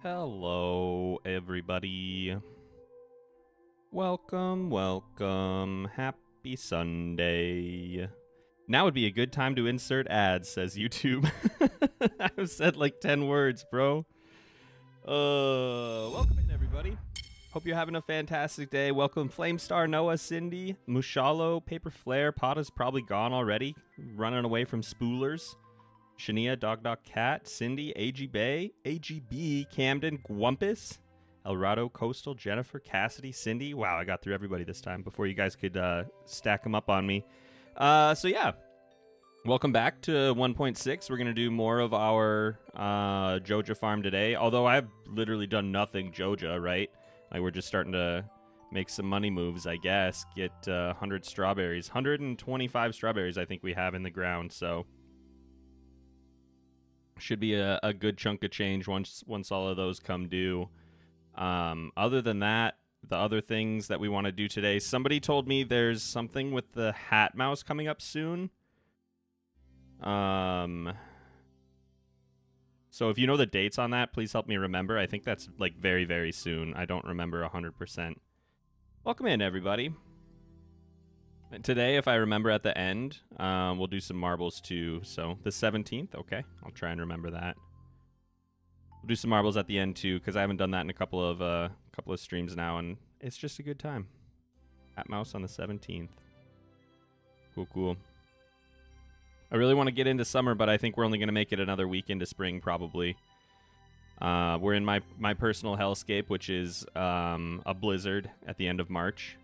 Hello, everybody. Welcome, welcome. Happy Sunday. Now would be a good time to insert ads, says YouTube. I've said like 10 words, bro. Welcome in, everybody. Hope you're having a fantastic day. Welcome, Flamestar, Noah, Cindy, Mushalo, Paper Flare. Potta's probably gone already, running away from spoolers. Shania, Dog Cat, Cindy, AGB, Camden, Gwumpus, Elrado, Coastal, Jennifer, Cassidy, Cindy. Wow, I got through everybody this time before you guys could stack them up on me. So yeah, welcome back to 1.6. We're going to do more of our Joja farm today, although I've literally done nothing Joja, right? Like, we're just starting to make some money moves, I guess. Get 100 strawberries. 125 strawberries I think we have in the ground, so should be a good chunk of change once all of those come due. Other than that, the other things that we want to do today, somebody told me there's something with the Hat Mouse coming up soon. So if you know the dates on that, please help me remember. I think that's like very, very soon. I don't remember 100%. Welcome in, everybody. Today, if I remember at the end, we'll do some marbles too. So the 17th, okay, I'll try and remember that. We'll do some marbles at the end too, because I haven't done that in a couple of streams now, and it's just a good time. Hat Mouse on the 17th. Cool, cool. I really want to get into summer, but I think we're only going to make it another week into spring probably. We're in my personal hellscape, which is a blizzard at the end of March.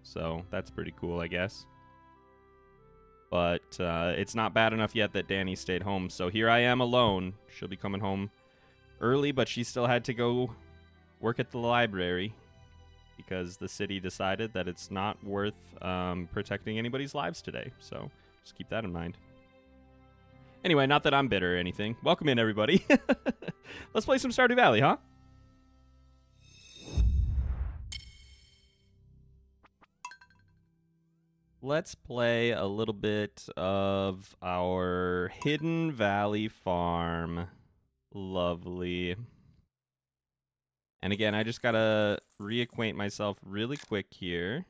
So that's pretty cool, I guess. But it's not bad enough yet that Danny stayed home. So here I am alone. She'll be coming home early, but she still had to go work at the library because the city decided that it's not worth protecting anybody's lives today. So just keep that in mind. Anyway, not that I'm bitter or anything. Welcome in, everybody. Let's play some Stardew Valley, huh? Let's play a little bit of our Hidden Valley farm. Lovely. And again, I just gotta reacquaint myself really quick here.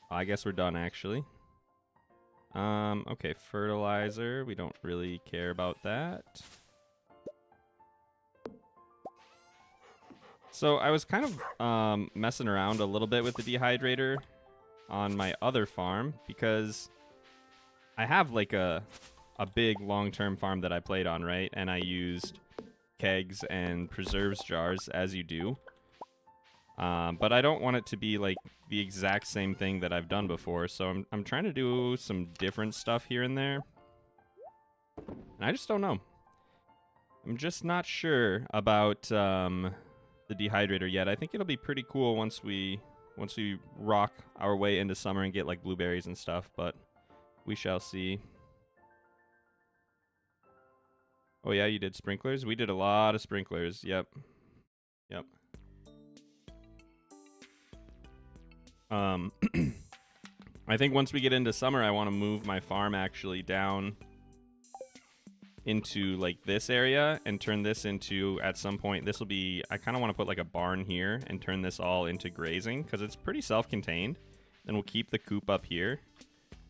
I guess we're done, actually. Okay, fertilizer. We don't really care about that. So I was kind of messing around a little bit with the dehydrator on my other farm, because I have like a big long-term farm that I played on, right? And I used kegs and preserves jars, as you do. But I don't want it to be like the exact same thing that I've done before, so I'm trying to do some different stuff here and there. And I just don't know. I'm just not sure about the dehydrator yet. I think it'll be pretty cool once we rock our way into summer and get like blueberries and stuff, but we shall see. Oh yeah, you did sprinklers? We did a lot of sprinklers. Yep. I think once we get into summer, I want to move my farm actually down into like this area and turn this into, at some point, this will be, I kind of want to put like a barn here and turn this all into grazing because it's pretty self-contained. Then we'll keep the coop up here.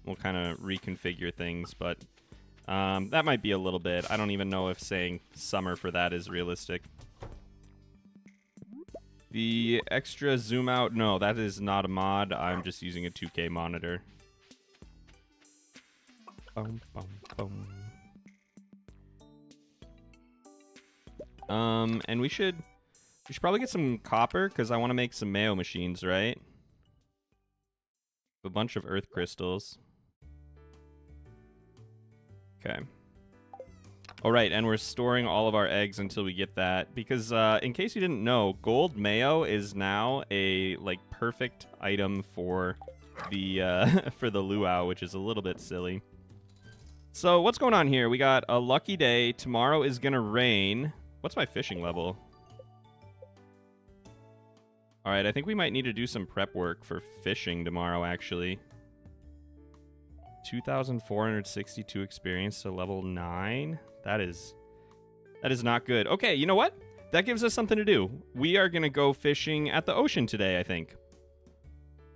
We'll kind of reconfigure things, but that might be a little bit. I don't even know if saying summer for that is realistic. The extra zoom out, no, that is not a mod. I'm just using a 2K monitor. Boom, boom, boom. And we should probably get some copper because I want to make some Mayo machines, right? A bunch of earth crystals. Okay. All right, and we're storing all of our eggs until we get that because in case you didn't know, gold Mayo is now a like perfect item for the for the luau, which is a little bit silly. So what's going on here? We got a lucky day. Tomorrow is gonna rain. What's my fishing level? All right, I think we might need to do some prep work for fishing tomorrow, actually. 2,462 experience to level 9. That is not good. Okay, you know what? that gives us something to do. We are going to go fishing at the ocean today, I think.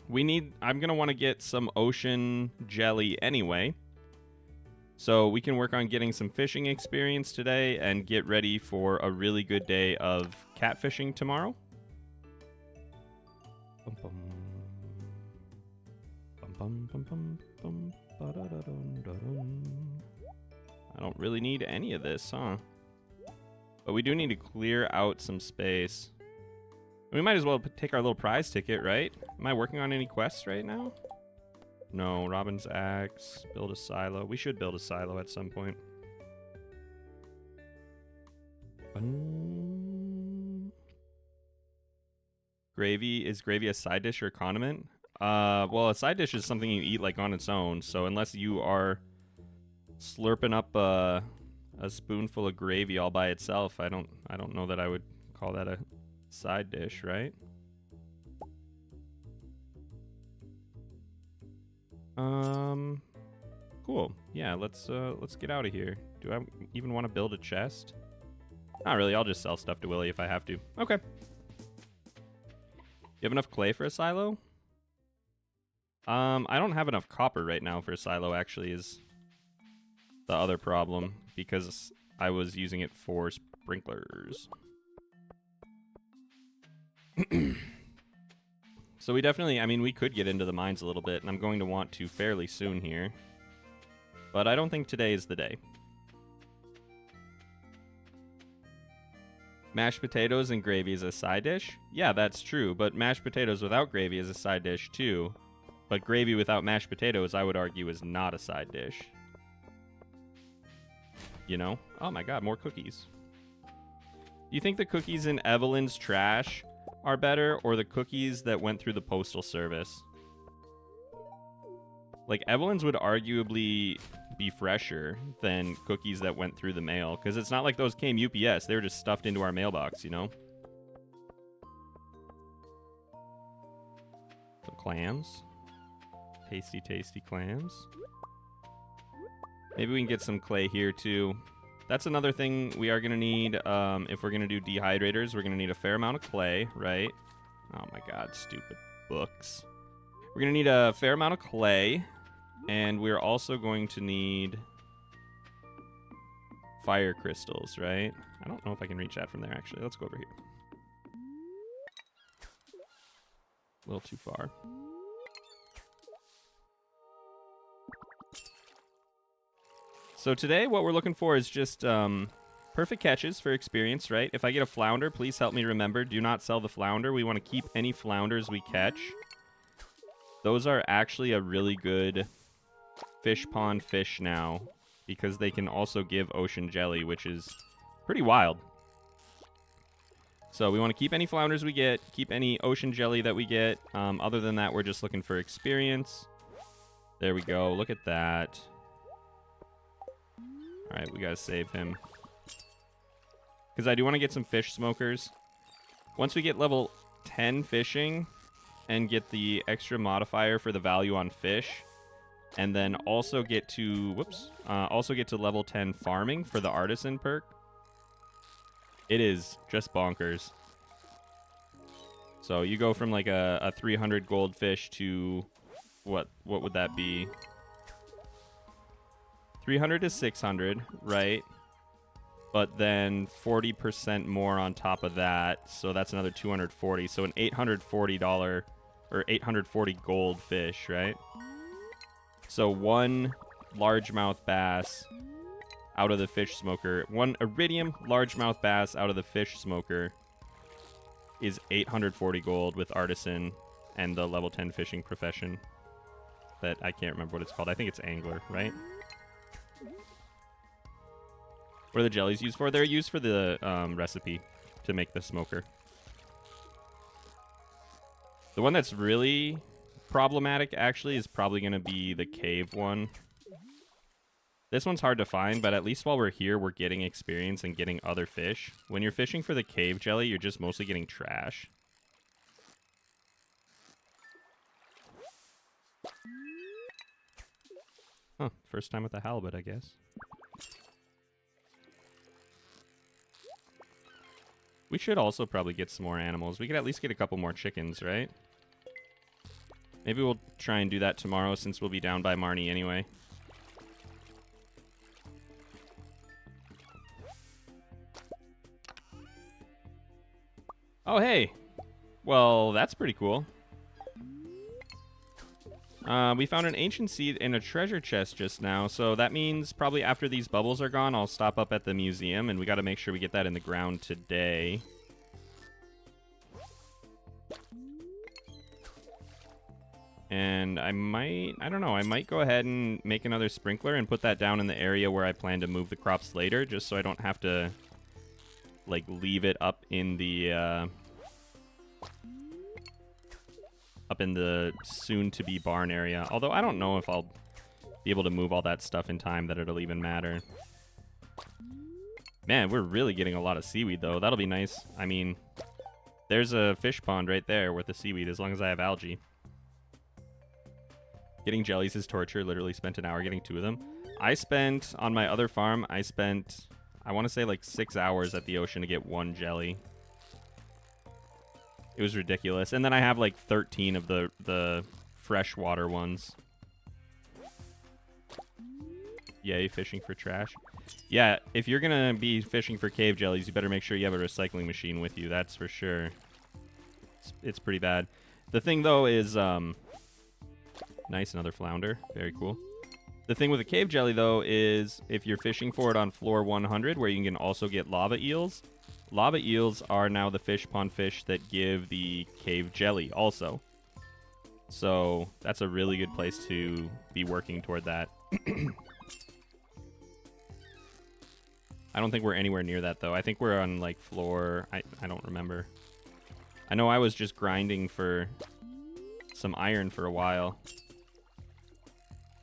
I'm going to want to get some ocean jelly anyway. So we can work on getting some fishing experience today and get ready for a really good day of catfishing tomorrow. I don't really need any of this, huh? But we do need to clear out some space. We might as well take our little prize ticket, right? Am I working on any quests right now? No, Robin's axe, build a silo. We should build a silo at some point. Gravy, is gravy a side dish or a condiment? Well, a side dish is something you eat like on its own. So unless you are slurping up a spoonful of gravy all by itself, I don't know that I would call that a side dish, right? Cool. Yeah, let's get out of here. Do I even want to build a chest? Not really. I'll just sell stuff to Willie if I have to. Okay. You have enough clay for a silo? I don't have enough copper right now for a silo, actually, is the other problem, because I was using it for sprinklers. So we definitely, I mean, we could get into the mines a little bit, and I'm going to want to fairly soon here. But I don't think today is the day. Mashed potatoes and gravy is a side dish? Yeah, that's true, but mashed potatoes without gravy is a side dish too. But gravy without mashed potatoes, I would argue, is not a side dish. You know? Oh my god, more cookies. Do you think the cookies in Evelyn's trash are better, or the cookies that went through the postal service? Like, Evelyn's would arguably be fresher than cookies that went through the mail, because it's not like those came UPS. They were just stuffed into our mailbox, you know? The clams. Tasty, tasty clams. Maybe we can get some clay here, too. That's another thing we are going to need. If we're going to do dehydrators, we're going to need a fair amount of clay, right? Oh my god, stupid books. We're going to need a fair amount of clay. And we're also going to need fire crystals, right? I don't know if I can reach that from there, actually. Let's go over here. A little too far. So today, what we're looking for is just perfect catches for experience, right? If I get a flounder, please help me remember. Do not sell the flounder. We want to keep any flounders we catch. Those are actually a really good fish pond fish now, because they can also give ocean jelly, which is pretty wild. So we want to keep any flounders we get, keep any ocean jelly that we get. Other than that, we're just looking for experience. There we go. Look at that. All right, we got to save him, because I do want to get some fish smokers. Once we get level 10 fishing and get the extra modifier for the value on fish, and then also get to, also get to level 10 farming for the artisan perk, it is just bonkers. So you go from like a 300 gold fish to, what would that be? 300 to 600, right? But then 40% more on top of that, so that's another 240. So an $840 or 840 gold fish, right? So one largemouth bass out of the fish smoker, one iridium largemouth bass out of the fish smoker is 840 gold with artisan and the level 10 fishing profession that I can't remember what it's called. I think it's angler, right? What are the jellies used for? They're used for the recipe to make the smoker. The one that's really problematic, actually, is probably going to be the cave one. This one's hard to find, but at least while we're here, we're getting experience and getting other fish. When you're fishing for the cave jelly, you're just mostly getting trash. Huh, first time with the halibut, I guess. We should also probably get some more animals. We could at least get a couple more chickens, right? Maybe we'll try and do that tomorrow since we'll be down by Marnie anyway. Oh, hey. Well, that's pretty cool. We found an ancient seed in a treasure chest just now, so that means probably after these bubbles are gone, I'll stop up at the museum, and we got to make sure we get that in the ground today. And I don't know, I might go ahead and make another sprinkler and put that down in the area where I plan to move the crops later, just so I don't have to, like, leave it up in the soon-to-be barn area. Although I don't know if I'll be able to move all that stuff in time that it'll even matter. Man, we're really getting a lot of seaweed, though. That'll be nice. I mean, there's a fish pond right there with the seaweed, as long as I have algae. Getting jellies is torture. Literally spent an hour getting 2 of them. On my other farm, I want to say like 6 hours at the ocean to get 1 jelly. It was ridiculous. And then I have like 13 of the freshwater ones. Yay, fishing for trash. Yeah, if you're going to be fishing for cave jellies, you better make sure you have a recycling machine with you. That's for sure. It's pretty bad. The thing, though, is... nice, another flounder. Very cool. The thing with a cave jelly, though, is if you're fishing for it on floor 100, where you can also get lava eels are now the fish pond fish that give the cave jelly also. So that's a really good place to be working toward that. I don't think we're anywhere near that, though. I think we're on, like, floor... I don't remember. I know I was just grinding for some iron for a while.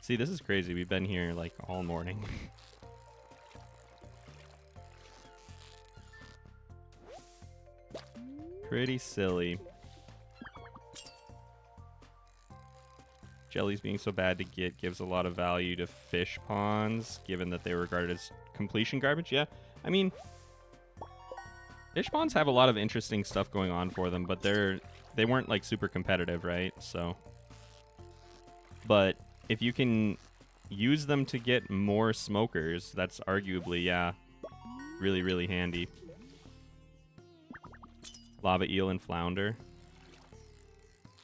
See, this is crazy. We've been here, like, all morning. Pretty silly. Jellies being so bad to get gives a lot of value to fish ponds, given that they were regarded as completion garbage. Yeah, I mean, fish ponds have a lot of interesting stuff going on for them, but they weren't, like, super competitive, right? So, but if you can use them to get more smokers, that's arguably, yeah, really, really handy. Lava eel and flounder.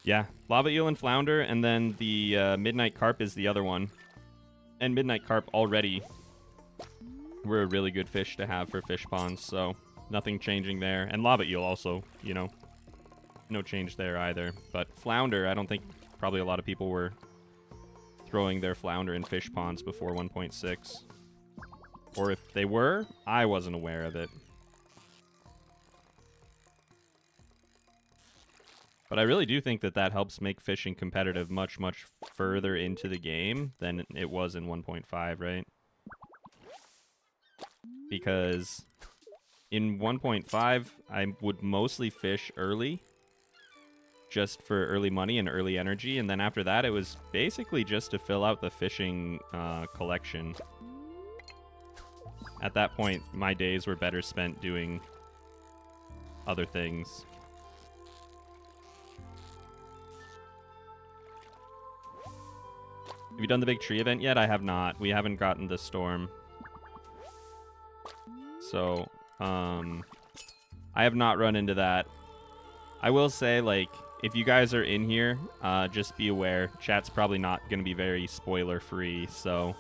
Yeah, lava eel and flounder, and then the midnight carp is the other one. And midnight carp already were a really good fish to have for fish ponds, so nothing changing there. And lava eel also, you know, no change there either. But flounder, I don't think probably a lot of people were throwing their flounder in fish ponds before 1.6. Or if they were, I wasn't aware of it. But I really do think that that helps make fishing competitive much, much further into the game than it was in 1.5, right? Because in 1.5, I would mostly fish early, just for early money and early energy, and then after that, it was basically just to fill out the fishing collection. At that point, my days were better spent doing other things. Have you done the big tree event yet? I have not. We haven't gotten the storm. So, I have not run into that. I will say, like, if you guys are in here, just be aware. Chat's probably not going to be very spoiler-free, so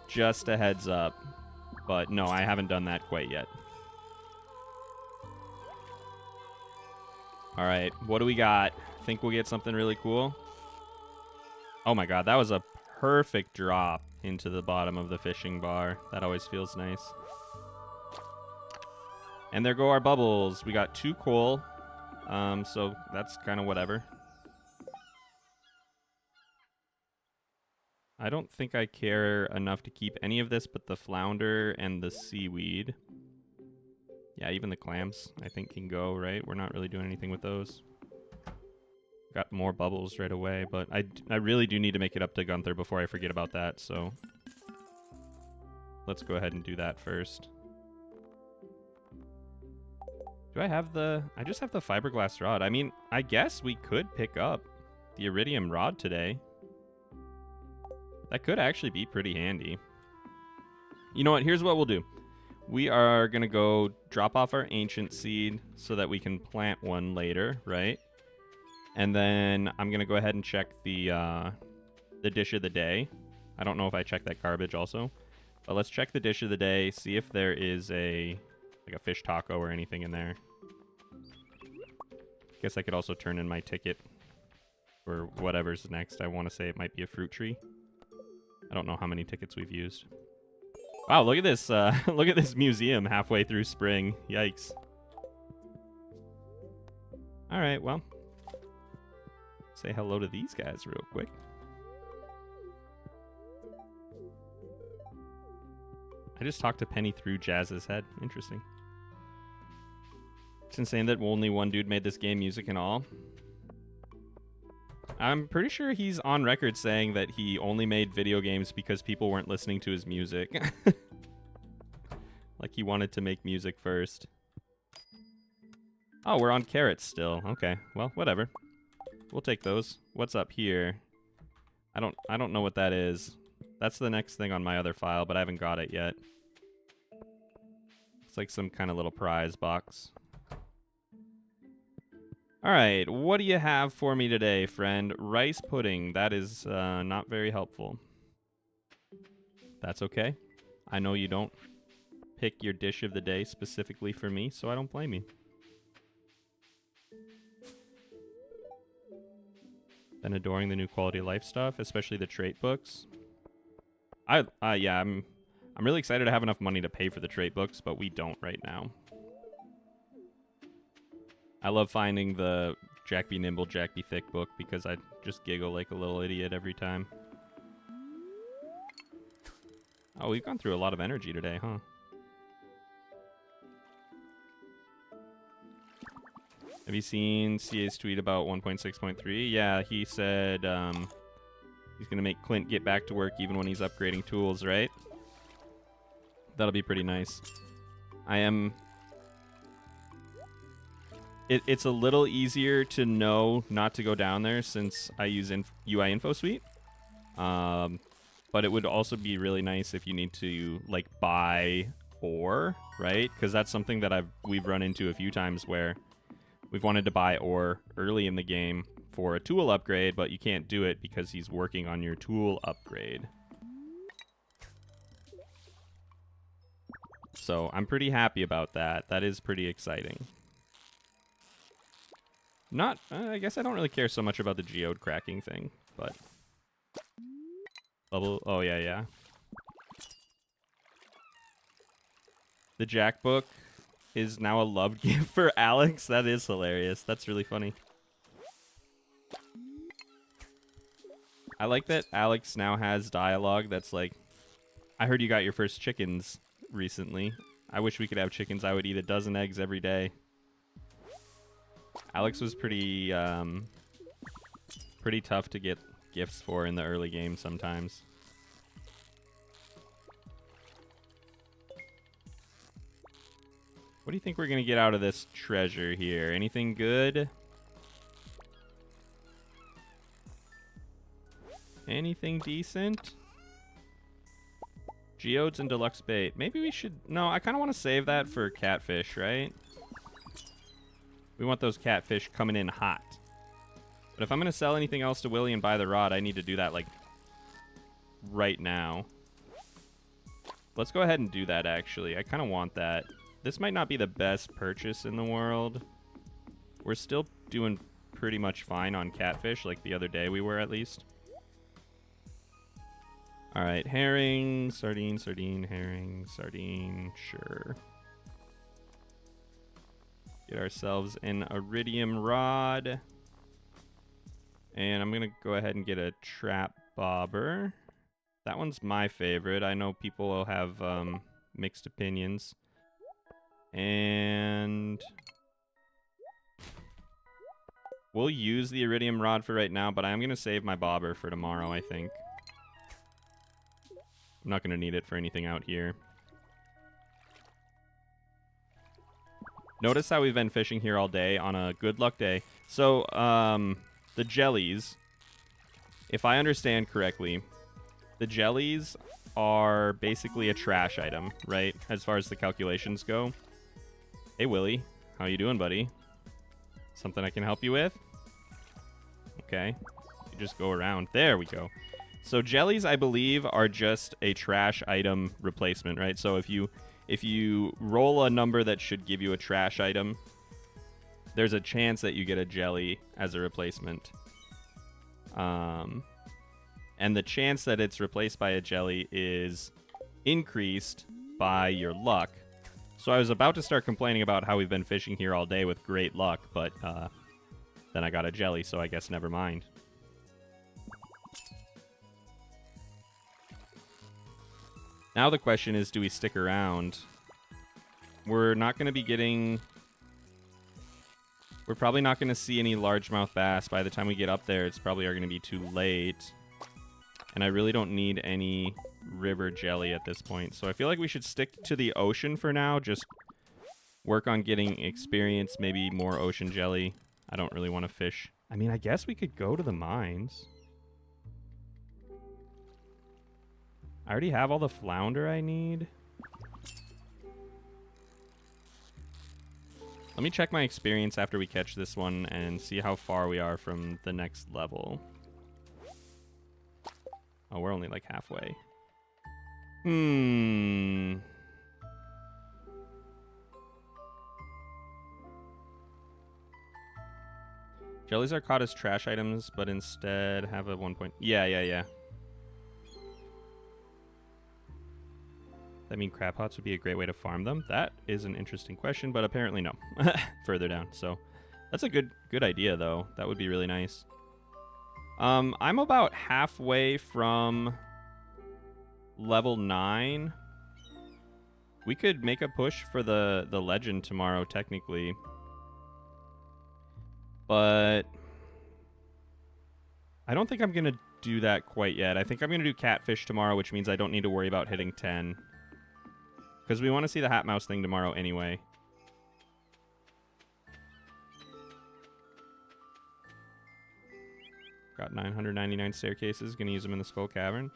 just a heads up. But no, I haven't done that quite yet. All right, what do we got? Think we'll get something really cool? Oh my god, that was a perfect drop into the bottom of the fishing bar. That always feels nice. And there go our bubbles. We got 2 coal, so that's kind of whatever. I don't think I care enough to keep any of this but the flounder and the seaweed. Yeah, even the clams, I think, can go, right? We're not really doing anything with those. Got more bubbles right away, but I really do need to make it up to Gunther before I forget about that, so let's go ahead and do that first. Do I have the... I just have the fiberglass rod. I mean, I guess we could pick up the iridium rod today. That could actually be pretty handy. You know what? Here's what we'll do. We are going to go drop off our ancient seed so that we can plant one later, right? And then I'm going to go ahead and check the dish of the day. I don't know if I checked that garbage also. But let's check the dish of the day, see if there is a fish taco or anything in there. Guess I could also turn in my ticket for whatever's next. I want to say it might be a fruit tree. I don't know how many tickets we've used. Wow, look at this! Look at this museum halfway through spring. Yikes! All right, well, say hello to these guys real quick. I just talked to Penny through Jazz's head. Interesting. It's insane that only one dude made this game, music and all. I'm pretty sure he's on record saying that he only made video games because people weren't listening to his music. Like he wanted to make music first. Oh, we're on carrots still. Okay, well, whatever. We'll take those. What's up here? I don't know what that is. That's the next thing on my other file, but I haven't got it yet. It's like some kind of little prize box. All right, what do you have for me today, friend? Rice pudding. That is not very helpful. That's okay. I know you don't pick your dish of the day specifically for me, so I don't blame you. Been adoring the new quality of life stuff, especially the trait books. Yeah, I'm really excited to have enough money to pay for the trait books, but we don't right now. I love finding the Jack Be Nimble, Jack Be Thick book because I just giggle like a little idiot every time. Oh, we've gone through a lot of energy today, huh? Have you seen CA's tweet about 1.6.3? Yeah, he said he's going to make Clint get back to work even when he's upgrading tools, right? That'll be pretty nice. I am... It's a little easier to know not to go down there since I use UI Info Suite. But it would also be really nice if you need to like buy ore, right? Because that's something that we've run into a few times where we've wanted to buy ore early in the game for a tool upgrade, but you can't do it because he's working on your tool upgrade. So I'm pretty happy about that. That is pretty exciting. I guess I don't really care so much about the geode cracking thing, but... Oh, yeah. The Jack book is now a love gift for Alex. That is hilarious. That's really funny. I like that Alex now has dialogue that's like, I heard you got your first chickens recently. I wish we could have chickens. I would eat a dozen eggs every day. Alex was pretty tough to get gifts for in the early game sometimes. What do you think we're going to get out of this treasure here? Anything good? Anything decent? Geodes and deluxe bait. Maybe we should... No, I kind of want to save that for catfish, right? We want those catfish coming in hot. But if I'm going to sell anything else to Willie and buy the rod, I need to do that, like, right now. Let's go ahead and do that, actually. I kind of want that. This might not be the best purchase in the world. We're still doing pretty much fine on catfish, like the other day we were, at least. All right, herring, sardine, sardine, herring, sardine, sure. Get ourselves an iridium rod. And I'm going to go ahead and get a trap bobber. That one's my favorite. I know people will have mixed opinions. And we'll use the iridium rod for right now, but I'm going to save my bobber for tomorrow, I think. I'm not going to need it for anything out here. Notice how we've been fishing here all day on a good luck day. So, the jellies, if I understand correctly, the jellies are basically a trash item, right? As far as the calculations go. Hey, Willie. How you doing, buddy? Something I can help you with? Okay. You just go around. There we go. So jellies, I believe, are just a trash item replacement, right? So if you roll a number that should give you a trash item, there's a chance that you get a jelly as a replacement. And the chance that it's replaced by a jelly is increased by your luck. So I was about to start complaining about how we've been fishing here all day with great luck, but then I got a jelly, so I guess never mind. Now the question is, do we stick around? We're not going to be getting... We're probably not going to see any largemouth bass. By the time we get up there, it's probably going to be too late. And I really don't need any river jelly at this point. So I feel like we should stick to the ocean for now. Just work on getting experience, maybe more ocean jelly. I don't really want to fish. I mean, I guess we could go to the mines. I already have all the flounder I need. Let me check my experience after we catch this one and see how far we are from the next level. Oh, we're only like halfway. Jellies are caught as trash items, but instead have a 1 point. Yeah. That mean crab pots would be a great way to farm them? That is an interesting question, but apparently no. Further down. So that's a good idea, though. That would be really nice. I'm about halfway from level 9. We could make a push for the legend tomorrow, technically. But I don't think I'm going to do that quite yet. I think I'm going to do catfish tomorrow, which means I don't need to worry about hitting 10. Because we want to see the hat mouse thing tomorrow anyway. Got 999 staircases. Gonna use them in the Skull Cavern.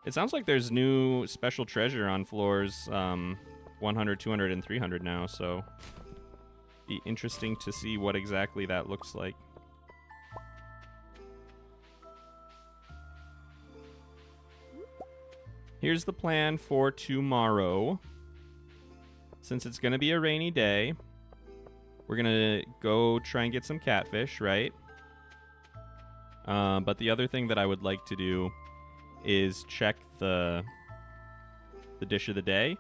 It sounds like there's new special treasure on floors 100, 200, and 300 now, so be interesting to see what exactly that looks like. Here's the plan for tomorrow. Since it's going to be a rainy day, we're going to go try and get some catfish, right? But the other thing that I would like to do is check the dish of the day.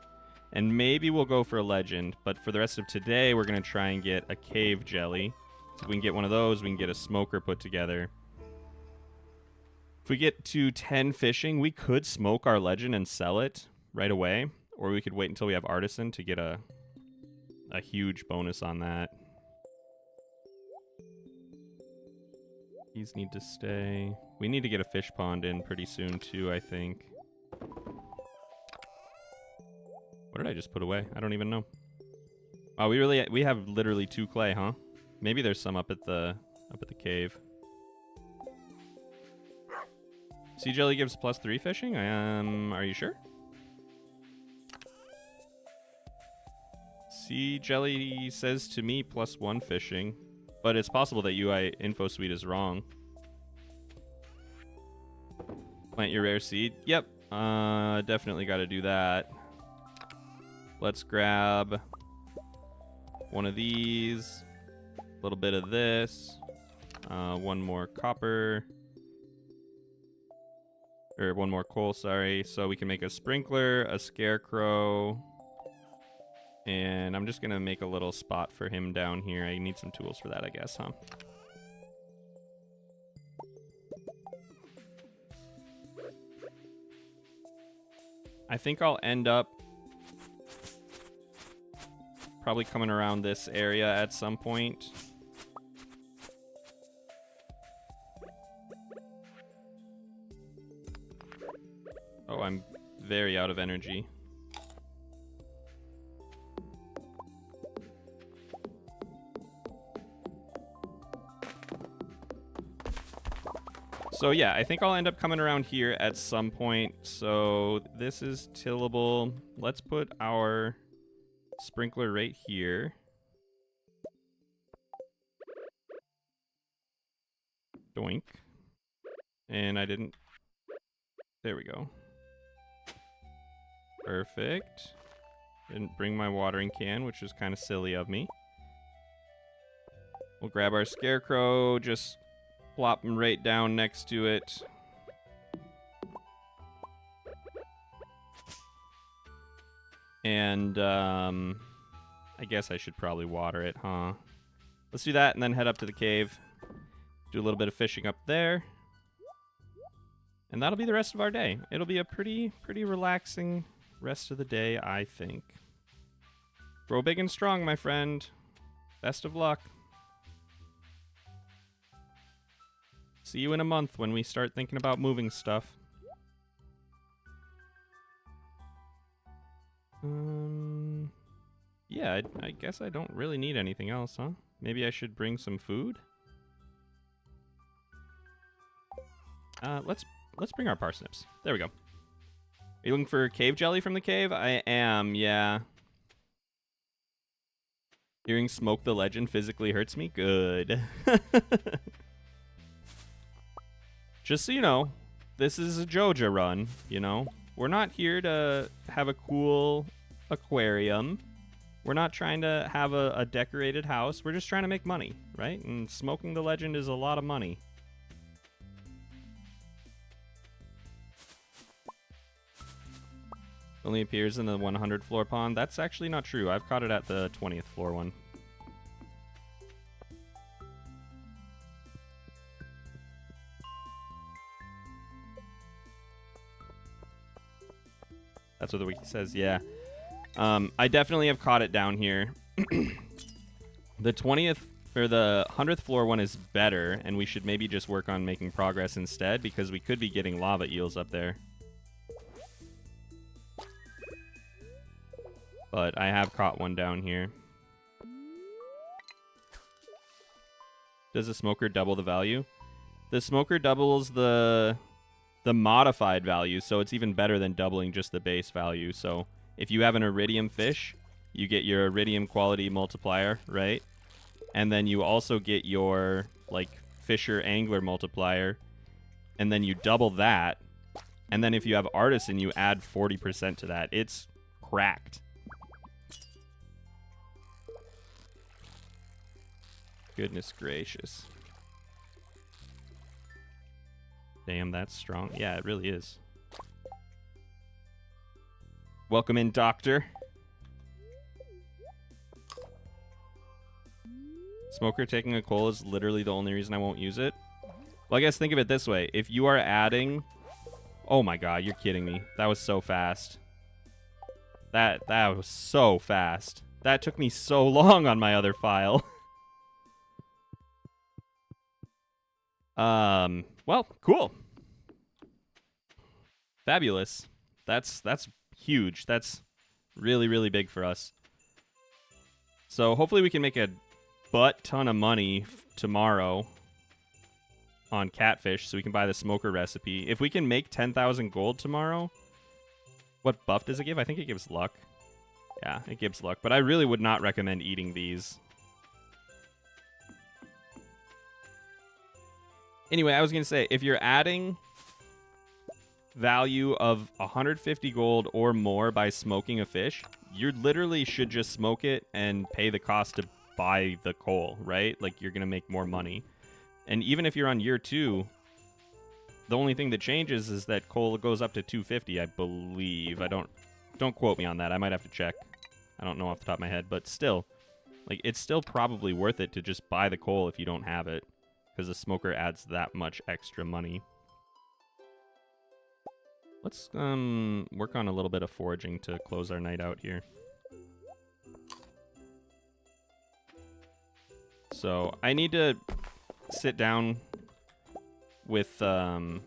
And maybe we'll go for a legend. But for the rest of today, we're going to try and get a cave jelly. So if we can get one of those, we can get a smoker put together. If we get to 10 fishing, we could smoke our legend and sell it right away. Or we could wait until we have artisan to get a huge bonus on that. These need to stay. We need to get a fish pond in pretty soon too, I think. What did I just put away? I don't even know. Oh, we have literally 2 clay, huh? Maybe there's some up at the cave. Sea jelly gives +3 fishing? Are you sure? Sea jelly says to me +1 fishing, but it's possible that UI info suite is wrong. Plant your rare seed. Yep, definitely got to do that. Let's grab one of these, a little bit of this, one more copper, or one more coal, sorry. So we can make a sprinkler, a scarecrow, and I'm just going to make a little spot for him down here. I need some tools for that, I guess, huh? I think I'll end up probably coming around this area at some point. Oh, I'm very out of energy. So yeah, I think I'll end up coming around here at some point. So this is tillable. Let's put our sprinkler right here. Doink. And I didn't... There we go. Perfect. Didn't bring my watering can, which is kind of silly of me. We'll grab our scarecrow, just plop him right down next to it. And, I guess I should probably water it, huh? Let's do that and then head up to the cave. Do a little bit of fishing up there. And that'll be the rest of our day. It'll be a pretty relaxing rest of the day, I think. Grow big and strong, my friend. Best of luck. See you in a month when we start thinking about moving stuff. Yeah, I guess I don't really need anything else, huh? Maybe I should bring some food? Let's bring our parsnips. There we go. Are you looking for cave jelly from the cave? I am, yeah. Hearing Smoke the Legend physically hurts me? Good. Just so you know, this is a Joja run, you know? We're not here to have a cool aquarium. We're not trying to have a decorated house. We're just trying to make money, right? And Smoking the Legend is a lot of money. Only appears in the 100 floor pond. That's actually not true. I've caught it at the 20th floor one. That's what the wiki says, yeah. I definitely have caught it down here. The 20th, or the 100th floor one is better, and we should maybe just work on making progress instead, because we could be getting lava eels up there. But I have caught one down here. Does the smoker double the value? The smoker doubles the modified value, so it's even better than doubling just the base value. So if you have an iridium fish, you get your iridium quality multiplier, right? And then you also get your like fisher angler multiplier, and then you double that. And then if you have artisan, you add 40% to that. It's cracked. Goodness gracious. Damn, that's strong. Yeah, it really is. Welcome in, Doctor. Smoker taking a coal is literally the only reason I won't use it. Well, I guess think of it this way. If you are adding... Oh my god, you're kidding me. That was so fast. That was so fast. That took me so long on my other file. Well, cool. Fabulous. That's huge. That's really big for us. So hopefully we can make a butt ton of money tomorrow on catfish so we can buy the smoker recipe. If we can make 10,000 gold tomorrow, what buff does it give? I think it gives luck. Yeah, it gives luck. But I really would not recommend eating these. Anyway, I was going to say, if you're adding value of 150 gold or more by smoking a fish, you literally should just smoke it and pay the cost to buy the coal, right? Like, you're going to make more money. And even if you're on year 2, the only thing that changes is that coal goes up to 250, I believe. Don't quote me on that. I might have to check. I don't know off the top of my head, but still, like, it's still probably worth it to just buy the coal if you don't have it, because the smoker adds that much extra money. Let's work on a little bit of foraging to close our night out here. So I need to sit down with I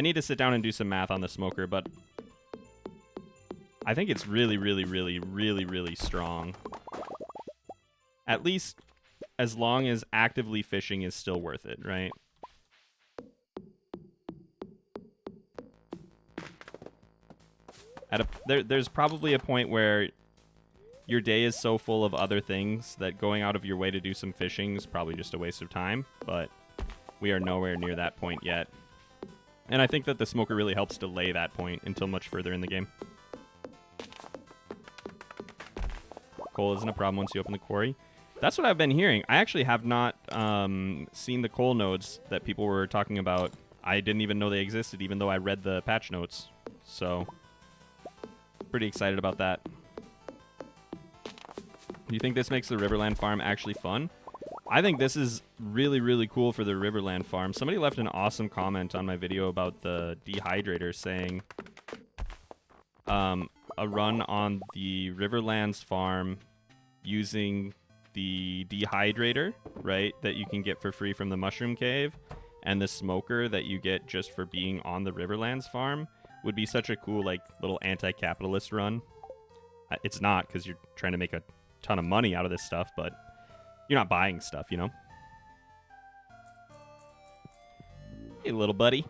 need to sit down and do some math on the smoker, but I think it's really strong. At least as long as actively fishing is still worth it, right? There's probably a point where your day is so full of other things that going out of your way to do some fishing is probably just a waste of time, but we are nowhere near that point yet. And I think that the smoker really helps delay that point until much further in the game. Coal isn't a problem once you open the quarry. That's what I've been hearing. I actually have not seen the coal nodes that people were talking about. I didn't even know they existed, even though I read the patch notes. So, pretty excited about that. Do you think this makes the Riverland farm actually fun? I think this is really, really cool for the Riverland farm. Somebody left an awesome comment on my video about the dehydrator saying a run on the Riverlands farm using the dehydrator, right, that you can get for free from the Mushroom Cave, and the smoker that you get just for being on the Riverlands farm would be such a cool, like, little anti-capitalist run. It's not, because you're trying to make a ton of money out of this stuff, but you're not buying stuff, you know? Hey, little buddy.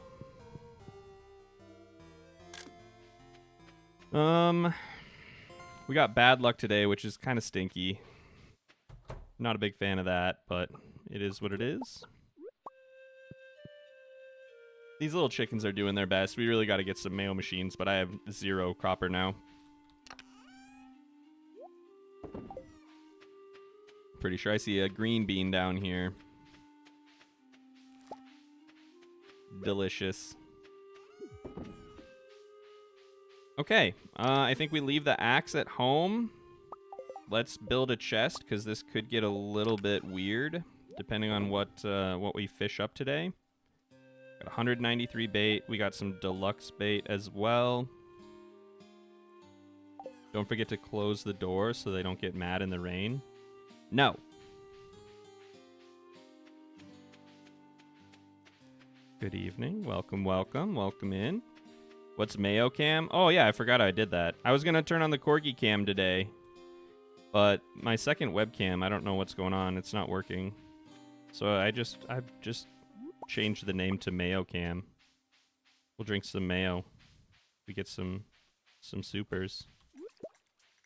We got bad luck today, which is kind of stinky. Not a big fan of that, but it is what it is. These little chickens are doing their best. We really got to get some Mayo machines, but I have 0 copper now. Pretty sure I see a green bean down here. Delicious. Okay, I think we leave the axe at home. Let's build a chest, because this could get a little bit weird, depending on what we fish up today. Got 193 bait. We got some deluxe bait as well. Don't forget to close the door so they don't get mad in the rain. No. Good evening. Welcome, welcome. Welcome in. What's Mayo cam? Oh, yeah, I forgot I did that. I was going to turn on the Corgi cam today, but my second webcam, I don't know what's going on. It's not working. So I've just changed the name to Mayo cam. We'll drink some mayo. We get some supers.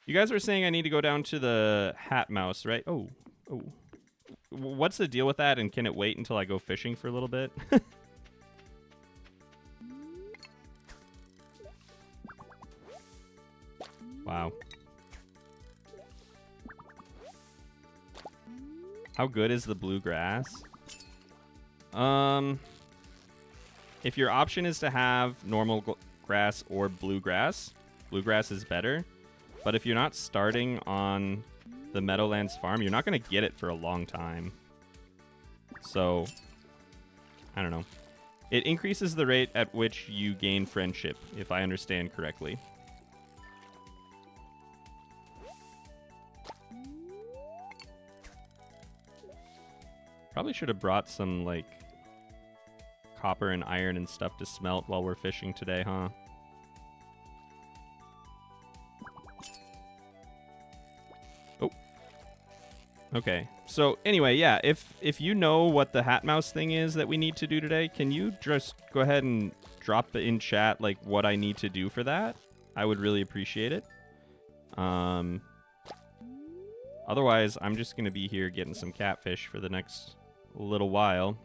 You guys were saying I need to go down to the Hat Mouse, right? Oh. What's the deal with that, and can it wait until I go fishing for a little bit? Wow. How good is the bluegrass? If your option is to have normal grass or bluegrass, bluegrass is better. But if you're not starting on the Meadowlands farm, you're not going to get it for a long time. So, I don't know. It increases the rate at which you gain friendship, if I understand correctly. Probably should have brought some, like, copper and iron and stuff to smelt while we're fishing today, huh? Oh. Okay. So, anyway, yeah, if you know what the Hat Mouse thing is that we need to do today, can you just go ahead and drop in chat, like, what I need to do for that? I would really appreciate it. Otherwise, I'm just going to be here getting some catfish for the next little while.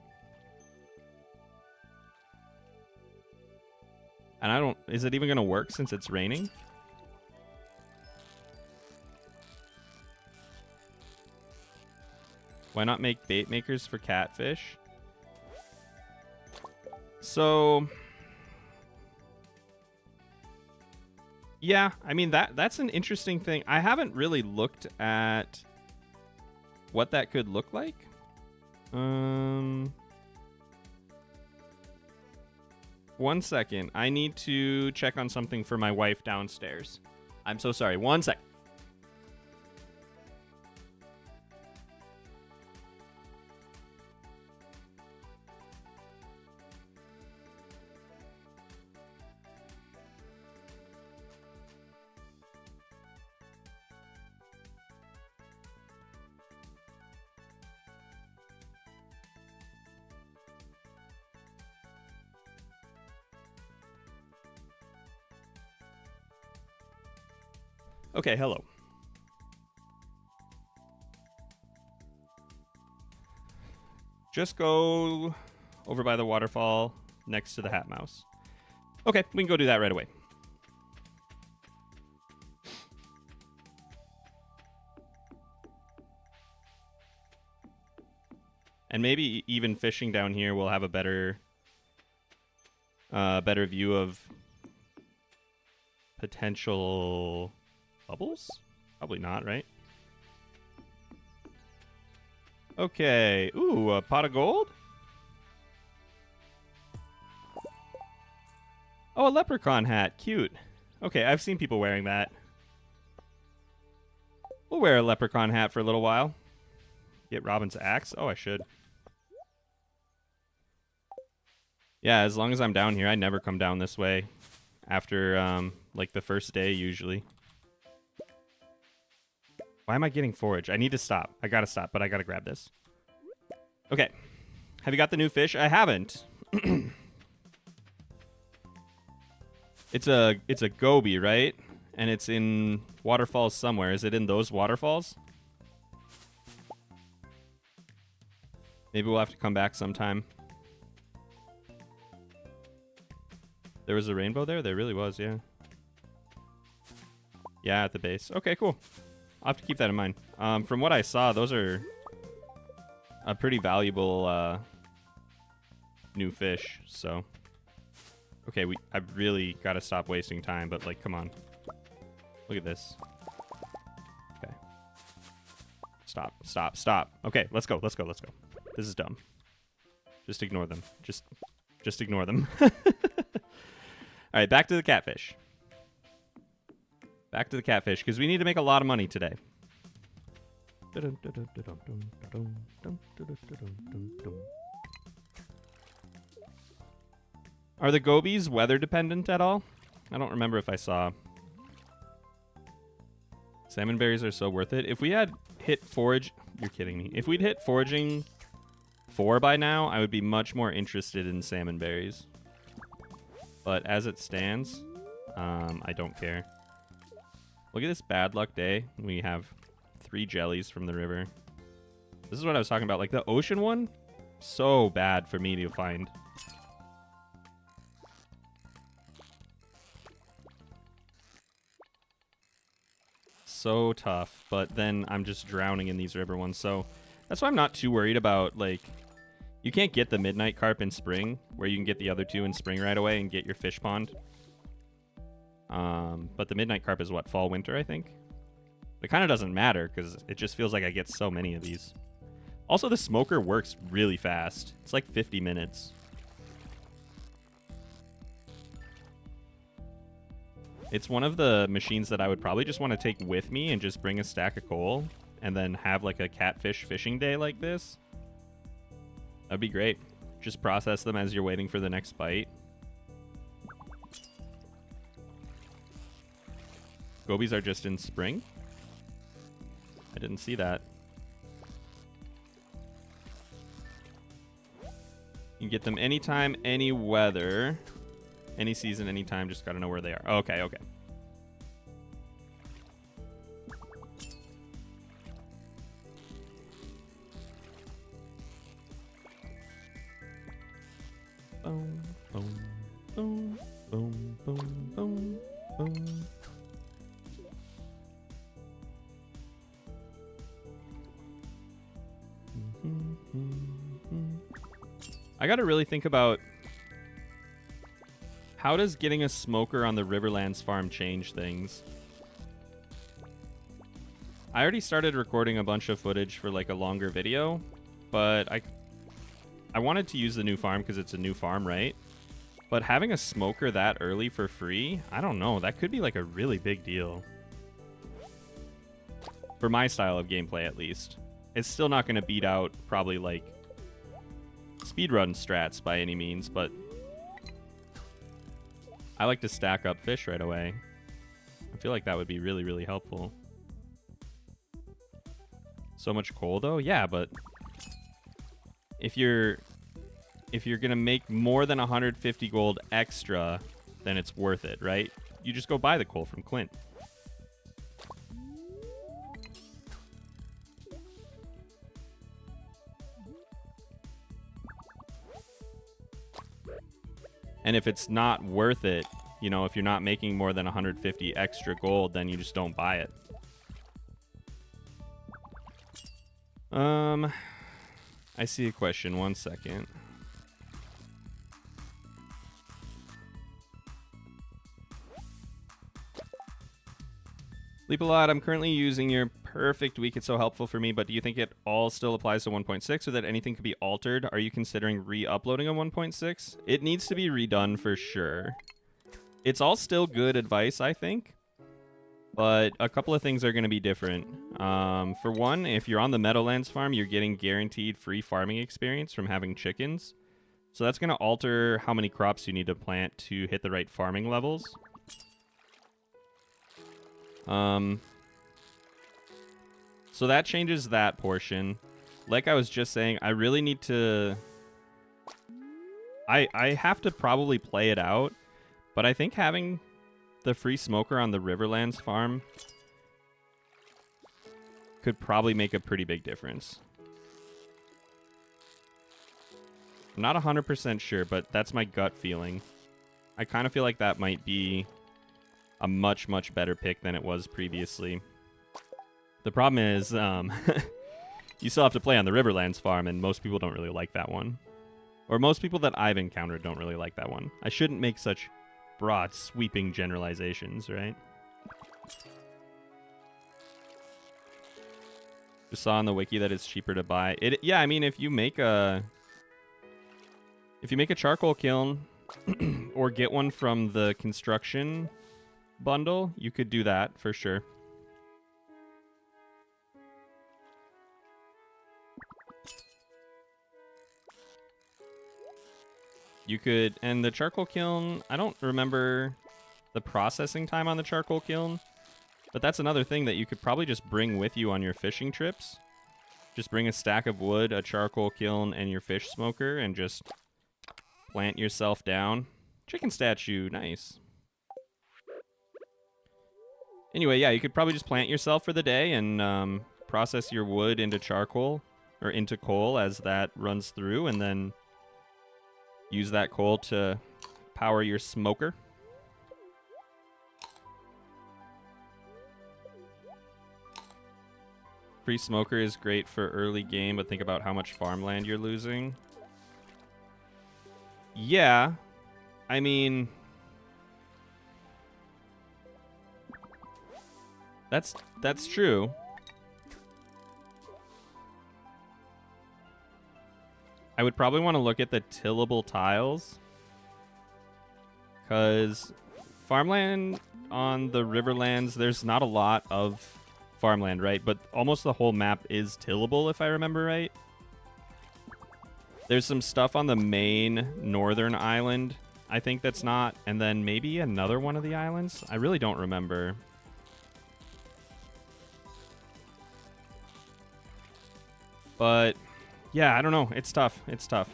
And is it even going to work since it's raining? Why not make bait makers for catfish? So, yeah, I mean, that's an interesting thing. I haven't really looked at what that could look like. One second. I need to check on something for my wife downstairs. I'm so sorry. One sec. Okay, hello. Just go over by the waterfall next to the Hat Mouse. Okay, we can go do that right away. And maybe even fishing down here will have a better view of potential bubbles? Probably not, right? Okay. Ooh, a pot of gold? Oh, a leprechaun hat. Cute. Okay, I've seen people wearing that. We'll wear a leprechaun hat for a little while. Get Robin's axe? Oh, I should. Yeah, as long as I'm down here, I never come down this way after, like, the first day, usually. Why am I getting forage? I need to stop. I gotta stop, but I gotta grab this. Okay. Have you got the new fish? I haven't. It's a goby, right? And it's in waterfalls somewhere. Is it in those waterfalls? Maybe we'll have to come back sometime. There was a rainbow there? There really was, yeah. Yeah, at the base. Okay, cool. I'll have to keep that in mind. From what I saw, those are a pretty valuable new fish, so... Okay, I really got to stop wasting time, but, like, come on. Look at this. Okay. Stop, stop, stop. Okay, let's go, let's go, let's go. This is dumb. Just ignore them. Just ignore them. All right, back to the catfish. Back to the catfish, because we need to make a lot of money today. Are the gobies weather dependent at all? I don't remember if I saw. Salmon berries are so worth it. If we had hit forage... You're kidding me. If we'd hit foraging 4 by now, I would be much more interested in salmon berries. But as it stands, I don't care. Look at this bad luck day. We have 3 jellies from the river. This is what I was talking about. Like the ocean one, so bad for me to find. So tough, but then I'm just drowning in these river ones. So that's why I'm not too worried about, like, you can't get the midnight carp in spring, where you can get the other 2 in spring right away and get your fish pond. But the midnight carp is what, fall, winter, I think? It kind of doesn't matter, because it just feels like I get so many of these. Also, the smoker works really fast. It's like 50 minutes. It's one of the machines that I would probably just want to take with me and just bring a stack of coal and then have like a catfish fishing day like this. That'd be great. Just process them as you're waiting for the next bite. Gobies are just in spring? I didn't see that. You can get them anytime, any weather. Any season, anytime, just gotta know where they are. Okay, okay. Boom, boom, boom, boom, boom, boom, boom. I gotta really think about how does getting a smoker on the Riverlands farm change things? I already started recording a bunch of footage for like a longer video, but I wanted to use the new farm because it's a new farm, right? But having a smoker that early for free, I don't know. That could be like a really big deal. For my style of gameplay, at least. It's still not going to beat out probably like speedrun strats by any means, but I like to stack up fish right away. I feel like that would be really, really helpful. So much coal though? Yeah, but if you're gonna make more than 150 gold extra, then it's worth it, right? You just go buy the coal from Clint. And if it's not worth it, you know, if you're not making more than 150 extra gold, then you just don't buy it. I see a question. 1 second. Sleep a lot. I'm currently using your perfect week. It's so helpful for me, but do you think it all still applies to 1.6 or that anything could be altered? Are you considering re-uploading a 1.6? It needs to be redone for sure. It's all still good advice, I think, but a couple of things are going to be different. For one, if you're on the Meadowlands farm, you're getting guaranteed free farming experience from having chickens. So that's going to alter how many crops you need to plant to hit the right farming levels. So that changes that portion. Like I was just saying, I really need to... I have to probably play it out, but I think having the free smoker on the Riverlands farm could probably make a pretty big difference. I'm not 100% sure, but that's my gut feeling. I kind of feel like that might be a much, much better pick than it was previously. The problem is, you still have to play on the Riverlands farm, and most people don't really like that one. Or most people that I've encountered don't really like that one. I shouldn't make such broad, sweeping generalizations, right? Just saw on the wiki that it's cheaper to buy. Yeah, I mean, if you make a charcoal kiln or get one from the construction bundle, you could do that for sure. You could, and the charcoal kiln, I don't remember the processing time on the charcoal kiln, but that's another thing that you could probably just bring with you on your fishing trips. Just bring a stack of wood, a charcoal kiln, and your fish smoker, and just plant yourself down. Chicken statue, nice. Anyway, yeah, you could probably just plant yourself for the day and process your wood into charcoal, or into coal as that runs through, and then use that coal to power your smoker. Free smoker is great for early game, but think about how much farmland you're losing. Yeah, I mean, that's true. I would probably want to look at the tillable tiles, because farmland on the Riverlands, there's not a lot of farmland, right? But almost the whole map is tillable, if I remember right. There's some stuff on the main northern island, I think that's not, and then maybe another one of the islands. I really don't remember. But yeah, I don't know. It's tough. It's tough.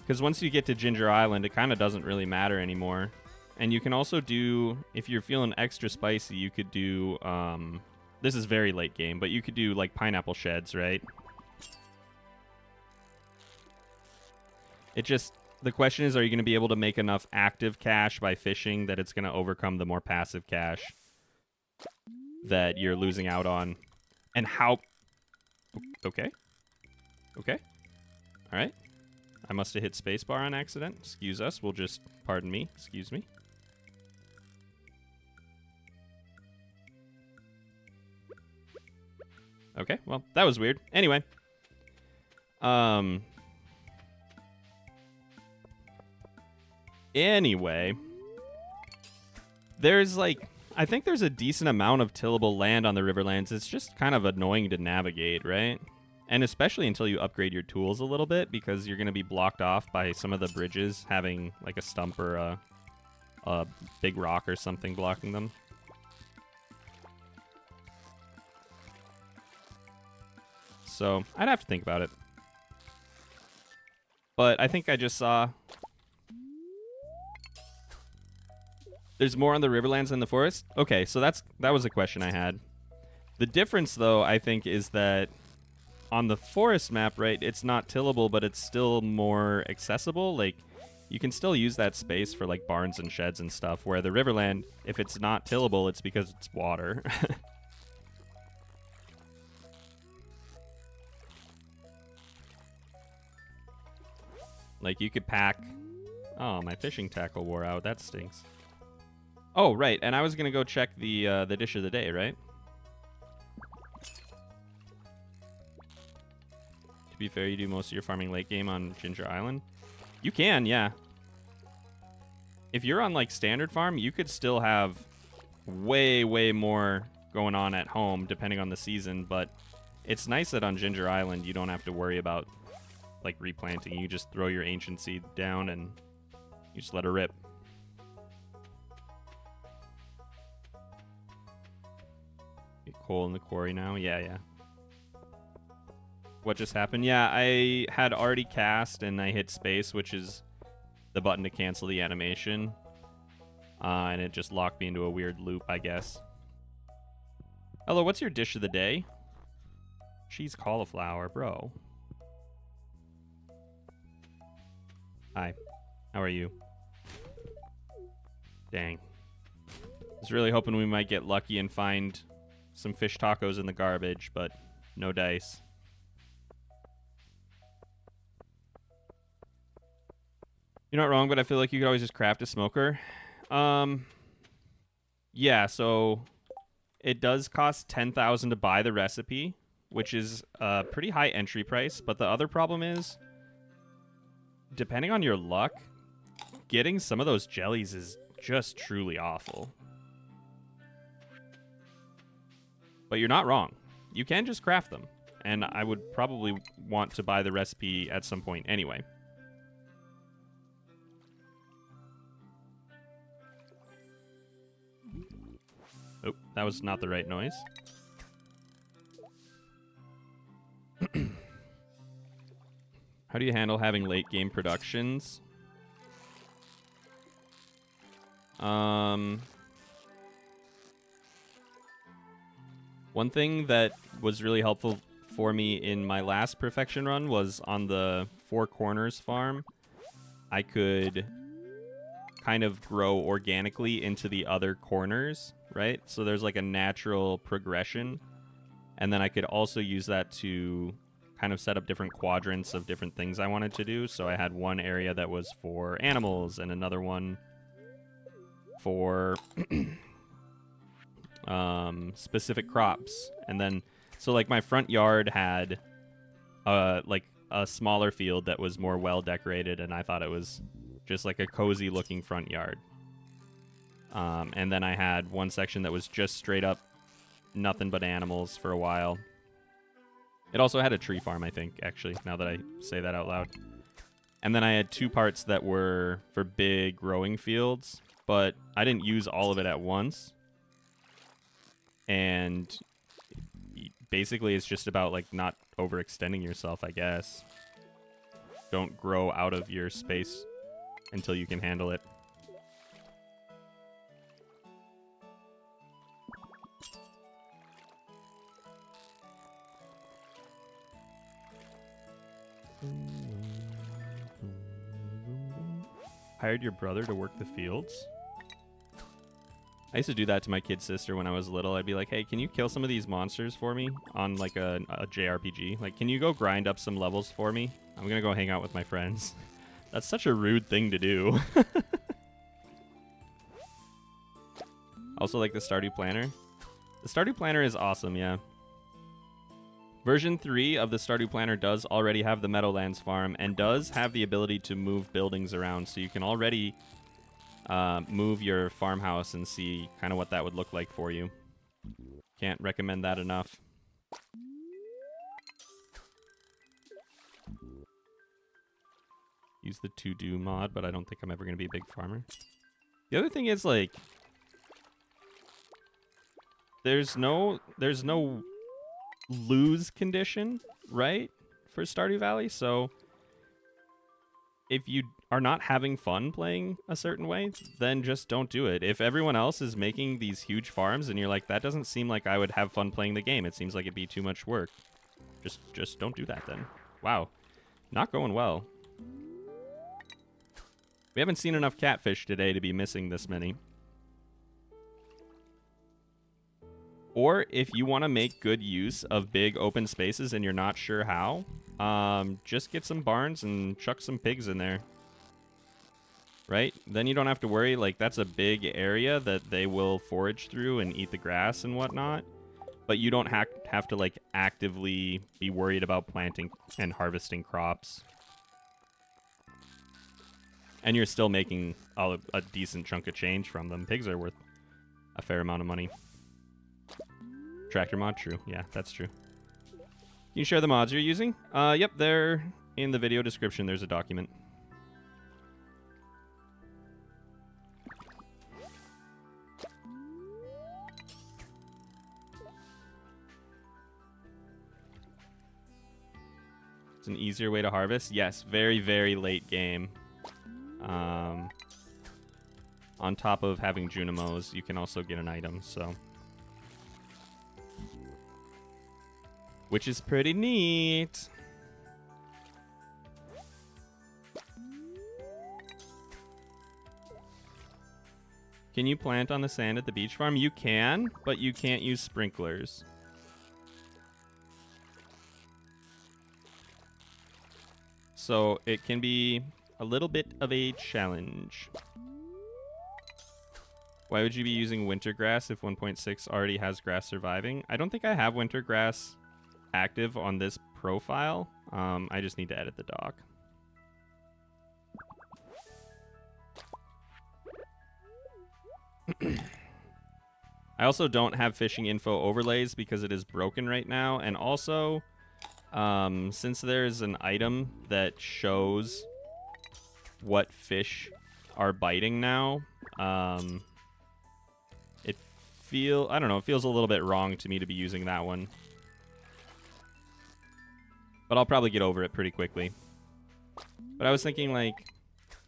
Because once you get to Ginger Island, it kind of doesn't really matter anymore. And you can also do, if you're feeling extra spicy, you could do, this is very late game, but you could do like pineapple sheds, right? It just, the question is, are you going to be able to make enough active cash by fishing that it's going to overcome the more passive cash that you're losing out on? And how... Okay. Okay. All right. I must have hit spacebar on accident. Excuse us. We'll just... Pardon me. Excuse me. Okay. Well, that was weird. Anyway. Anyway. There's like... I think there's a decent amount of tillable land on the Riverlands. It's just kind of annoying to navigate, right? And especially until you upgrade your tools a little bit, because you're going to be blocked off by some of the bridges having like a stump or a big rock or something blocking them. So I'd have to think about it. But I think I just saw... There's more on the Riverlands than the forest? Okay, so that was a question I had. The difference, though, I think, is that on the forest map, right, it's not tillable, but it's still more accessible. Like, you can still use that space for, like, barns and sheds and stuff, where the Riverland, if it's not tillable, it's because it's water. Like, you could pack... Oh, my fishing tackle wore out. That stinks. Oh, right, and I was going to go check the dish of the day, right? To be fair, you do most of your farming late game on Ginger Island. You can, yeah. If you're on, like, standard farm, you could still have way, way more going on at home, depending on the season, but it's nice that on Ginger Island, you don't have to worry about, like, replanting. You just throw your ancient seed down and you just let her rip. Get coal in the quarry now. Yeah. What just happened? Yeah, I had already cast and I hit space, which is the button to cancel the animation. And it just locked me into a weird loop, I guess. Hello, what's your dish of the day? Cheese cauliflower, bro. Hi. How are you? Dang. I was really hoping we might get lucky and find some fish tacos in the garbage, but no dice. You're not wrong, but I feel like you could always just craft a smoker. Yeah, so it does cost $10,000 to buy the recipe, which is a pretty high entry price, but the other problem is, depending on your luck, getting some of those jellies is just truly awful. But you're not wrong. You can just craft them, and I would probably want to buy the recipe at some point anyway. Oh, that was not the right noise. How do you handle having late game productions? One thing that was really helpful for me in my last perfection run was on the Four Corners farm. I could kind of grow organically into the other corners, right? So there's like a natural progression. And then I could also use that to kind of set up different quadrants of different things I wanted to do. So I had one area that was for animals and another one for specific crops. And then, so like my front yard had like a smaller field that was more well decorated, and I thought it was just like a cozy looking front yard. And then I had one section that was just straight up nothing but animals for a while. It also had a tree farm, I think, actually, now that I say that out loud. And then I had two parts that were for big growing fields, but I didn't use all of it at once. And basically it's just about like not overextending yourself, I guess. Don't grow out of your space until you can handle it. Hired your brother to work the fields? I used to do that to my kid sister when I was little. I'd be like, hey, can you kill some of these monsters for me on like a JRPG? Like, can you go grind up some levels for me? I'm gonna go hang out with my friends. That's such a rude thing to do. Also like the Stardew Planner. The Stardew Planner is awesome, yeah. Version 3 of the Stardew Planner does already have the Meadowlands farm and does have the ability to move buildings around, so you can already move your farmhouse and see kind of what that would look like for you. Can't recommend that enough. Use the to-do mod, but I don't think I'm ever going to be a big farmer. The other thing is, like, there's no lose condition, right, for Stardew Valley. So if you are not having fun playing a certain way, then just don't do it. If everyone else is making these huge farms and you're like, that doesn't seem like I would have fun playing the game, it seems like it'd be too much work, Just don't do that then. Wow. Not going well. We haven't seen enough catfish today to be missing this many. Or if you want to make good use of big open spaces and you're not sure how, just get some barns and chuck some pigs in there. Right? Then you don't have to worry, like, that's a big area that they will forage through and eat the grass and whatnot. But you don't have to, like, actively be worried about planting and harvesting crops. And you're still making a decent chunk of change from them. Pigs are worth a fair amount of money. Tractor mod, true. Yeah, that's true. Can you share the mods you're using? Yep, they're in the video description. There's a document. It's an easier way to harvest. Yes, very, very late game. On top of having Junimos, you can also get an item, so. Which is pretty neat. Can you plant on the sand at the beach farm? You can, but you can't use sprinklers. So it can be a little bit of a challenge. Why would you be using winter grass if 1.6 already has grass surviving? I don't think I have winter grass active on this profile. I just need to edit the doc. I also don't have fishing info overlays because it is broken right now. And also, since there's an item that shows what fish are biting now, I don't know, it feels a little bit wrong to me to be using that one. But I'll probably get over it pretty quickly. But I was thinking, like,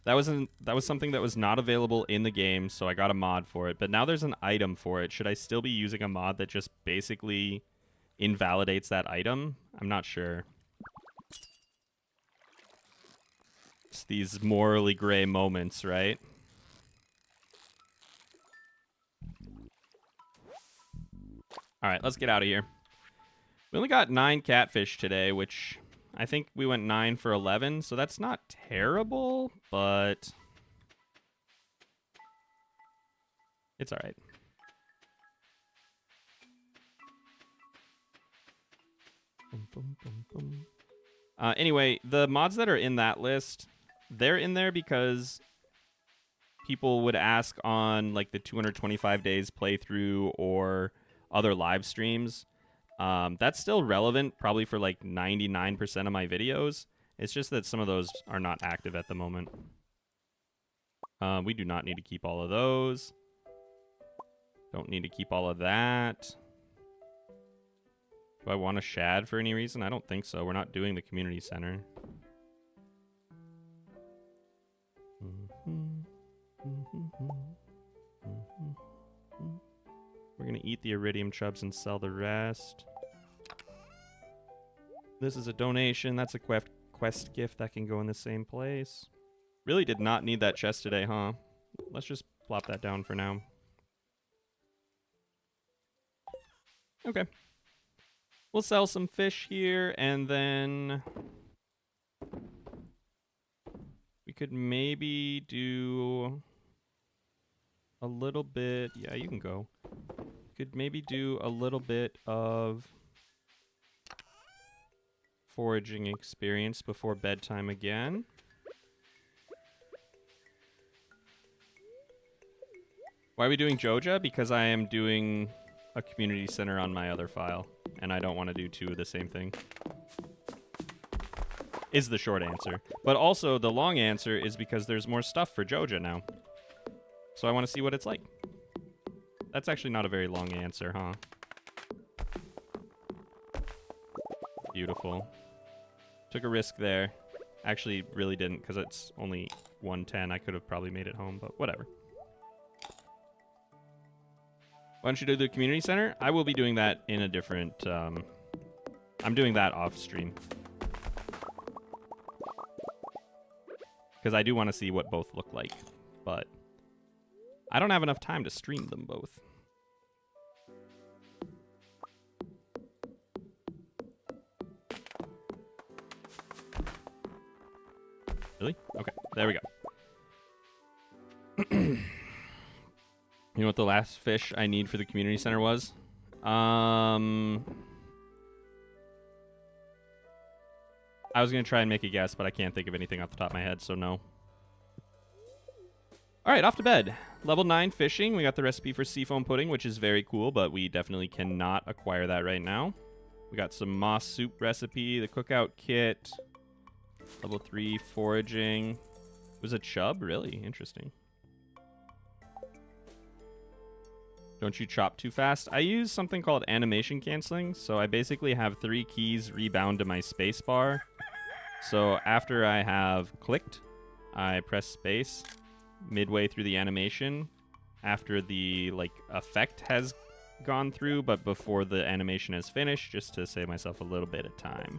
that was something that was not available in the game, so I got a mod for it. But now there's an item for it. Should I still be using a mod that just basically invalidates that item? I'm not sure. It's these morally gray moments, right? All right, let's get out of here. We only got 9 catfish today, which I think we went 9 for 11, so that's not terrible, but it's all right. Anyway, the mods that are in that list, they're in there because people would ask on like the 225 days playthrough or other live streams. That's still relevant probably for like 99% of my videos. It's just that some of those are not active at the moment. We do not need to keep all of those. Don't need to keep all of that. Do I want a shad for any reason? I don't think so. We're not doing the community center. We're going to eat the iridium chubs and sell the rest. This is a donation. That's a quest gift that can go in the same place. Really did not need that chest today, huh? Let's just plop that down for now. Okay. We'll sell some fish here, and then we could maybe do a little bit. Yeah, you can go. Could maybe do a little bit of foraging experience before bedtime again. Why are we doing Joja? Because I am doing a community center on my other file, and I don't want to do 2 of the same thing. Is the short answer. But also, the long answer is because there's more stuff for Joja now. So I want to see what it's like. That's actually not a very long answer, huh? Beautiful. Took a risk there. Actually, really didn't, because it's only 110. I could have probably made it home, but whatever. Why don't you do the community center? I will be doing that in a different I'm doing that off stream. Because I do want to see what both look like. But I don't have enough time to stream them both. Really? Okay, there we go. You know what the last fish I need for the community center was? I was going to try and make a guess, but I can't think of anything off the top of my head, so no. All right, off to bed. Level 9 fishing. We got the recipe for seafoam pudding, which is very cool, but we definitely cannot acquire that right now. We got some moss soup recipe, the cookout kit, level 3 foraging. It was a chub? Really? Interesting. Don't you chop too fast? I use something called animation canceling, so I basically have 3 keys rebound to my space bar. So after I have clicked, I press space midway through the animation after the effect has gone through, but before the animation is finished, just to save myself a little bit of time.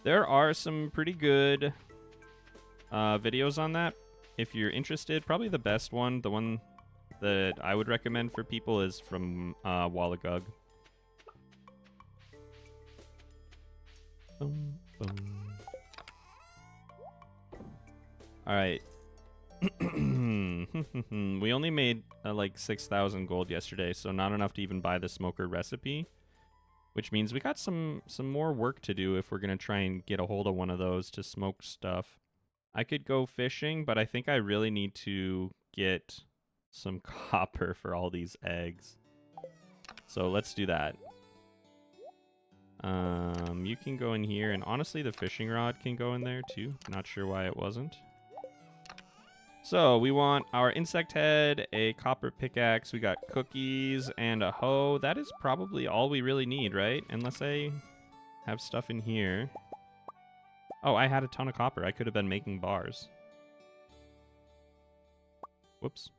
There are some pretty good videos on that if you're interested. Probably the best one, the one that I would recommend for people, is from Wallagug. Boom, boom. All right. We only made like 6,000 gold yesterday, so not enough to even buy the smoker recipe, which means we got some more work to do if we're gonna try and get a hold of one of those to smoke stuff. I could go fishing, but I think I really need to get some copper for all these eggs. So let's do that. You can go in here, and honestly, the fishing rod can go in there too. Not sure why it wasn't. So we want our insect head, a copper pickaxe, we got cookies, and a hoe. That is probably all we really need, right? Unless I have stuff in here. Oh, I had a ton of copper. I could have been making bars. Whoops.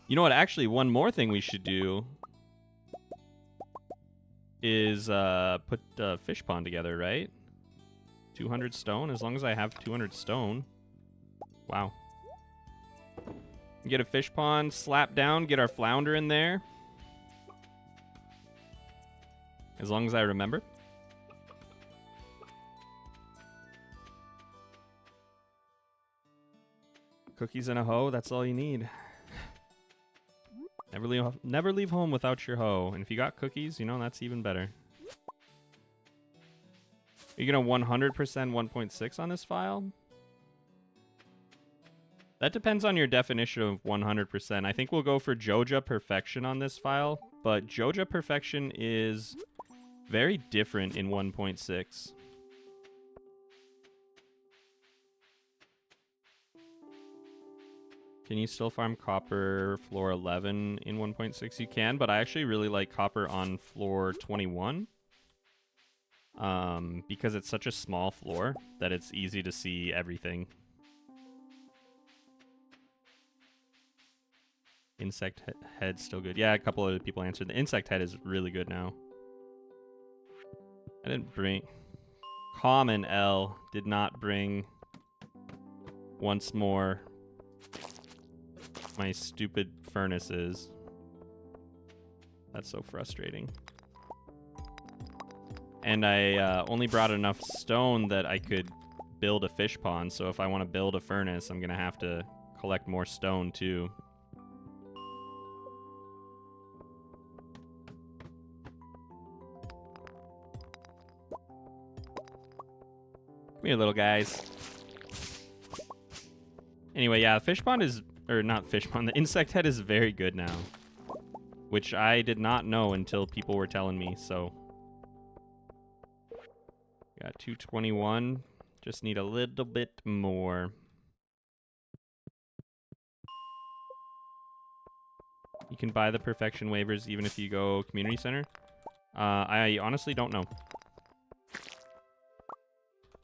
You know what? Actually, one more thing we should do is put the fish pond together, right? 200 stone, as long as I have 200 stone. Wow. Get a fish pond, slap down, get our flounder in there. As long as I remember. Cookies and a hoe, that's all you need. Never leave home without your hoe. And if you got cookies, you know, that's even better. Are you going to 100% 1.6 on this file? That depends on your definition of 100%. I think we'll go for Joja Perfection on this file, but Joja Perfection is very different in 1.6. Can you still farm copper floor 11 in 1.6? You can, but I actually really like copper on floor 21. Because it's such a small floor that it's easy to see everything. Insect head still good. Yeah, a couple of people answered. The insect head is really good now. I didn't bring... Common L did not bring once more my stupid furnaces. That's so frustrating. And I only brought enough stone that I could build a fish pond. So if I want to build a furnace, I'm going to have to collect more stone too. Come here, little guys. Anyway, yeah, fish pond is... Or not fish pond. The insect head is very good now. Which I did not know until people were telling me, so... Got 221. Just need a little bit more. You can buy the perfection waivers even if you go community center. I honestly don't know.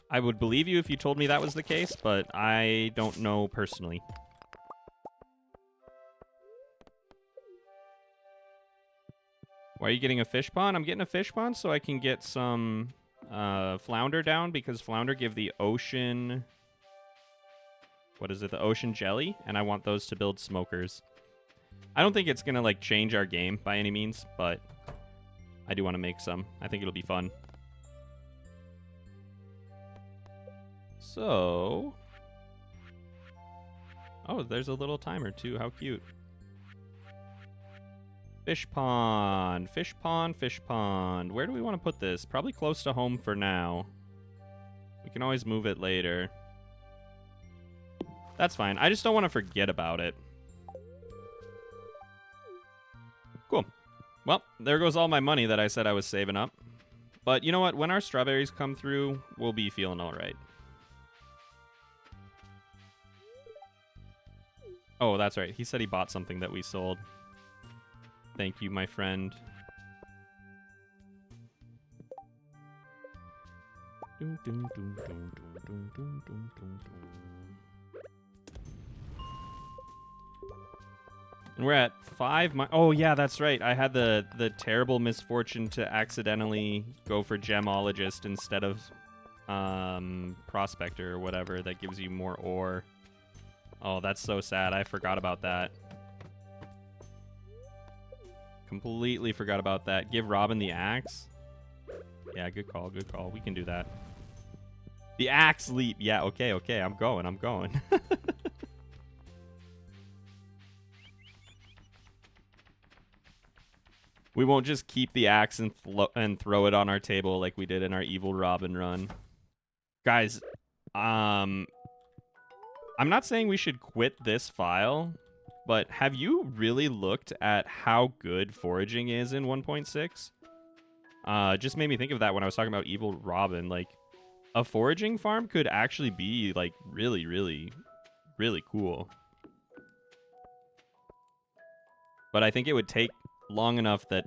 I would believe you if you told me that was the case, but I don't know personally. Why are you getting a fish pond? I'm getting a fish pond so I can get some flounder down, because flounder give the ocean... What is it? The ocean jelly, and I want those to build smokers. I don't think it's going to, like, change our game by any means, but I do want to make some. I think it'll be fun. So... Oh, there's a little timer, too. How cute. Fish pond, fish pond, fish pond. Where do we want to put this? Probably close to home for now. We can always move it later. That's fine. I just don't want to forget about it. Cool. Well, there goes all my money that I said I was saving up. But you know what? When our strawberries come through, we'll be feeling all right. Oh, that's right. He said he bought something that we sold. Thank you, my friend. And we're at 5 mi- Oh, yeah, that's right. I had the terrible misfortune to accidentally go for gemologist instead of prospector or whatever that gives you more ore. Oh, that's so sad. I forgot about that. Completely forgot about that. Give Robin the axe. Yeah, good call, good call. We can do that. The axe leap. Yeah, okay, okay. I'm going, I'm going. We won't just keep the axe and throw it on our table like we did in our Evil Robin run. Guys, I'm not saying we should quit this file, but have you really looked at how good foraging is in 1.6? Just made me think of that when I was talking about Evil Robin. Like, a foraging farm could actually be, like, really, really, really cool. But I think it would take long enough that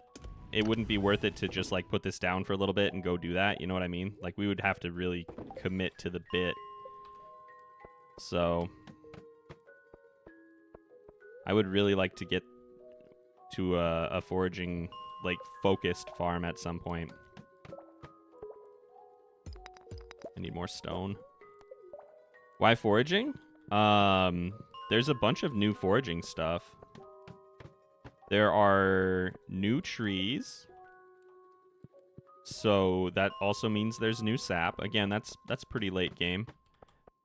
it wouldn't be worth it to just, like, put this down for a little bit and go do that. You know what I mean? Like, we would have to really commit to the bit. So... I would really like to get to a foraging, like, focused farm at some point. I need more stone. Why foraging? There's a bunch of new foraging stuff. There are new trees. So that also means there's new sap. Again, that's pretty late game.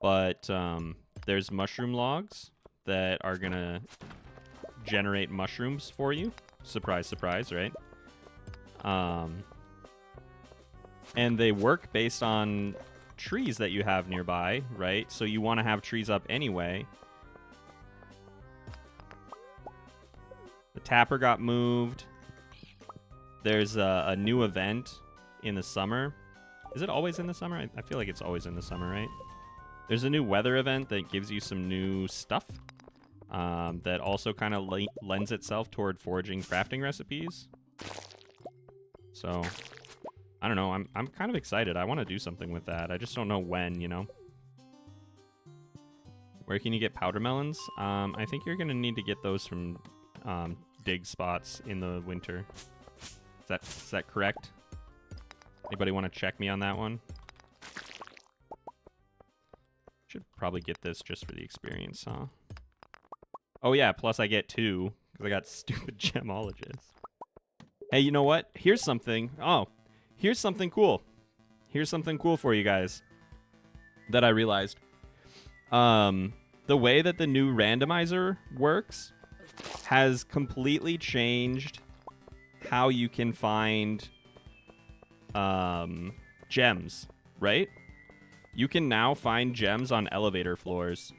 But there's mushroom logs that are gonna generate mushrooms for you. Surprise, surprise, right? And they work based on trees that you have nearby, right? So you want to have trees up anyway. The tapper got moved. There's a new event in the summer. Is it always in the summer? I feel like it's always in the summer, right? There's a new weather event that gives you some new stuff. That also kind of lends itself toward foraging crafting recipes. So, I don't know. I'm kind of excited. I want to do something with that. I just don't know when, you know? Where can you get powder melons? I think you're going to need to get those from dig spots in the winter. Is that correct? Anybody want to check me on that one? Should probably get this just for the experience, huh? Oh yeah, plus I get 2, because I got stupid gemologists. Hey, you know what? Here's something. Oh, here's something cool. Here's something cool for you guys that I realized. The way that the new randomizer works has completely changed how you can find gems, right? You can now find gems on elevator floors.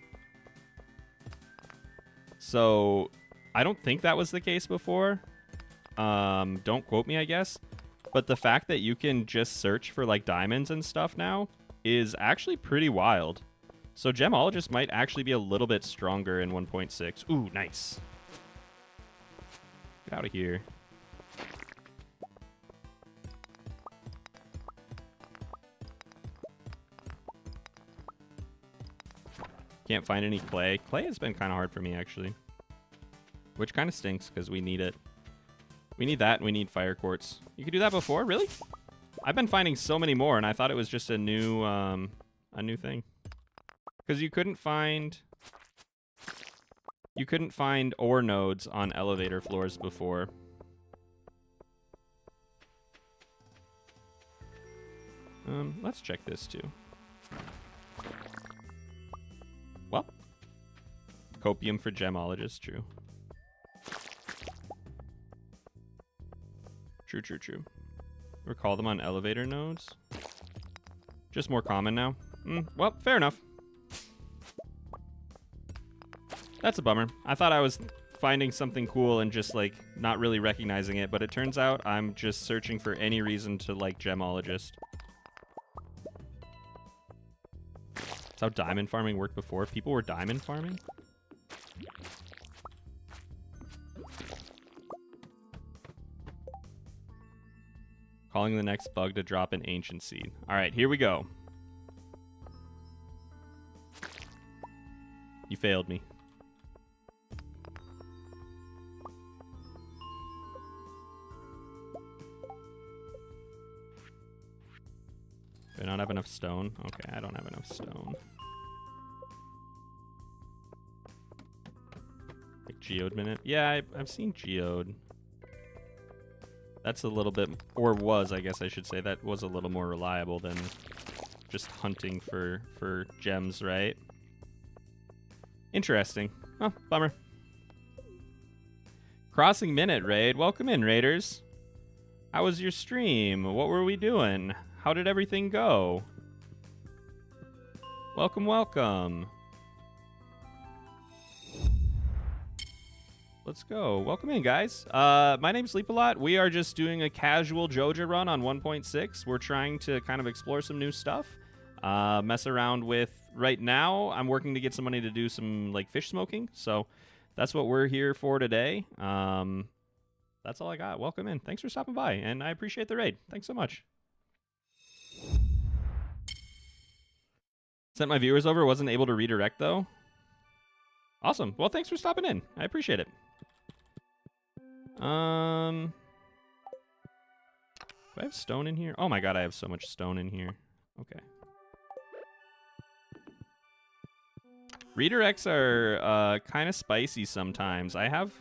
So, I don't think that was the case before. Don't quote me, I guess. But the fact that you can just search for, like, diamonds and stuff now is actually pretty wild. So, Gemologists might actually be a little bit stronger in 1.6. Ooh, nice. Get out of here. Can't find any clay. Clay has been kind of hard for me, actually. Which kind of stinks, because we need it. We need that, and we need fire quartz. You could do that before? Really? I've been finding so many more, and I thought it was just a new thing. Because you couldn't find ore nodes on elevator floors before. Let's check this too. Well, copium for gemologists, true. True. Recall them on elevator nodes. Just more common now. Well, fair enough. That's a bummer. I thought I was finding something cool and just, like, not really recognizing it, but it turns out I'm just searching for any reason to like gemologist. That's how diamond farming worked before. People were diamond farming? Calling the next bug to drop an ancient seed. Alright, here we go. You failed me. Do I not have enough stone? Okay, I don't have enough stone. Like geode minute? Yeah, I've seen geode. That's a little bit, or was, I guess I should say, that was a little more reliable than just hunting for gems, right? Interesting. Oh, bummer. Crossing Minute raid. Welcome in, raiders. How was your stream? What were we doing? How did everything go? Welcome, welcome. Let's go. Welcome in, guys. My name's Sleep-A-Lot. We are just doing a casual JoJo run on 1.6. We're trying to kind of explore some new stuff. Mess around with... Right now, I'm working to get some money to do some, like, fish smoking. So that's what we're here for today. That's all I got. Welcome in. Thanks for stopping by, and I appreciate the raid. Thanks so much. Sent my viewers over. Wasn't able to redirect, though. Awesome. Well, thanks for stopping in. I appreciate it. Do I have stone in here? Oh my god, I have so much stone in here. Okay. Redirects are kind of spicy sometimes. I have,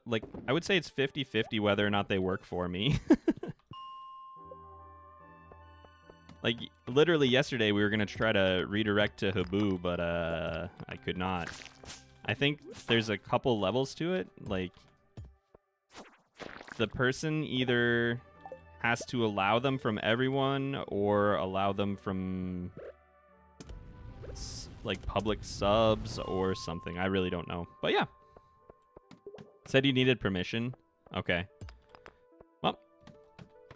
like, I would say it's 50-50 whether or not they work for me. Like, literally yesterday we were going to try to redirect to Habu, but I could not. I think there's a couple levels to it. Like, the person either has to allow them from everyone or allow them from, like, public subs or something. I really don't know. But yeah. Said you needed permission. Okay. Well,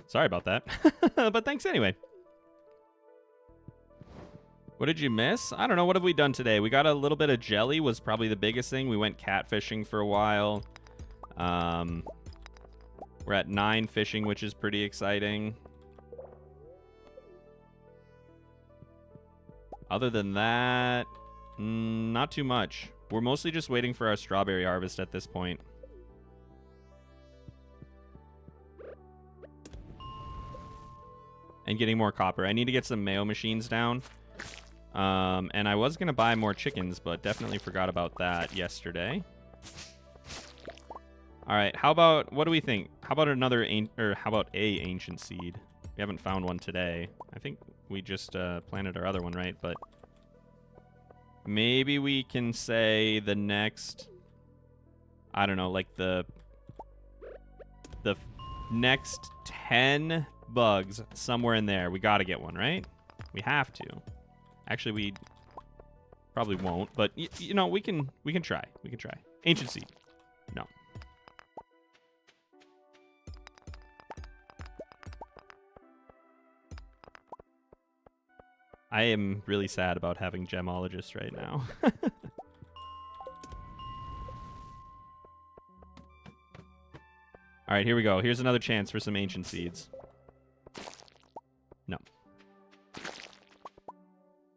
sorry about that. But thanks anyway. What did you miss? I don't know. What have we done today? We got a little bit of jelly was probably the biggest thing. We went catfishing for a while. We're at 9 fishing, which is pretty exciting. Other than that, not too much. We're mostly just waiting for our strawberry harvest at this point. And getting more copper. I need to get some Mayo machines down. And I was going to buy more chickens, but definitely forgot about that yesterday. All right, how about, what do we think? How about another, how about a ancient seed? We haven't found one today. I think we just planted our other one, right? But maybe we can say the next, I don't know, like the next 10 bugs, somewhere in there. We got to get one, right? We have to. Actually, we probably won't, but you know, we can try. We can try. Ancient seed. No. I am really sad about having gemologists right now. All right, here we go. Here's another chance for some ancient seeds. No.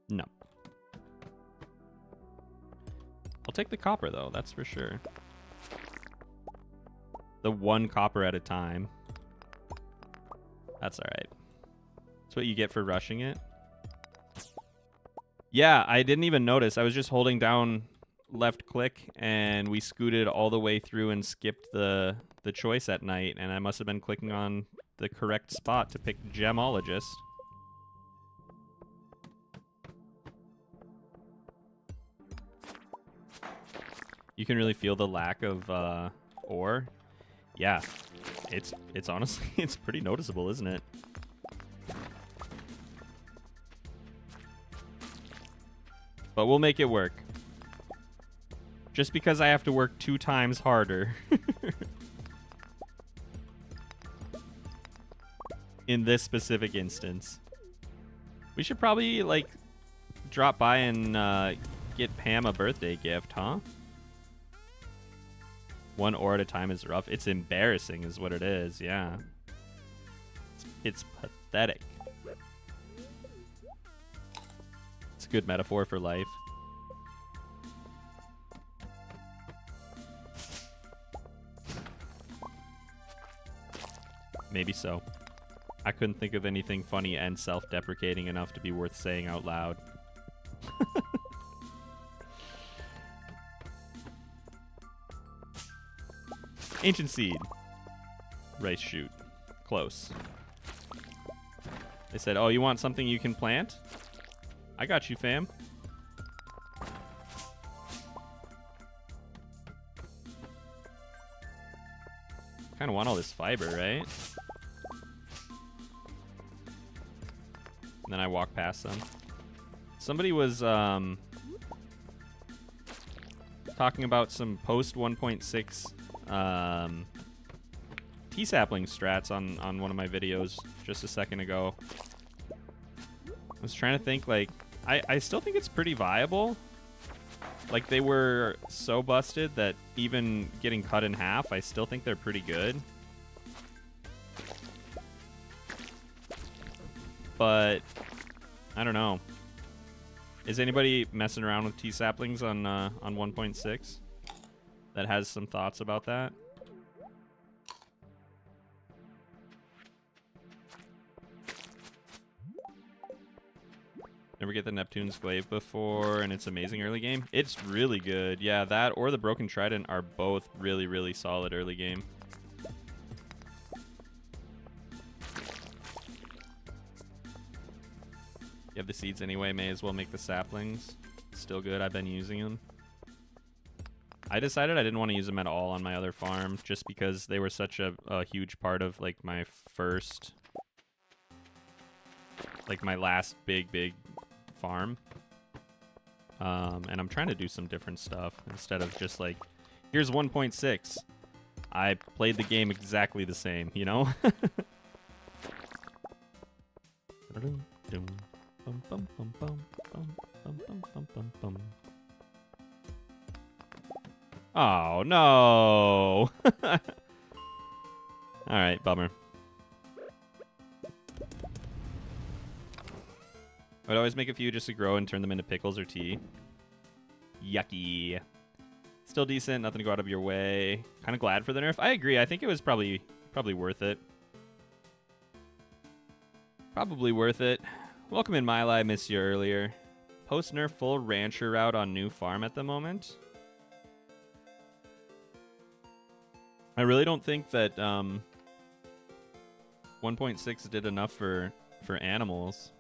No. I'll take the copper, though. That's for sure. the 1 copper at a time. That's all right. That's what you get for rushing it. Yeah, I didn't even notice. I was just holding down left click, and we scooted all the way through and skipped the choice at night, and I must have been clicking on the correct spot to pick Gemologist. You can really feel the lack of ore. Yeah, it's honestly, it's pretty noticeable, isn't it? But we'll make it work. Just because I have to work 2 times harder. In this specific instance. We should probably, like, drop by and get Pam a birthday gift, huh? 1 ore at a time is rough. It's embarrassing is what it is, yeah. It's pathetic. It's a good metaphor for life. Maybe so. I couldn't think of anything funny and self-deprecating enough to be worth saying out loud. Ancient seed. Rice shoot. Close. They said, oh, you want something you can plant? I got you, fam. Kind of want all this fiber, right? And then I walk past them. Somebody was talking about some post 1.6 T-sapling strats on one of my videos just a second ago. I was trying to think, like, I still think it's pretty viable. Like, they were so busted that even getting cut in half, I still think they're pretty good. But I don't know. Is anybody messing around with T-saplings on 1.6 that has some thoughts about that? Never get the Neptune's Glaive before, and it's amazing early game. It's really good. Yeah, that or the Broken Trident are both really, really solid early game. You have the seeds anyway, may as well make the saplings. Still good, I've been using them. I decided I didn't want to use them at all on my other farm, just because they were such a huge part of, like, my first... like, my last big farm. And I'm trying to do some different stuff instead of just, like, here's 1.6. I played the game exactly the same, you know? Oh, no. Alright, bummer. I'd always make a few just to grow and turn them into pickles or tea. Yucky. Still decent, nothing to go out of your way. Kind of glad for the nerf. I agree, I think it was probably worth it. Probably worth it. Welcome in, Mila. I missed you earlier. Post-nerf full rancher route on new farm at the moment. I really don't think that 1.6 did enough for animals.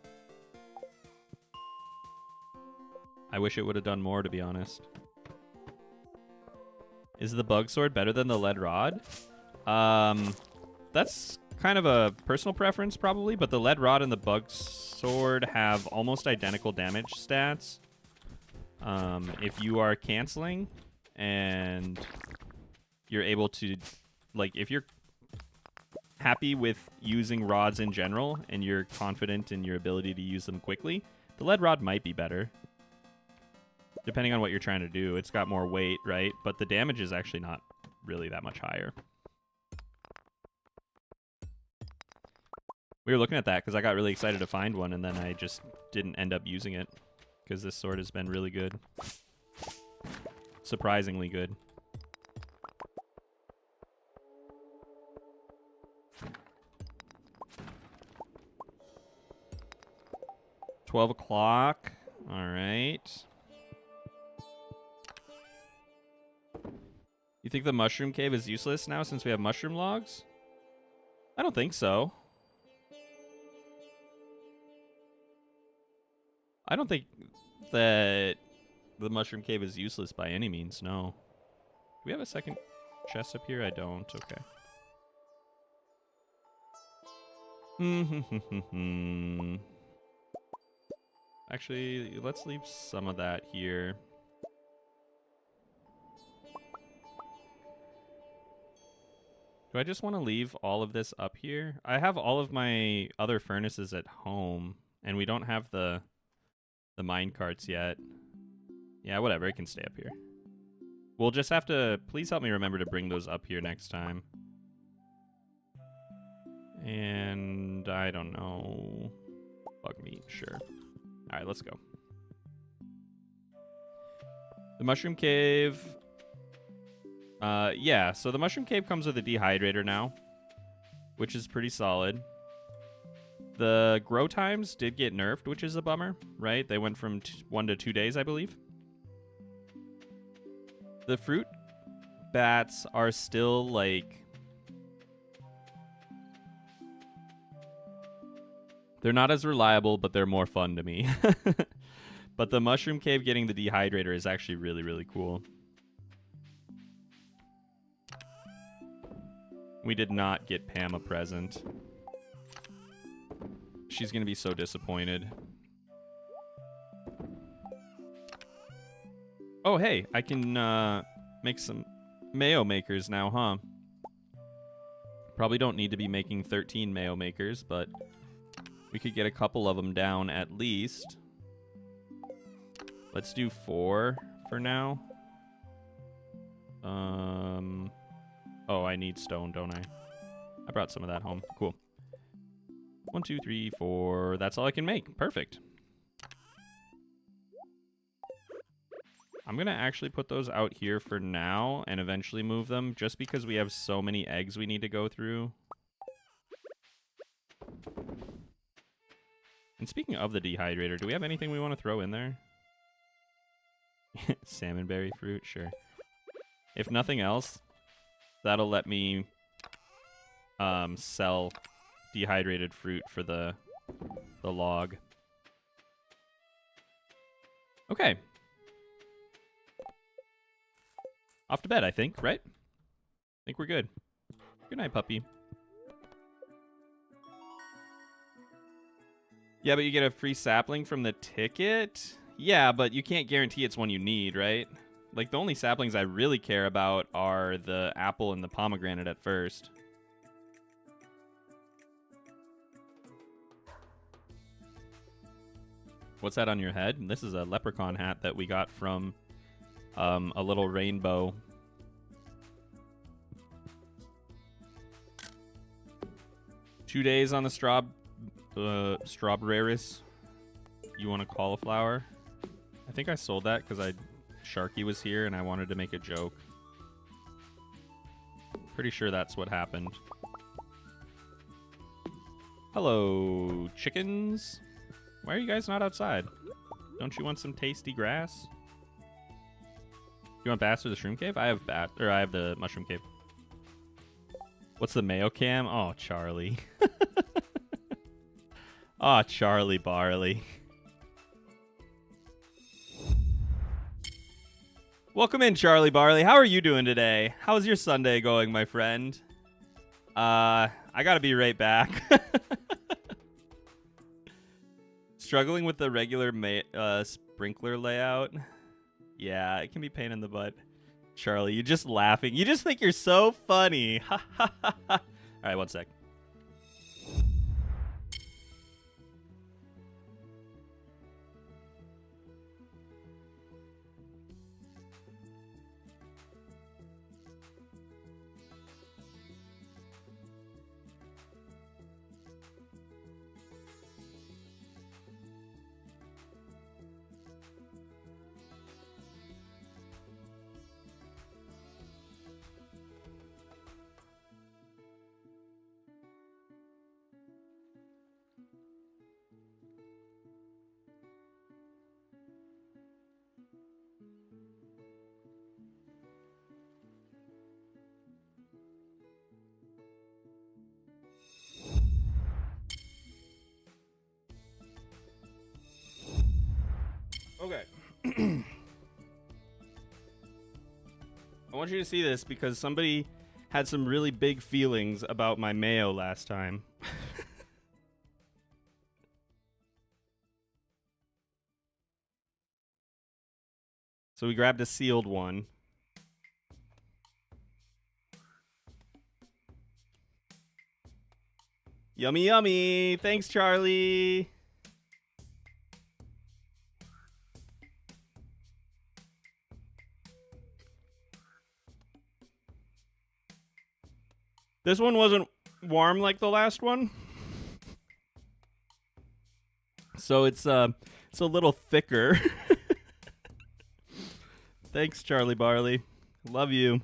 I wish it would have done more, to be honest. Is the bug sword better than the lead rod? That's kind of a personal preference, probably, but the lead rod and the bug sword have almost identical damage stats. If you are canceling and you're able to, like, if you're happy with using rods in general and you're confident in your ability to use them quickly, the lead rod might be better. Depending on what you're trying to do. It's got more weight, right? But the damage is actually not really that much higher. We were looking at that because I got really excited to find one, and then I just didn't end up using it because this sword has been really good. Surprisingly good. 12 o'clock. All right. You think the mushroom cave is useless now since we have mushroom logs? I don't think so. I don't think that the mushroom cave is useless by any means, no. Do we have a second chest up here? I don't. Okay. Actually, let's leave some of that here. Do I just want to leave all of this up here? I have all of my other furnaces at home, and we don't have the mine carts yet. Yeah, whatever. It can stay up here. We'll just have to... Please help me remember to bring those up here next time. And I don't know. Bug meat, sure. All right, let's go. The mushroom cave... yeah, so the mushroom cave comes with a dehydrator now, which is pretty solid. The grow times did get nerfed, which is a bummer, right? They went from 1 to 2 days, I believe. The fruit bats are still, like... They're not as reliable, but they're more fun to me. But the mushroom cave getting the dehydrator is actually really, really cool. We did not get Pam a present. She's going to be so disappointed. Oh, hey, I can make some mayo makers now, huh? Probably don't need to be making 13 mayo makers, but we could get a couple of them down at least. Let's do 4 for now. Oh, I need stone, don't I? I brought some of that home. Cool. 1, 2, 3, 4. That's all I can make. Perfect. I'm going to actually put those out here for now and eventually move them just because we have so many eggs we need to go through. And speaking of the dehydrator, do we have anything we want to throw in there? Salmonberry fruit, sure. If nothing else, that'll let me sell dehydrated fruit for the log. Okay. Off to bed, I think, right? I think we're good. Good night, puppy. Yeah, but you get a free sapling from the ticket? Yeah, but you can't guarantee it's one you need, right? Like, the only saplings I really care about are the apple and the pomegranate at first. What's that on your head? This is a leprechaun hat that we got from a little rainbow. Two days on the strawberries. You want a cauliflower? I think I sold that because Sharky was here and I wanted to make a joke. Pretty sure that's what happened. Hello, chickens. Why are you guys not outside? Don't you want some tasty grass? You want bats or the shroom cave? I have I have the mushroom cave. What's the mayo cam? Oh, Charlie. Oh, Charlie Barley. Welcome in, Charlie Barley. How are you doing today? How's your Sunday going, my friend? I gotta be right back. Struggling with the regular sprinkler layout. Yeah, it can be a pain in the butt. Charlie, you're just laughing. You just think you're so funny. All right, one sec. want you to see this because somebody had some really big feelings about my mayo last time. So we grabbed a sealed one. Yummy, yummy. Thanks, Charlie. This one wasn't warm like the last one. So it's a little thicker. Thanks, Charlie Barley. Love you.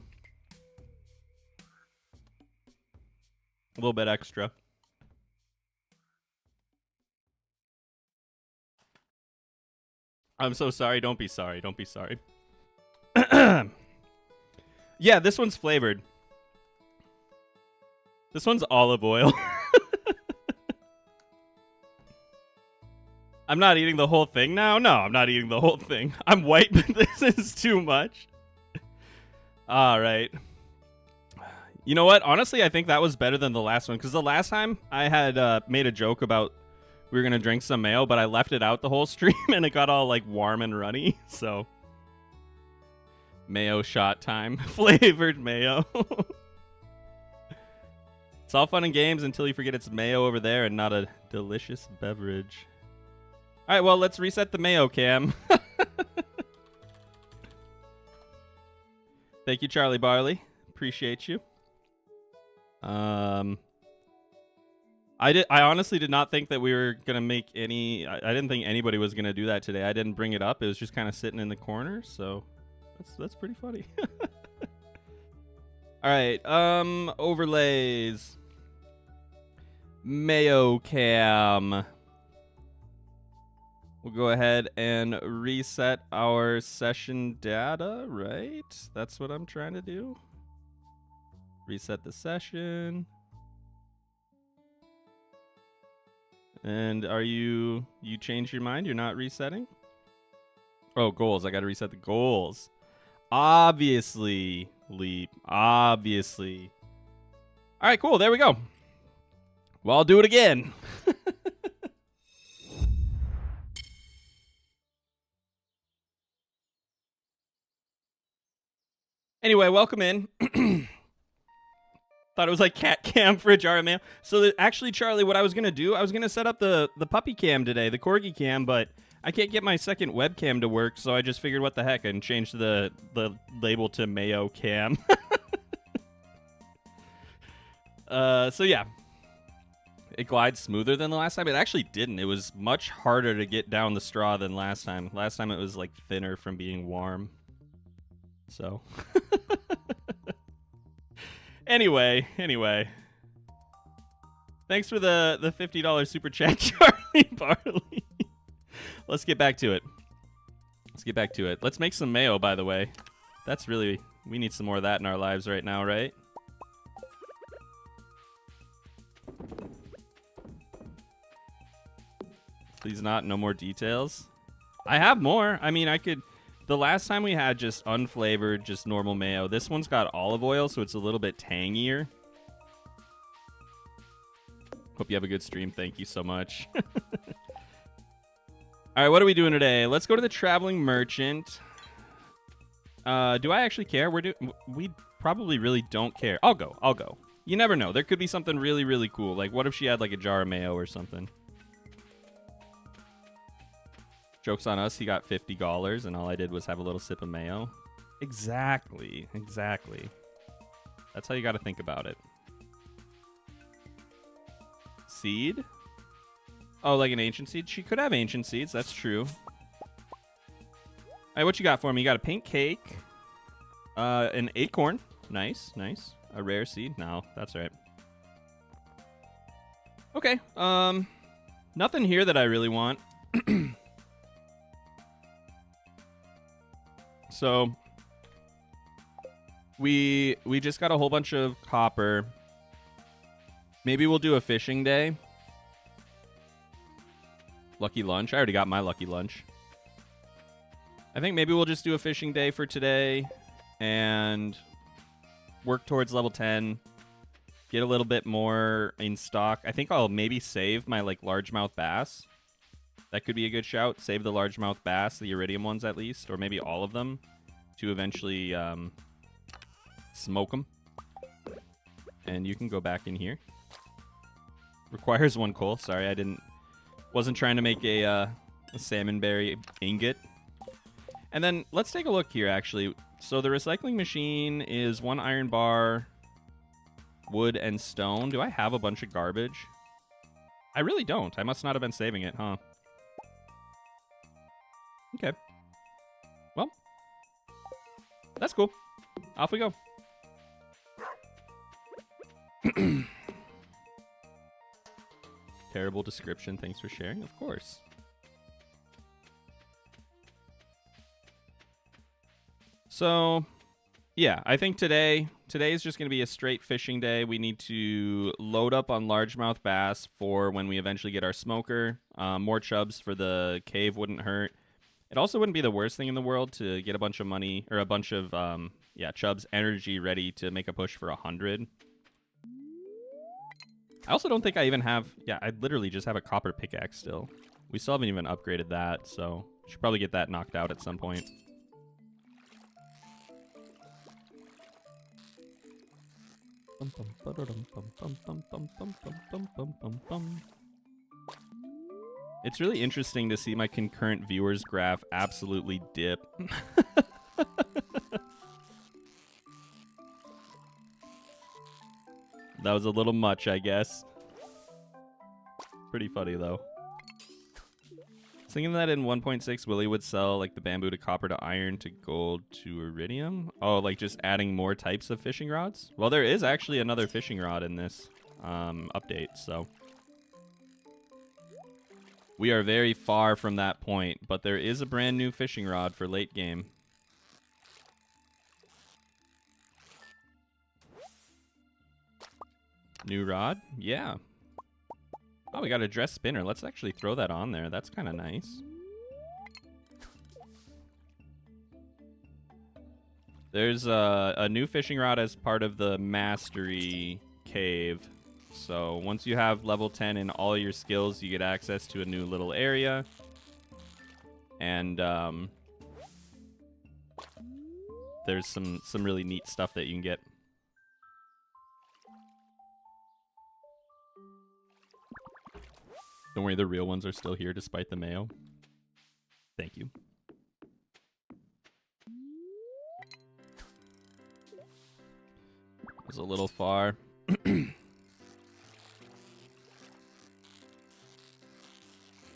A little bit extra. I'm so sorry. Don't be sorry. Don't be sorry. Yeah, this one's flavored. This one's olive oil. I'm not eating the whole thing now? No, I'm not eating the whole thing. I'm white, but this is too much. All right. You know what? Honestly, I think that was better than the last one, because the last time I had made a joke about we were going to drink some mayo, but I left it out the whole stream, and it got all, like, warm and runny, so... Mayo shot time. Flavored mayo. It's all fun and games until you forget it's mayo over there and not a delicious beverage. All right, well, let's reset the mayo cam. Thank you, Charlie Barley. Appreciate you. I honestly did not think that we were gonna make any. I didn't think anybody was gonna do that today. I didn't bring it up. It was just kind of sitting in the corner, so that's pretty funny. All right, overlays. Mayo cam. We'll go ahead and reset our session data, right? That's what I'm trying to do. Reset the session. And are you changed your mind? You're not resetting? Oh, goals. I got to reset the goals. Obviously, Leap. Obviously. All right, cool. There we go. Well, I'll do it again. Anyway, welcome in. Thought it was like cat cam for a jar of mayo. So actually, Charlie, what I was going to do, I was going to set up the puppy cam today, the corgi cam, but I can't get my second webcam to work, so I just figured what the heck and changed the label to mayo cam. So yeah. It glides smoother than the last time. It actually didn't. It was much harder to get down the straw than last time. Last time it was like thinner from being warm. So. Anyway. Thanks for the $50 super chat, Charlie Barley. Let's get back to it. Let's make some mayo, by the way. That's really... We need some more of that in our lives right now, right? Please not. No more details. I have more. I mean, I could... The last time we had just unflavored, just normal mayo. This one's got olive oil, so it's a little bit tangier. Hope you have a good stream. Thank you so much. All right, what are we doing today? Let's go to the traveling merchant. Do I actually care? We probably really don't care. I'll go. You never know. There could be something really, really cool. Like, what if she had like a jar of mayo or something? Joke's on us, he got $50, and all I did was have a little sip of mayo. Exactly. That's how you got to think about it. Seed? Oh, like an ancient seed? She could have ancient seeds, that's true. All right, what you got for me? You got a pink cake. An acorn. Nice. A rare seed? No, that's right. Okay, nothing here that I really want. So we just got a whole bunch of copper. Maybe we'll do a fishing day. Lucky lunch. I already got my lucky lunch. I think maybe we'll just do a fishing day for today. And work towards level 10. Get a little bit more in stock. I think I'll maybe save my like largemouth bass. That could be a good shout. Save the largemouth bass, the iridium ones at least, or maybe all of them, to eventually smoke them. And you can go back in here. Requires 1 coal. Sorry, wasn't trying to make a salmonberry ingot. And then let's take a look here, actually. So the recycling machine is 1 iron bar, wood, and stone. Do I have a bunch of garbage? I really don't. I must not have been saving it, huh? Okay. Well, that's cool. Off we go. Terrible description. Thanks for sharing. Of course. So, yeah, I think today is just going to be a straight fishing day. We need to load up on largemouth bass for when we eventually get our smoker. More chubs for the cave wouldn't hurt. It also wouldn't be the worst thing in the world to get a bunch of money, or a bunch of, chubs energy ready to make a push for 100. I also don't think I even have... Yeah, I literally just have a copper pickaxe still. We still haven't even upgraded that, so... Should probably get that knocked out at some point. It's really interesting to see my concurrent viewers graph absolutely dip. That was a little much, I guess. Pretty funny, though. I was thinking that in 1.6, Willie would sell like the bamboo to copper to iron to gold to iridium. Oh, like just adding more types of fishing rods? Well, there is actually another fishing rod in this update, so... We are very far from that point, but there is a brand new fishing rod for late game. New rod? Yeah. Oh, we got a dress spinner. Let's actually throw that on there. That's kind of nice. There's a new fishing rod as part of the mastery cave. So once you have level 10 in all your skills, you get access to a new little area. And there's some really neat stuff that you can get. Don't worry, the real ones are still here despite the mayo. Thank you. It was a little far.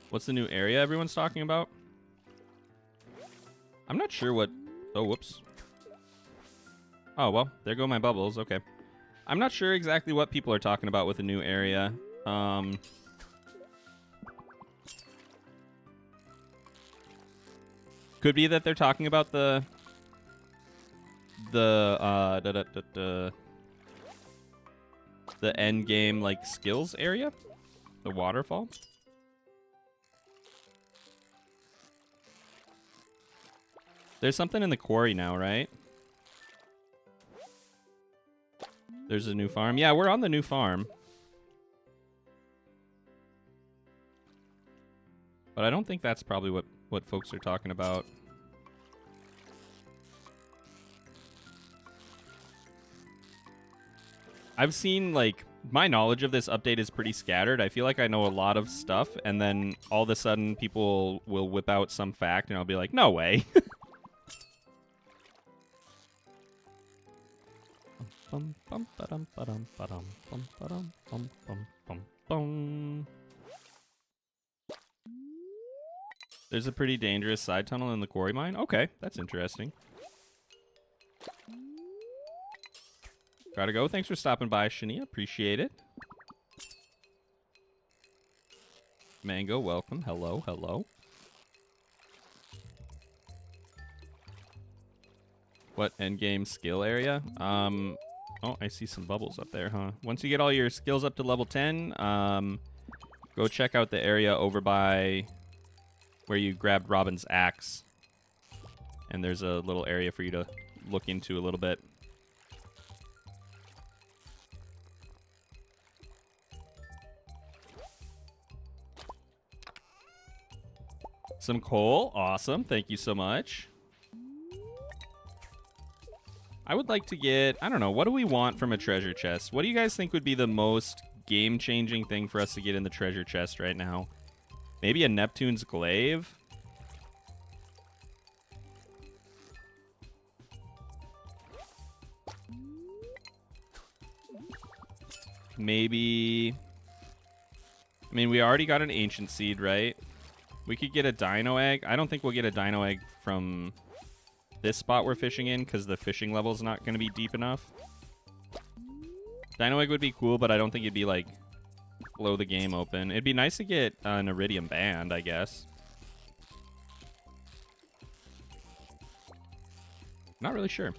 What's the new area everyone's talking about? I'm not sure what... Oh, whoops. Oh, well, there go my bubbles. Okay. I'm not sure exactly what people are talking about with the new area. Could be that they're talking about the end game like skills area, the waterfall. There's something in the quarry now, right? There's a new farm. Yeah, we're on the new farm. But I don't think that's probably what folks are talking about. I've seen, like, my knowledge of this update is pretty scattered. I feel like I know a lot of stuff, and then all of a sudden people will whip out some fact, and I'll be like, no way. There's a pretty dangerous side tunnel in the quarry mine. Okay, that's interesting. Gotta go. Thanks for stopping by, Shania. Appreciate it. Mango, welcome. Hello, hello. What endgame skill area? Oh, I see some bubbles up there, huh? Once you get all your skills up to level 10, go check out the area over by where you grabbed Robin's axe. And there's a little area for you to look into a little bit. Some coal. Awesome. Thank you so much. I would like to get, I don't know, what do we want from a treasure chest? What do you guys think would be the most game-changing thing for us to get in the treasure chest right now? Maybe a Neptune's Glaive? Maybe... I mean, we already got an Ancient Seed, right? We could get a Dino Egg. I don't think we'll get a Dino Egg from this spot we're fishing in because the fishing level's not going to be deep enough. Dino Egg would be cool, but I don't think it'd be, like, blow the game open. It'd be nice to get an Iridium Band, I guess. Not really sure.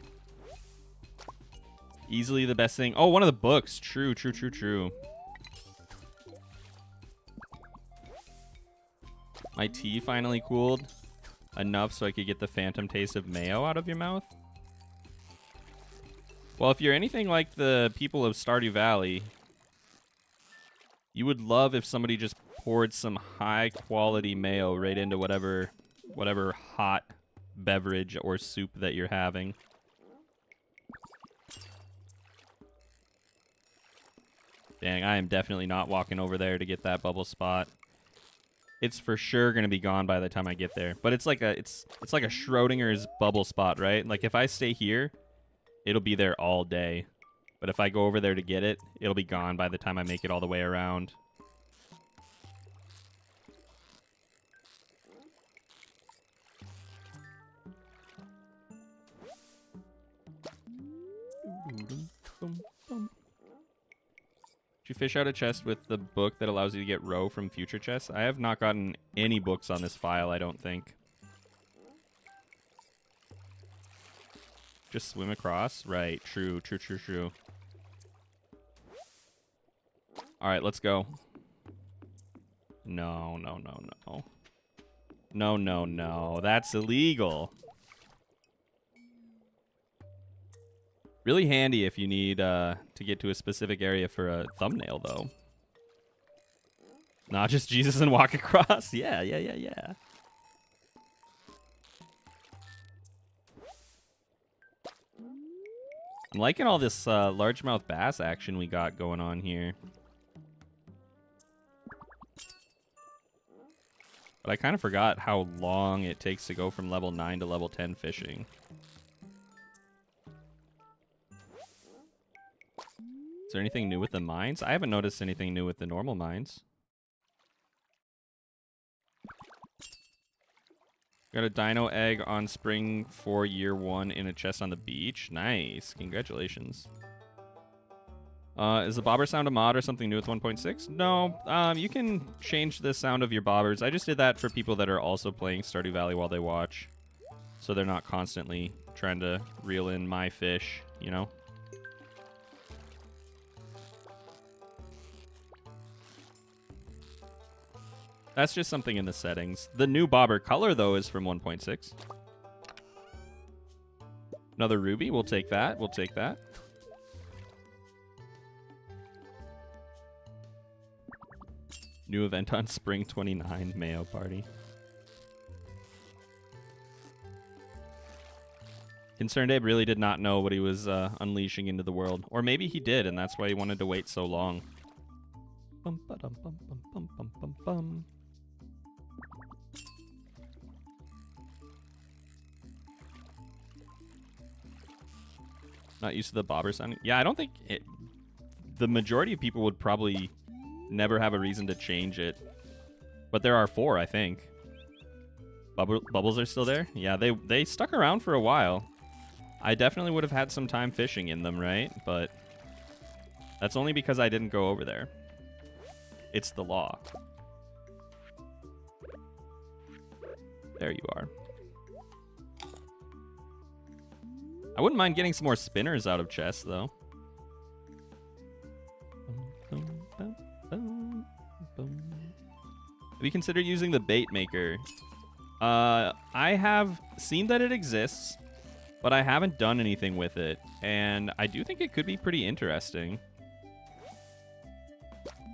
Easily the best thing. Oh, one of the books. True, true, true, true. My tea finally cooled enough so I could get the phantom taste of mayo out of your mouth. Well, if you're anything like the people of Stardew Valley, you would love if somebody just poured some high-quality mayo right into whatever hot beverage or soup that you're having. Dang, I am definitely not walking over there to get that bubble spot. It's for sure going to be gone by the time I get there. But it's like a Schrodinger's bubble spot, right? Like if I stay here, it'll be there all day. But if I go over there to get it, it'll be gone by the time I make it all the way around. Did you fish out a chest with the book that allows you to get row from future chests? I have not gotten any books on this file, I don't think. Just swim across? Right, true, true, true, true. Alright, let's go. No, no, no, no. No, no, no. That's illegal. Really handy if you need to get to a specific area for a thumbnail, though. Not just Jesus and walk across. Yeah, yeah, yeah, yeah. I'm liking all this largemouth bass action we got going on here. But I kind of forgot how long it takes to go from level 9 to level 10 fishing. Is there anything new with the mines? I haven't noticed anything new with the normal mines. Got a dino egg on spring for year 1 in a chest on the beach. Nice. Congratulations. Is the bobber sound a mod or something new with 1.6? No. You can change the sound of your bobbers. I just did that for people that are also playing Stardew Valley while they watch. So they're not constantly trying to reel in my fish, you know? That's just something in the settings. The new bobber color, though, is from 1.6. Another ruby. We'll take that. We'll take that. New event on Spring 29 Mayo Party. ConcernedApe really did not know what he was unleashing into the world. Or maybe he did, and that's why he wanted to wait so long. Bum, ba-dum, bum, bum, bum, bum, bum, bum. Not used to the bobber sound. Yeah, I don't think the majority of people would probably never have a reason to change it. But there are 4, I think. Bubbles are still there? Yeah, they stuck around for a while. I definitely would have had some time fishing in them, right? But that's only because I didn't go over there. It's the law. There you are. I wouldn't mind getting some more spinners out of chests, though. Have you considered using the bait maker? I have seen that it exists, but I haven't done anything with it. And I do think it could be pretty interesting.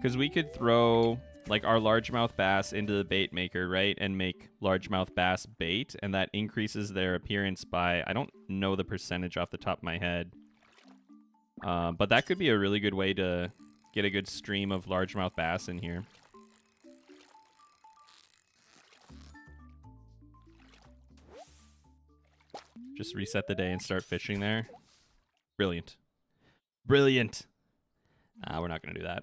Because we could throw like our largemouth bass into the bait maker, right? And make largemouth bass bait, and that increases their appearance by, I don't know the percentage off the top of my head. But that could be a really good way to get a good stream of largemouth bass in here. Just reset the day and start fishing there. Brilliant. Brilliant. We're not going to do that.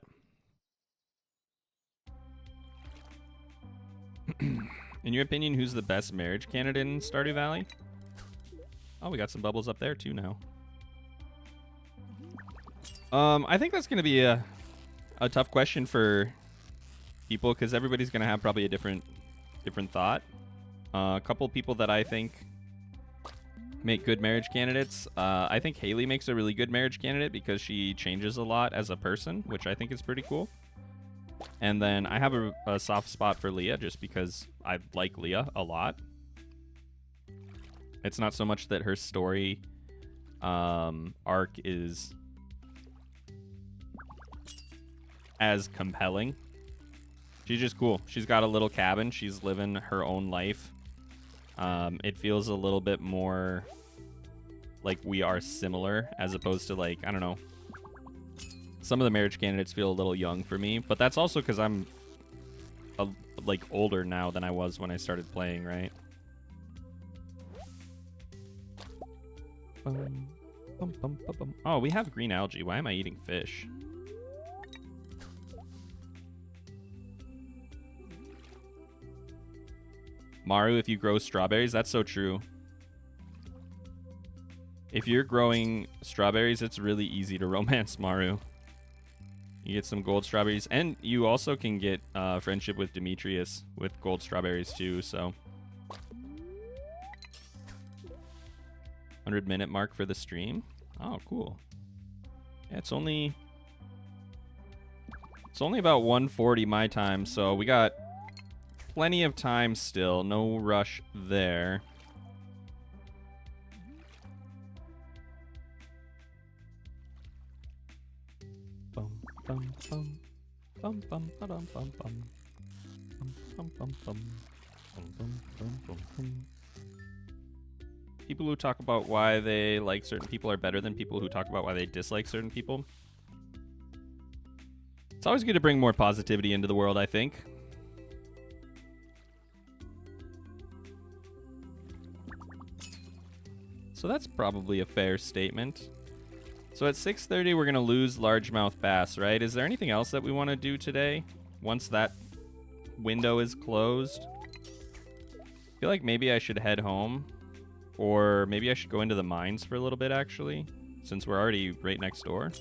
In your opinion, who's the best marriage candidate in Stardew Valley? Oh, we got some bubbles up there too now. I think that's going to be a tough question for people because everybody's going to have probably a different thought. A couple people that I think make good marriage candidates. I think Haley makes a really good marriage candidate because she changes a lot as a person, which I think is pretty cool. And then I have a soft spot for Leah just because I like Leah a lot. It's not so much that her story arc is as compelling. She's just cool. She's got a little cabin. She's living her own life. It feels a little bit more like we are similar as opposed to, like, I don't know. Some of the marriage candidates feel a little young for me, but that's also because I'm like older now than I was when I started playing, right? Oh, we have green algae. Why am I eating fish? Maru, if you grow strawberries, that's so true. If you're growing strawberries, it's really easy to romance Maru. You get some gold strawberries, and you also can get friendship with Demetrius with gold strawberries too, so. 100-minute mark for the stream. Oh, cool. Yeah, it's only about 1:40 my time, so we got plenty of time still. No rush there. People who talk about why they like certain people are better than people who talk about why they dislike certain people. It's always good to bring more positivity into the world, I think. So that's probably a fair statement. So at 6:30, we're going to lose largemouth bass, right? Is there anything else that we want to do today once that window is closed? I feel like maybe I should head home, or maybe I should go into the mines for a little bit, actually, since we're already right next door.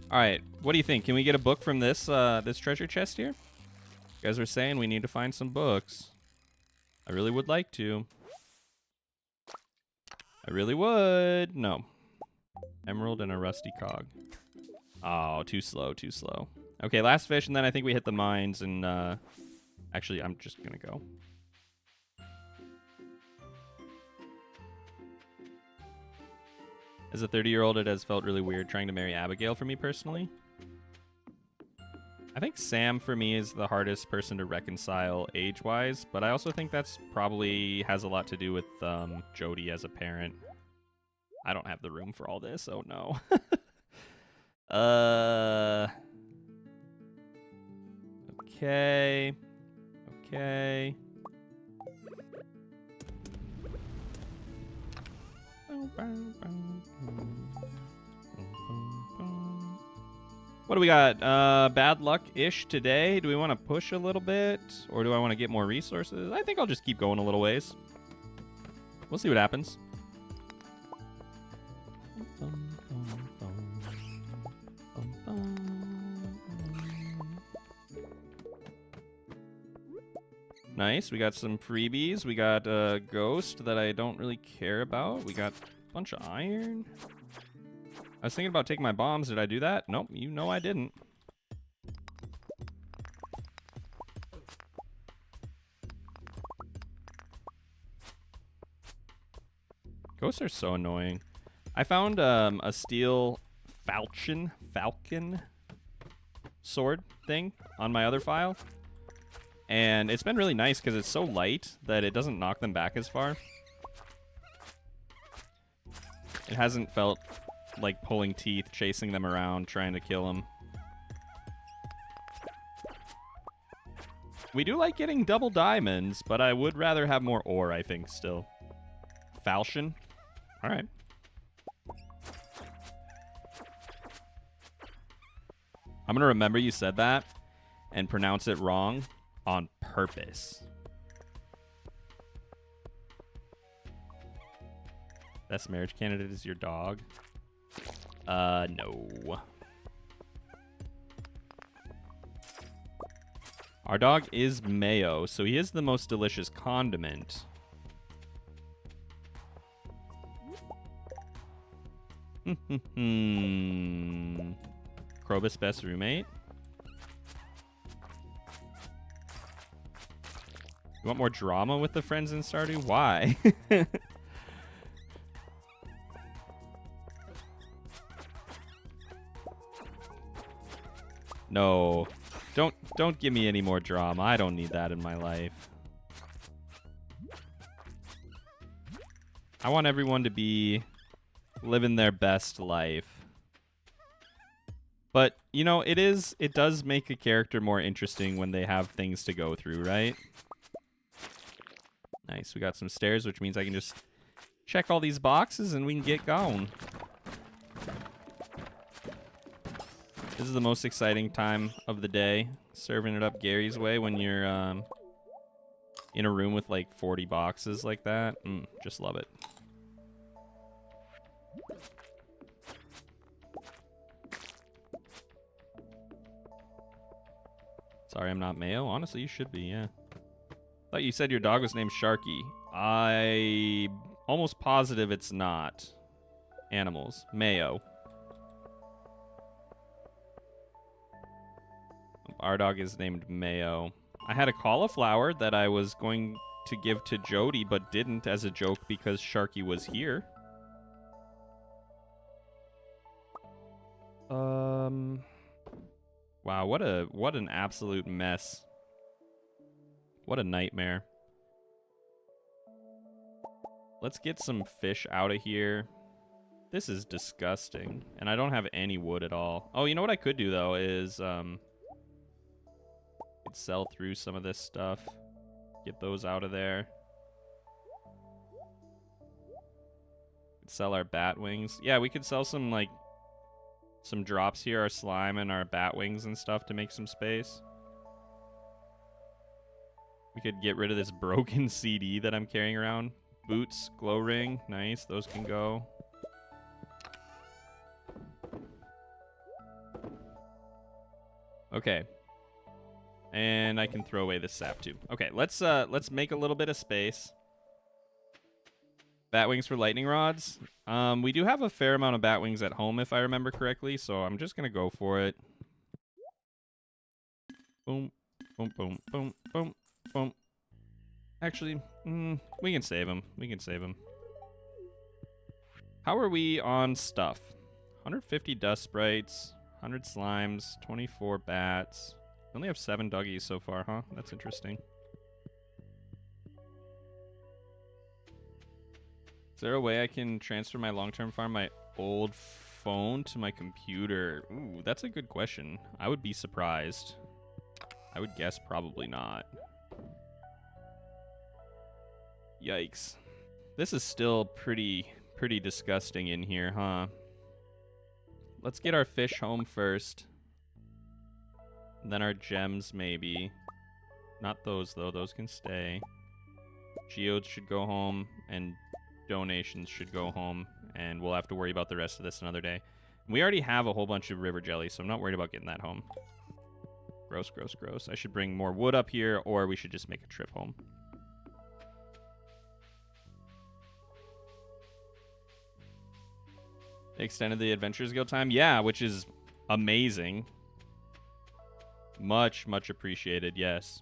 All right, what do you think? Can we get a book from this this treasure chest here? You guys are saying we need to find some books. I really would like to. I really would. No. Emerald and a rusty cog. Oh, too slow, too slow. Okay, last fish, and then I think we hit the mines, and actually, I'm just gonna go. As a 30-year-old, it has felt really weird trying to marry Abigail for me personally. I think Sam, for me, is the hardest person to reconcile age-wise, but I also think that's probably has a lot to do with Jody as a parent. I don't have the room for all this, oh no. Okay. Okay. What do we got? Bad luck-ish today. Do we want to push a little bit? Or do I want to get more resources? I think I'll just keep going a little ways. We'll see what happens. Nice. We got some freebies. We got a ghost that I don't really care about. We got a bunch of iron. I was thinking about taking my bombs. Did I do that? Nope. You know I didn't. Ghosts are so annoying. I found a steel falcon sword thing on my other file. And it's been really nice because it's so light that it doesn't knock them back as far. It hasn't felt like pulling teeth, chasing them around, trying to kill them. We do like getting double diamonds, but I would rather have more ore, I think, still. Falchion? Alright. I'm going to remember you said that and pronounce it wrong on purpose. Best marriage candidate is your dog? No. Our dog is Mayo, so he is the most delicious condiment. Krobus best roommate? You want more drama with the friends in Stardew? Why? No. Don't give me any more drama. I don't need that in my life. I want everyone to be living their best life. But, you know, it does make a character more interesting when they have things to go through, right? Nice. We got some stairs, which means I can just check all these boxes and we can get going. This is the most exciting time of the day, serving it up Gary's way when you're in a room with like 40 boxes like that. Just love it. Sorry, I'm not Mayo. Honestly, you should be, yeah. Thought you said your dog was named Sharky. I'm almost positive it's not. Animals. Mayo. Our dog is named Mayo. I had a cauliflower that I was going to give to Jody, but didn't as a joke because Sharky was here. Wow, what an absolute mess. What a nightmare. Let's get some fish out of here. This is disgusting. And I don't have any wood at all. Oh, you know what I could do, though, is could sell through some of this stuff. Get those out of there. Could sell our bat wings. Yeah, we could sell some, like, some drops here, our slime and our bat wings and stuff to make some space. We could get rid of this broken CD that I'm carrying around. Boots, glow ring, nice, those can go. Okay. And I can throw away this sap too. Okay, let's make a little bit of space. Bat wings for lightning rods. We do have a fair amount of bat wings at home, if I remember correctly, so I'm just gonna go for it. Boom, boom, boom, boom, boom, boom. Actually, we can save them. We can save them. How are we on stuff? 150 dust sprites, 100 slimes, 24 bats. We only have 7 doggies so far, huh? That's interesting. Is there a way I can transfer my long-term farm, my old phone, to my computer? Ooh, that's a good question. I would be surprised. I would guess probably not. Yikes. This is still pretty disgusting in here, huh? Let's get our fish home first. And then our gems, maybe. Not those, though. Those can stay. Geodes should go home, and donations should go home, and we'll have to worry about the rest of this another day. We already have a whole bunch of river jelly, so I'm not worried about getting that home. Gross, gross, gross. I should bring more wood up here, or we should just make a trip home. They extended the Adventures Guild time? Yeah, which is amazing. Much, much appreciated, yes.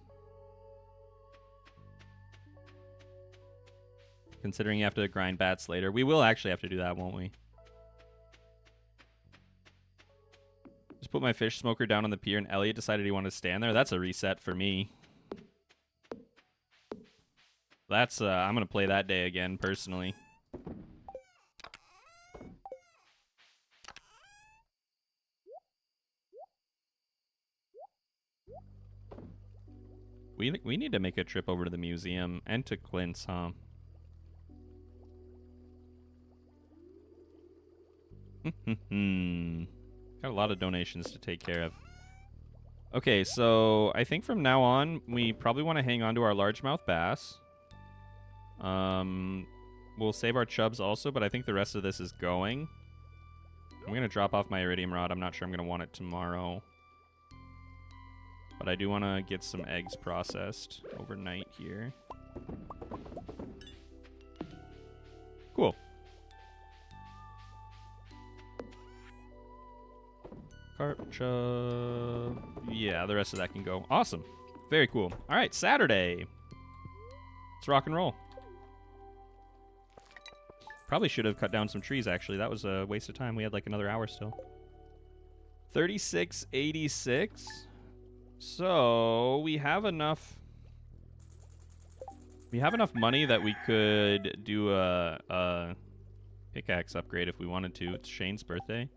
Considering you have to grind bats later. We will actually have to do that, won't we? put my fish smoker down on the pier and Elliot decided he wanted to stand there. That's a reset for me. That's, I'm going to play that day again, personally. We need to make a trip over to the museum and to Clint's, huh? Got a lot of donations to take care of. Okay, so I think from now on, we probably want to hang on to our largemouth bass. We'll save our chubs also, but I think the rest of this is going. I'm going to drop off my iridium rod. I'm not sure I'm going to want it tomorrow. But I do want to get some eggs processed overnight here. Cool. Carp chub. Yeah, the rest of that can go. Awesome. Very cool. All right, Saturday. Let's rock and roll. Probably should have cut down some trees, actually. That was a waste of time. We had like another hour still. 3686. So we have enough. We have enough money that we could do a pickaxe upgrade if we wanted to. It's Shane's birthday.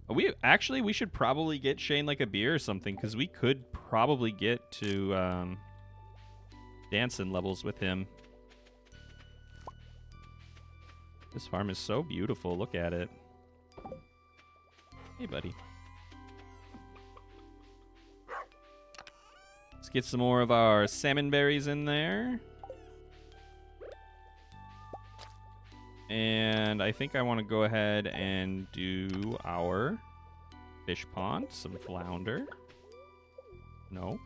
We should probably get Shane like a beer or something, because we could probably get to dancing levels with him. This farm is so beautiful. Look at it. Hey, buddy. Let's get some more of our salmon berries in there. And I think I want to go ahead and do our fish pond. Some flounder. No.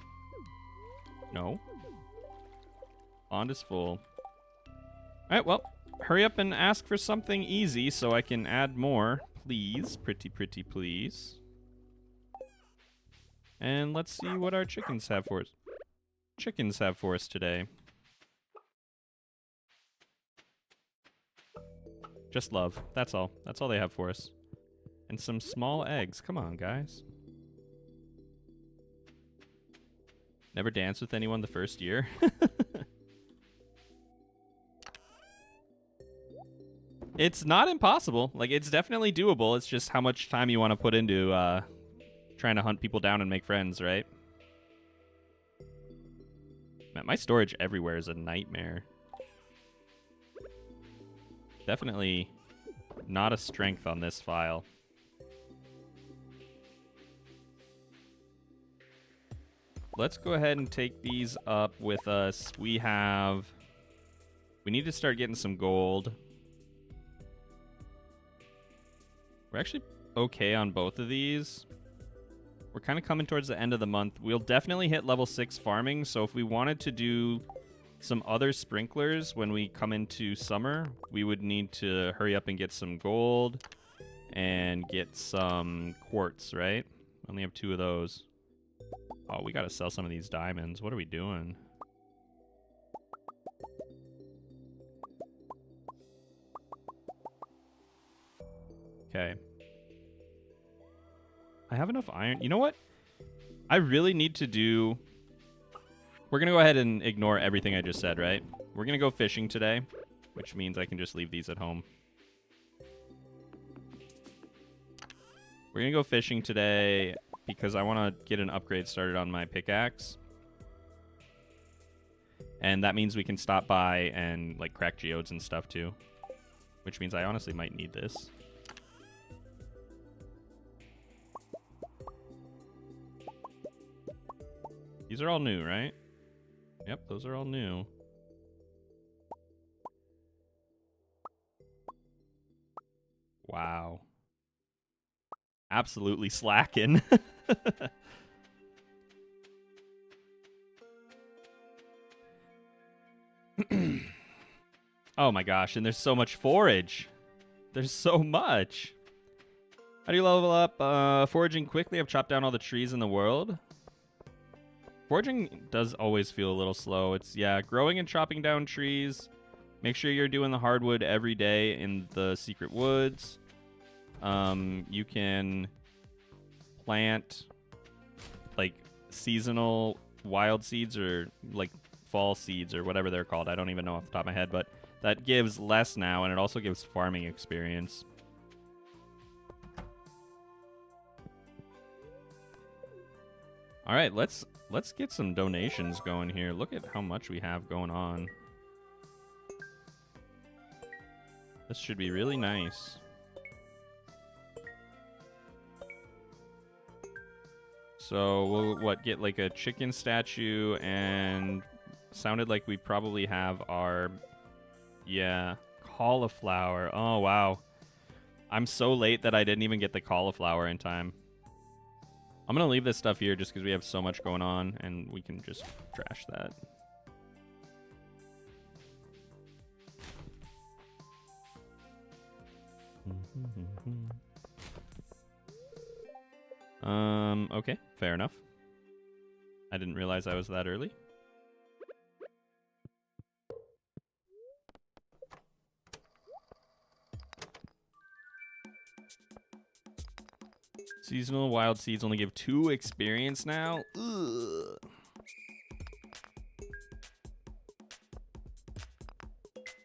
No. Pond is full. Alright, well, hurry up and ask for something easy so I can add more. Please. Pretty, pretty, please. And let's see what our chickens have for us. Chickens have for us today. Just love. That's all. That's all they have for us. And some small eggs. Come on, guys. Never danced with anyone the first year. It's not impossible. Like, it's definitely doable. It's just how much time you want to put into trying to hunt people down and make friends, right? Man, my storage everywhere is a nightmare. Definitely not a strength on this file. Let's go ahead and take these up with us. We need to start getting some gold. We're actually okay on both of these. We're kind of coming towards the end of the month. We'll definitely hit level 6 farming, so if we wanted to do some other sprinklers when we come into summer, we would need to hurry up and get some gold and get some quartz, right? We only have 2 of those. Oh, we gotta sell some of these diamonds. What are we doing? Okay. I have enough iron. You know what? I really need to do... We're going to go ahead and ignore everything I just said, right? We're going to go fishing today, which means I can just leave these at home. We're going to go fishing today because I want to get an upgrade started on my pickaxe. And that means we can stop by and like crack geodes and stuff too. Which means I honestly might need this. These are all new, right? Yep, those are all new. Wow. Absolutely slacking. Oh my gosh, and there's so much forage. There's so much. How do you level up? Foraging quickly. I've chopped down all the trees in the world. Foraging does always feel a little slow. It's, yeah, growing and chopping down trees. Make sure you're doing the hardwood every day in the secret woods. You can plant like seasonal wild seeds or like fall seeds or whatever they're called. I don't even know off the top of my head, but that gives less now, and it also gives farming experience. All right, let's get some donations going here. Look at how much we have going on. This should be really nice. So we'll get like a chicken statue, and sounded like we probably have our cauliflower. Oh wow. I'm so late that I didn't even get the cauliflower in time. I'm gonna leave this stuff here just because we have so much going on, and we can just trash that. Okay, fair enough. I didn't realize I was that early. Seasonal wild seeds only give 2 experience now. Ugh.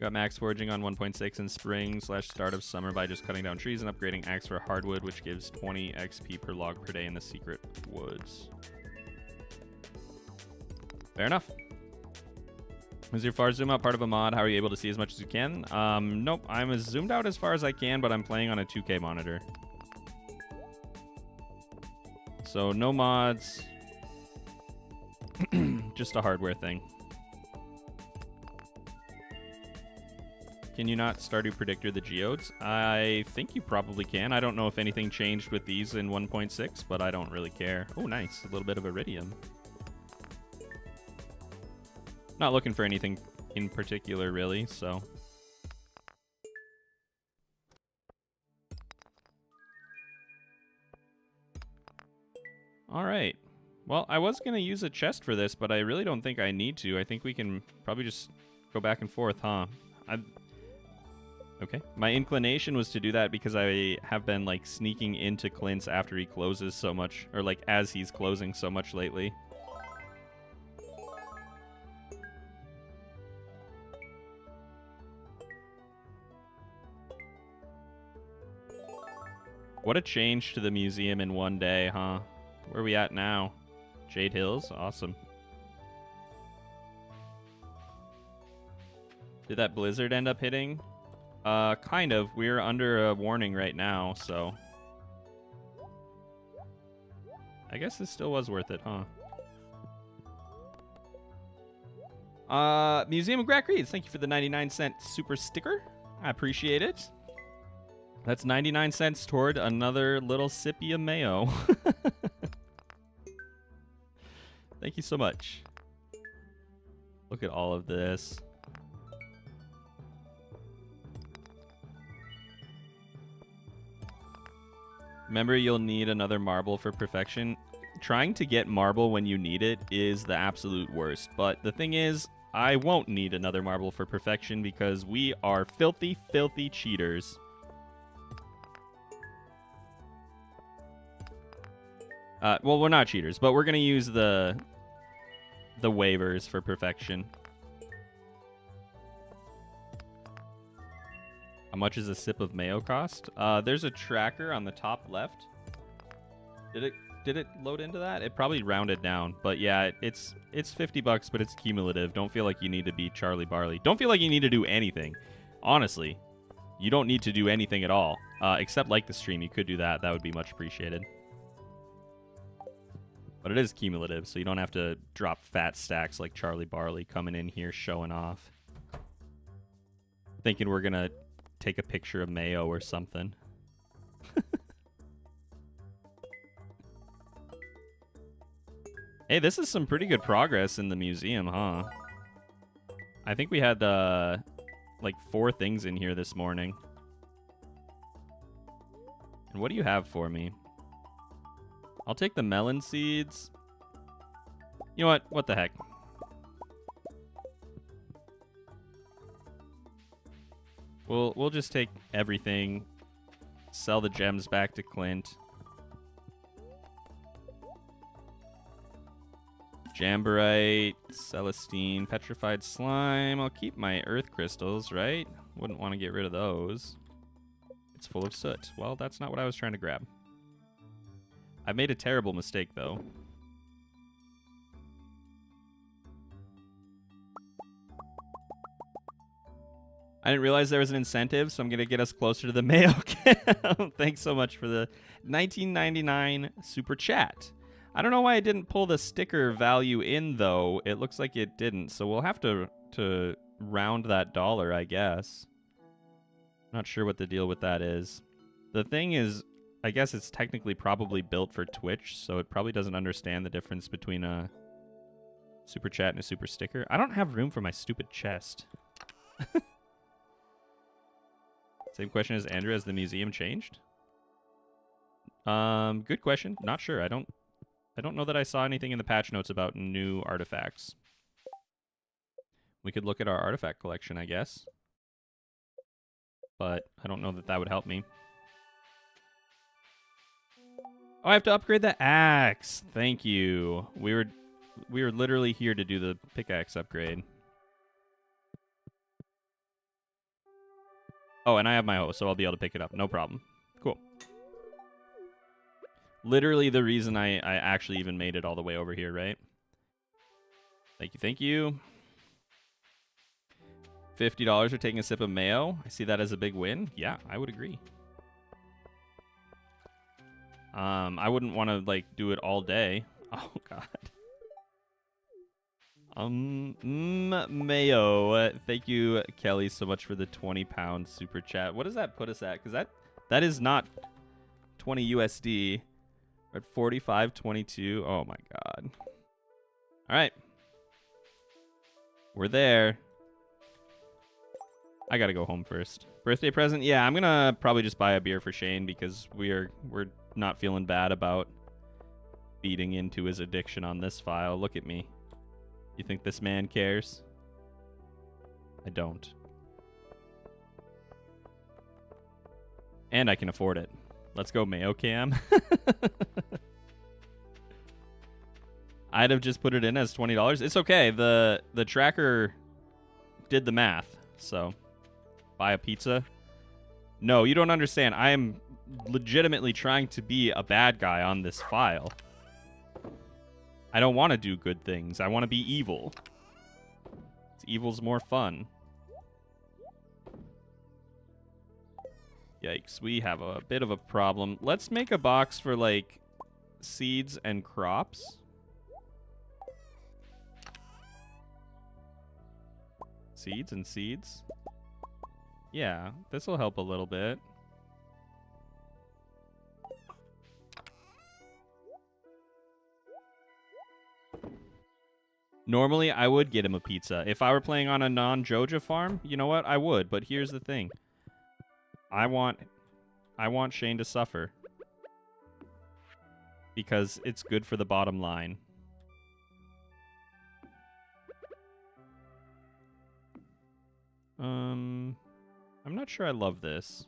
Got max foraging on 1.6 in spring / start of summer by just cutting down trees and upgrading axe for hardwood, which gives 20 XP per log per day in the secret woods. Fair enough. Is your far zoom out part of a mod? How are you able to see as much as you can? Nope. I'm as zoomed out as far as I can, but I'm playing on a 2K monitor. So no mods. Just a hardware thing. Can you not Stardew Predictor the geodes? I think you probably can. I don't know if anything changed with these in 1.6, but I don't really care. Oh, nice. A little bit of iridium. Not looking for anything in particular, really, so. All right. Well, I was going to use a chest for this, but I really don't think I need to. I think we can probably just go back and forth, huh? Okay. My inclination was to do that because I have been, like, sneaking into Clint's after he closes so much, or, like, as he's closing so much lately. What a change to the museum in one day, huh? Where are we at now? Jade Hills? Awesome. Did that blizzard end up hitting? Kind of. We're under a warning right now, so... I guess this still was worth it, huh? Museum of Grack Reeds, thank you for the 99-cent super sticker. I appreciate it. That's 99 cents toward another little sippy of mayo. Thank you so much. Look at all of this. Remember, you'll need another marble for perfection. Trying to get marble when you need it is the absolute worst. But the thing is, I won't need another marble for perfection because we are filthy, filthy cheaters. Well, we're not cheaters, but we're going to use the waivers for perfection. How much does a sip of mayo cost? There's a tracker on the top left. Did it load into that? It probably rounded down, but yeah, it's $50, but it's cumulative. Don't feel like you need to be Charlie Barley. Don't feel like you need to do anything. Honestly, you don't need to do anything at all, except like the stream. You could do that. That would be much appreciated. But it is cumulative, so you don't have to drop fat stacks like Charlie Barley coming in here showing off. Thinking we're going to take a picture of Mayo or something. Hey, this is some pretty good progress in the museum, huh? I think we had, like 4 things in here this morning. And what do you have for me? I'll take the melon seeds. You know what? What the heck? We'll just take everything. Sell the gems back to Clint. Jamborite, Celestine, Petrified Slime. I'll keep my Earth Crystals, right? Wouldn't want to get rid of those. It's full of soot. Well, that's not what I was trying to grab. I made a terrible mistake, though. I didn't realize there was an incentive, so I'm going to get us closer to the Mayo Cam. Thanks so much for the $19.99 super chat. I don't know why I didn't pull the sticker value in, though. It looks like it didn't, so we'll have to round that dollar, I guess. Not sure what the deal with that is. The thing is, I guess it's technically probably built for Twitch, so it probably doesn't understand the difference between a super chat and a super sticker. I don't have room for my stupid chest. Same question as Andrew. Has the museum changed? Good question. Not sure. I don't know that I saw anything in the patch notes about new artifacts. We could look at our artifact collection, I guess. But I don't know that that would help me. Oh, I have to upgrade the axe. Thank you. We were literally here to do the pickaxe upgrade. Oh, and I have my hoe, so I'll be able to pick it up. No problem. Cool. Literally the reason I actually even made it all the way over here, right? Thank you, thank you. $50 for taking a sip of Mayo. I see that as a big win. Yeah, I would agree. I wouldn't want to, like, do it all day. Oh, God. Mayo. Thank you, Kelly, so much for the 20-pound super chat. What does that put us at? Because that is not 20 USD. We're at 45.22. Oh, my God. All right. We're there. I got to go home first. Birthday present? Yeah, I'm going to probably just buy a beer for Shane because we're not feeling bad about feeding into his addiction on this file. Look at me. You think this man cares? I don't. And I can afford it. Let's go, Mayo Cam. I'd have just put it in as $20. It's okay. The tracker did the math. So, buy a pizza. No, you don't understand. I am legitimately trying to be a bad guy on this file. I don't want to do good things. I want to be evil. Evil's more fun. Yikes, we have a bit of a problem. Let's make a box for, like, seeds and crops. Seeds and seeds. Yeah, this will help a little bit. Normally, I would get him a pizza. If I were playing on a non-Joja farm, you know what? I would, but here's the thing. I want Shane to suffer. Because it's good for the bottom line. I'm not sure I love this.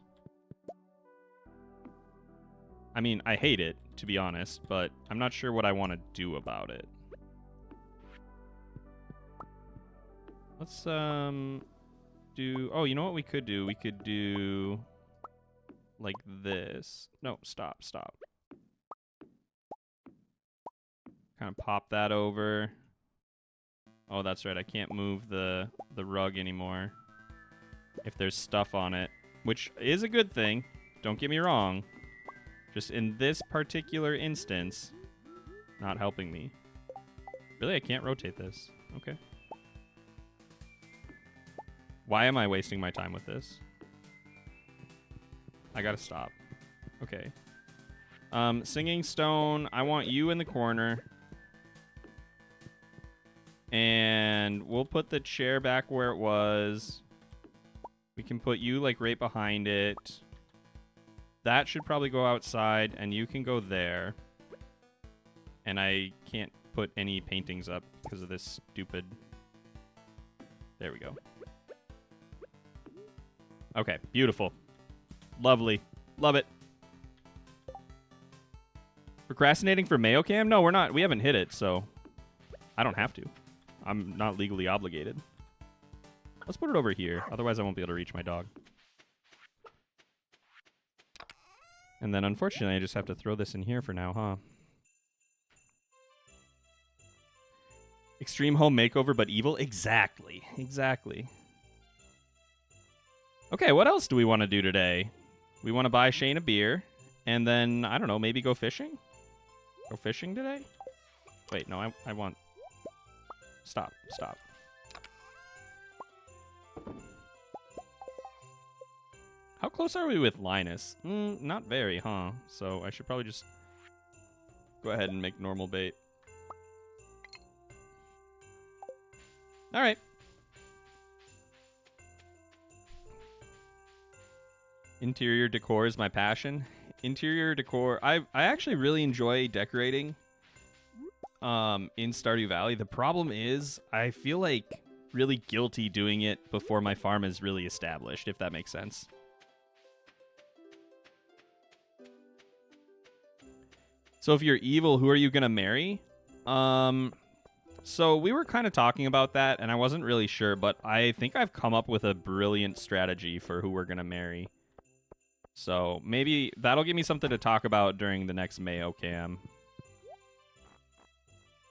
I mean, I hate it, to be honest, but I'm not sure what I want to do about it. Let's, do... Oh, you know what we could do? We could do... like this. No, stop. Kind of pop that over. Oh, that's right. I can't move the rug anymore if there's stuff on it, which is a good thing. Don't get me wrong. Just in this particular instance, not helping me. Really? I can't rotate this. Okay. Why am I wasting my time with this? I gotta stop. Okay. Singing Stone, I want you in the corner. And we'll put the chair back where it was. We can put you, like, right behind it. That should probably go outside, and you can go there. And I can't put any paintings up because of this stupid... There we go. Okay, beautiful. Lovely. Love it. Procrastinating for Mayo Cam? No, we're not. We haven't hit it, so... I don't have to. I'm not legally obligated. Let's put it over here. Otherwise, I won't be able to reach my dog. And then, unfortunately, I just have to throw this in here for now, huh? Extreme home makeover, but evil? Exactly. Exactly. Okay, what else do we want to do today? We want to buy Shane a beer. And then, I don't know, maybe go fishing? Go fishing today? Wait, no, I want... Stop. How close are we with Linus? Not very, huh? So I should probably just go ahead and make normal bait. All right. Interior decor is my passion. Interior decor, I actually really enjoy decorating in Stardew Valley. The problem is I feel like really guilty doing it before my farm is really established, if that makes sense. So if you're evil, who are you going to marry? So we were kind of talking about that, and I wasn't really sure, but I think I've come up with a brilliant strategy for who we're going to marry. So maybe that'll give me something to talk about during the next Mayo cam.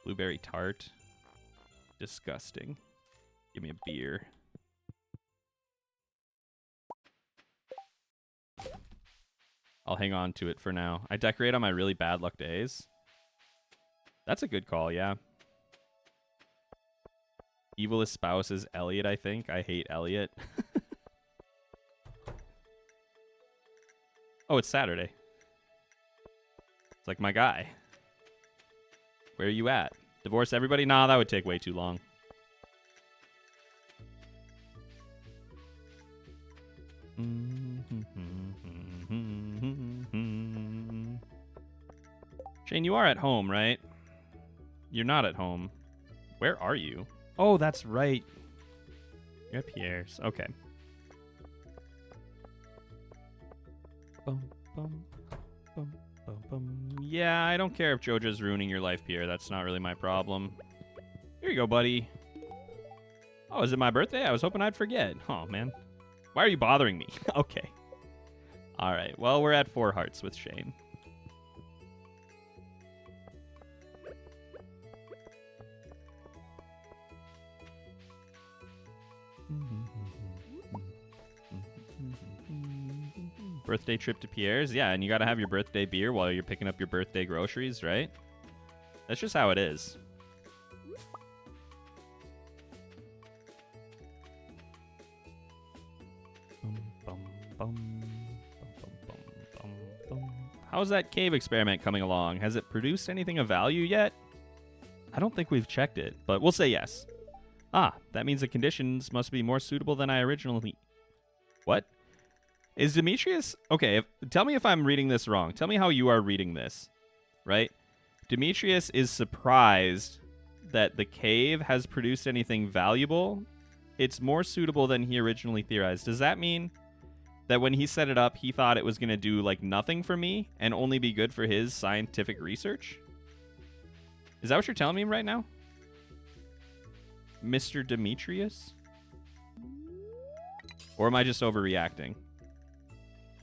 Blueberry tart. Disgusting. Give me a beer. I'll hang on to it for now. I decorate on my really bad luck days. That's a good call, yeah. Evilest spouse is Elliot, I think. I hate Elliot. Oh, it's Saturday. It's like my guy. Where are you at? Divorce everybody? Nah, that would take way too long. Shane, you are at home, right? You're not at home. Where are you? Oh, that's right. You're at Pierre's. Okay. Bum, bum, bum, bum, bum. Yeah, I don't care if JoJo's ruining your life, Pierre. That's not really my problem. Here you go, buddy. Oh, is it my birthday? I was hoping I'd forget. Oh, man. Why are you bothering me? Okay. All right. Well, we're at 4 hearts with Shane. Birthday trip to Pierre's? Yeah, and you got to have your birthday beer while you're picking up your birthday groceries, right? That's just how it is. How's that cave experiment coming along? Has it produced anything of value yet? I don't think we've checked it, but we'll say yes. Ah, that means the conditions must be more suitable than I originally... What? Is Demetrius... Okay, tell me if I'm reading this wrong. Tell me how you are reading this, right? Demetrius is surprised that the cave has produced anything valuable. It's more suitable than he originally theorized. Does that mean that when he set it up, he thought it was going to do, like, nothing for me and only be good for his scientific research? Is that what you're telling me right now? Mr. Demetrius? Or am I just overreacting?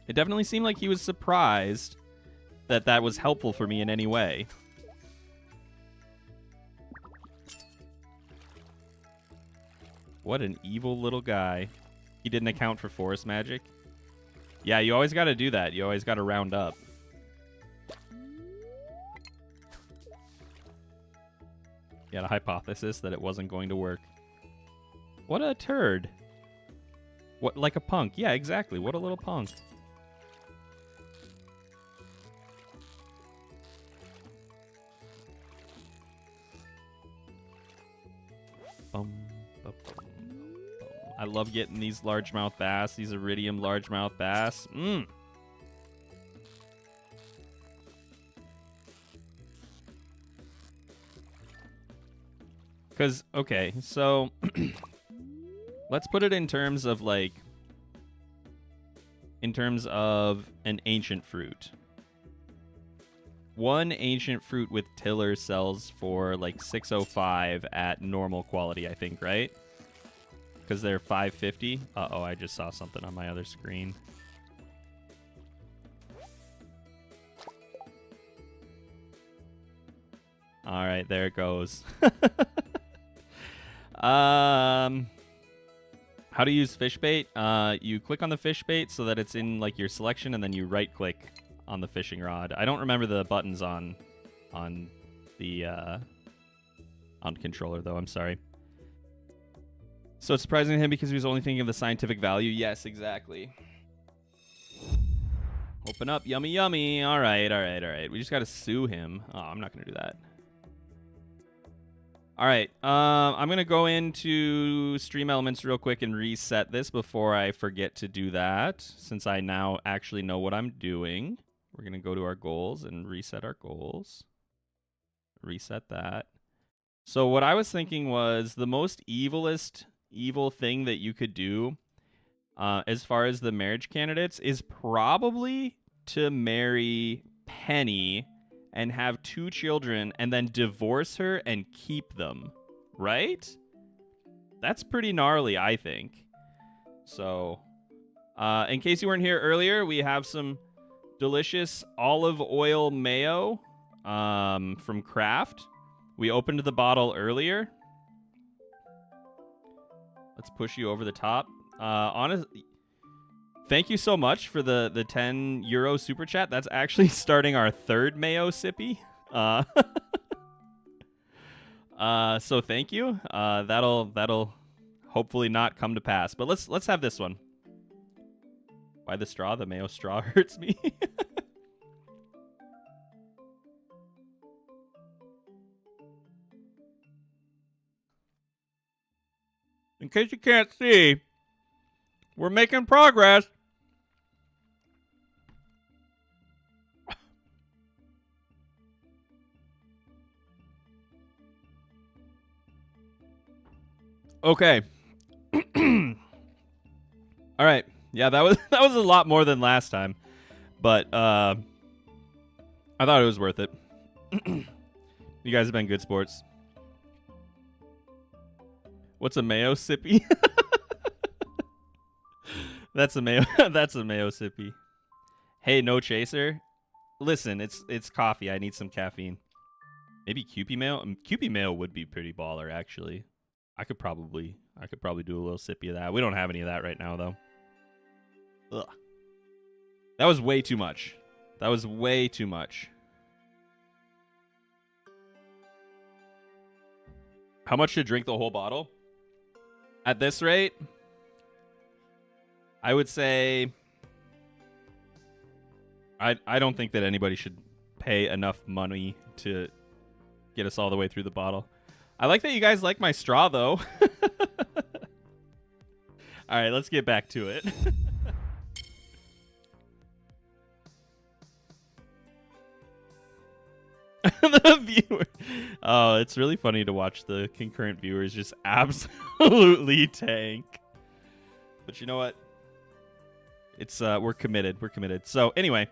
It definitely seemed like he was surprised that that was helpful for me in any way. What an evil little guy. He didn't account for forest magic. Yeah, you always got to do that. You always got to round up. He had a hypothesis that it wasn't going to work. What a turd. What, like a punk? Yeah, exactly. What a little punk. Bum, bum, bum, bum. I love getting these largemouth bass, these iridium largemouth bass. Because, okay, so let's put it in terms of, like, in terms of an ancient fruit. one ancient fruit with tiller sells for like 605 at normal quality, I think, right? Because they're 550. Uh-oh, I just saw something on my other screen. All right, there it goes. How to use fish bait? You click on the fish bait so that it's in like your selection, and then you right click on the fishing rod. I don't remember the buttons on the on controller though. I'm sorry. So it's surprising to him because he was only thinking of the scientific value. Yes, exactly. Open up, yummy, yummy. All right, all right, all right. We just got to sue him. Oh, I'm not going to do that. All right, I'm going to go into Stream Elements real quick and reset this before I forget to do that, since I now actually know what I'm doing. We're going to go to our goals and reset our goals. Reset that. So what I was thinking was the most evil thing that you could do as far as the marriage candidates is probably to marry Penny and have 2 children and then divorce her and keep them, right? That's pretty gnarly, I think. So, in case you weren't here earlier, we have some delicious olive oil mayo from Kraft. We opened the bottle earlier. Let's push you over the top. Honestly, thank you so much for the 10 euro super chat. That's actually starting our 3rd mayo sippy. So thank you. That'll hopefully not come to pass. But let's have this one. Why the straw? The mayo straw hurts me. In case you can't see, we're making progress. Okay. All right. Yeah, that was a lot more than last time, but I thought it was worth it. You guys have been good sports. What's a mayo sippy? That's a mayo. That's a mayo sippy. Hey, no chaser. Listen, it's coffee. I need some caffeine. Maybe Kewpie mayo. Kewpie mayo would be pretty baller, actually. I could probably do a little sippy of that. We don't have any of that right now, though. Ugh. That was way too much. That was way too much. How much to drink the whole bottle? At this rate, I would say I don't think that anybody should pay enough money to get us all the way through the bottle. I like that you guys like my straw, though. All right, let's get back to it. The viewer. Oh, it's really funny to watch the concurrent viewers just absolutely tank. But you know what? It's we're committed. We're committed. So anyway,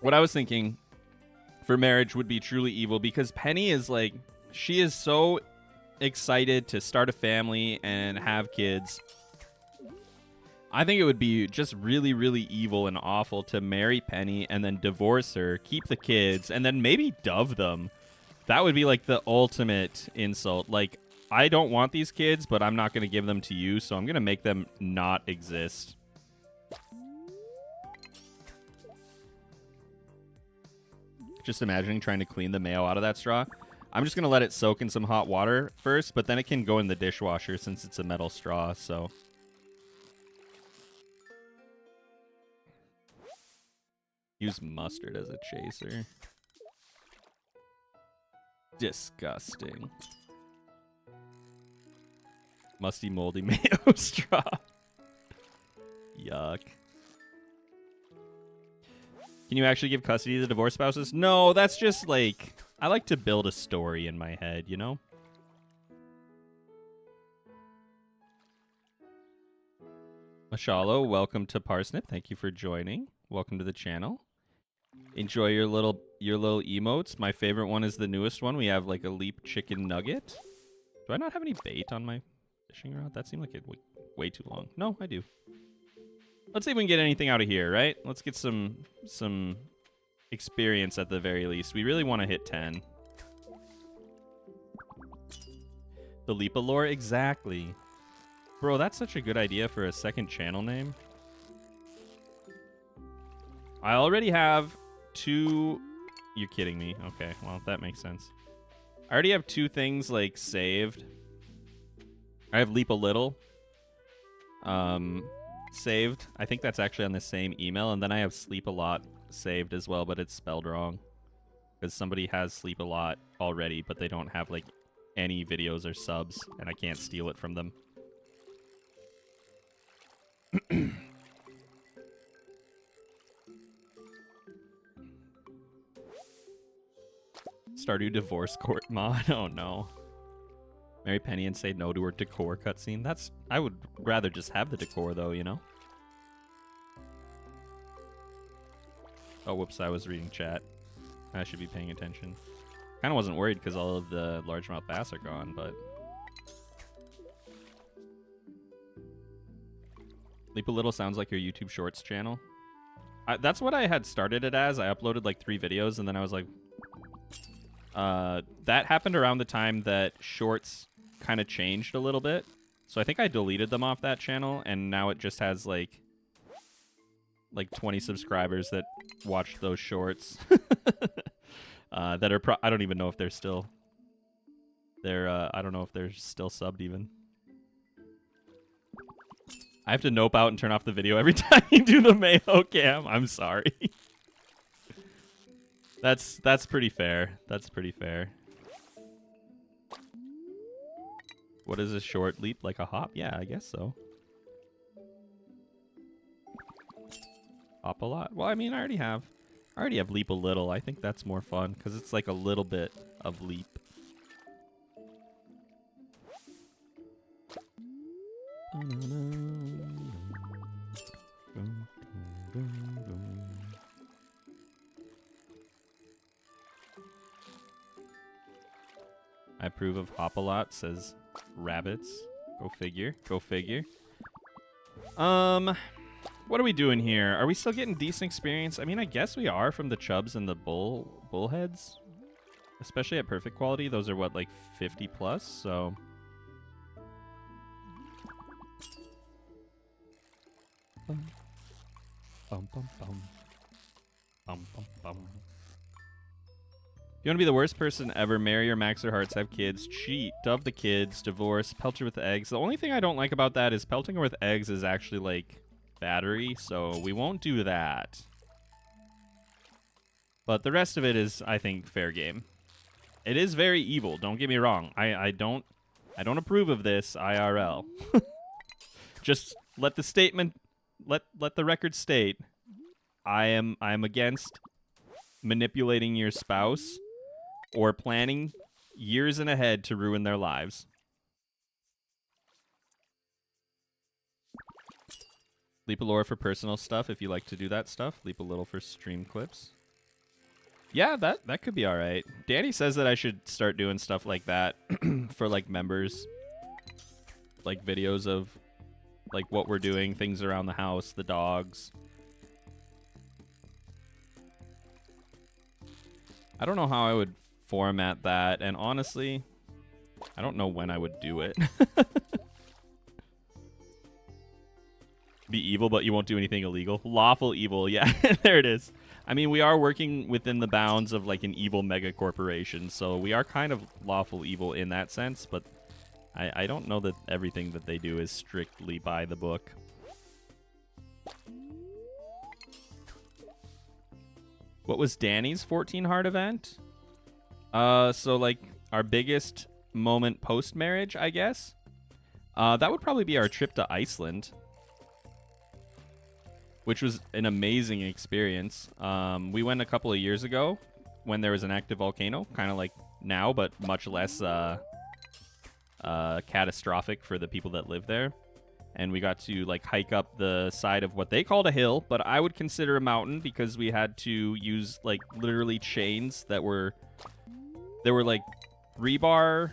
what I was thinking for marriage would be truly evil because Penny is like, she is so excited to start a family and have kids. I think it would be just really, really evil and awful to marry Penny and then divorce her, keep the kids, and then maybe dove them. That would be like the ultimate insult. Like, I don't want these kids, but I'm not going to give them to you, so I'm going to make them not exist. Just imagining trying to clean the mayo out of that straw. I'm just going to let it soak in some hot water first, but then it can go in the dishwasher since it's a metal straw, so... Use mustard as a chaser. Disgusting. Musty, moldy mayo straw. Yuck. Can you actually give custody to the divorced spouses? No, that's just like... I like to build a story in my head, you know? Mashalo, welcome to Parsnip. Thank you for joining. Welcome to the channel. Enjoy your little emotes. My favorite one is the newest one. We have like a leap chicken nugget. Do I not have any bait on my fishing rod? That seemed like it way too long. No, I do. Let's see if we can get anything out of here, right? Let's get some experience at the very least. We really want to hit 10. The Leap of Lore, exactly. Bro, that's such a good idea for a second channel name. I already have 2... You're kidding me. Okay, well, that makes sense. I already have 2 things, like, saved. I have Leap a Little saved. I think that's actually on the same email. And then I have Sleep a Lot saved as well, but it's spelled wrong. Because somebody has Sleep a Lot already, but they don't have, like, any videos or subs, and I can't steal it from them. Stardew Divorce Court mod. Oh no. Mary Penny and say no to her decor cutscene. That's... I would rather just have the decor though, you know? Oh, whoops, I was reading chat. I should be paying attention. Kinda wasn't worried because all of the largemouth bass are gone, but... Leap a Little sounds like your YouTube Shorts channel. That's what I had started it as. I uploaded like 3 videos and then I was like... that happened around the time that Shorts kind of changed a little bit. So I think I deleted them off that channel, and now it just has like 20 subscribers that watched those shorts. That are I don't even know if they're still... I don't know if they're still subbed even. I have to nope out and turn off the video every time you do the Mayo cam. I'm sorry. That's pretty fair. That's pretty fair. What is a short leap? Like a hop? Yeah, I guess so. Hop a lot? Well, I mean, I already have leap a little. I think that's more fun because it's like a little bit of leap. I approve of hop a lot, says rabbits. Go figure. Go figure. What are we doing here? Are we still getting decent experience? I mean, I guess we are from the chubs and the bullheads. Especially at perfect quality. Those are what, like 50 plus? So... Bum, bum, bum, bum. Bum, bum, bum. You want to be the worst person ever, marry or max their hearts, have kids, cheat, dove the kids, divorce, pelt her with eggs. The only thing I don't like about that is pelting her with eggs is actually like battery, so we won't do that. But the rest of it is, I think, fair game. It is very evil, don't get me wrong. I don't approve of this IRL. Just let the statement, let the record state, I'm against manipulating your spouse or planning years in ahead to ruin their lives. Leap a lore for personal stuff if you like to do that stuff. Leap a little for stream clips. Yeah, that could be all right. Danny says that I should start doing stuff like that for like members. Like videos of like what we're doing, things around the house, the dogs. I don't know how I would format that, and honestly, I don't know when I would do it. Be evil, but you won't do anything illegal. Lawful evil, yeah, there it is. I mean, we are working within the bounds of like an evil mega corporation, so we are kind of lawful evil in that sense, but I don't know that everything that they do is strictly by the book. What was Danny's 14 heart event? So like our biggest moment post-marriage, I guess. That would probably be our trip to Iceland, which was an amazing experience. We went a couple of years ago when there was an active volcano, kind of like now, but much less catastrophic for the people that live there. and we got to like hike up the side of what they called a hill, but I would consider a mountain because we had to use like literally chains that were like rebar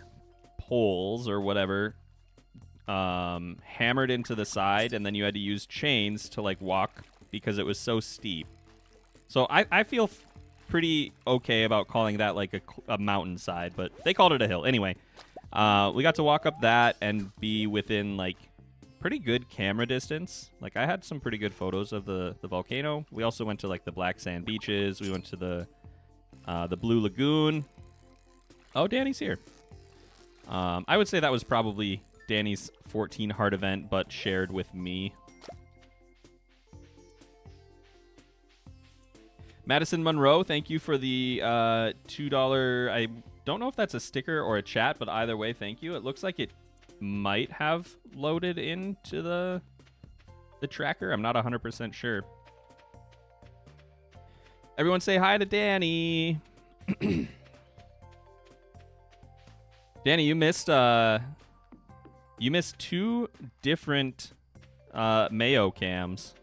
poles or whatever hammered into the side, and then you had to use chains to like walk because it was so steep. So I feel pretty okay about calling that like a mountainside, but they called it a hill. Anyway, we got to walk up that and be within like pretty good camera distance. Like I had some pretty good photos of the volcano. We also went to like the black sand beaches. We went to the Blue Lagoon. Oh, Danny's here. I would say that was probably Danny's 14 heart event, but shared with me. Madison Monroe, thank you for the $2. I don't know if that's a sticker or a chat, but either way, thank you. It looks like it might have loaded into the tracker. I'm not 100% sure. Everyone say hi to Danny. Danny, you missed 2 different Mayo cams.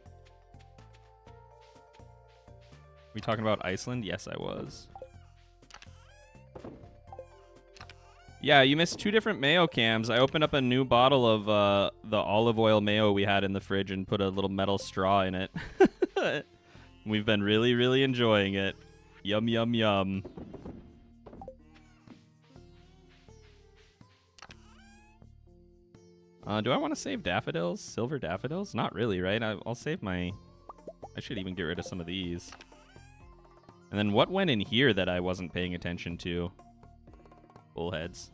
We talking about Iceland? Yes, I was. Yeah, you missed 2 different Mayo cams. I opened up a new bottle of the olive oil mayo we had in the fridge and put a little metal straw in it. We've been really, really enjoying it. Yum, yum, yum. Do I want to save daffodils? Silver daffodils? Not really, right? I'll save my... I should even get rid of some of these. And then what went in here that I wasn't paying attention to? Bullheads.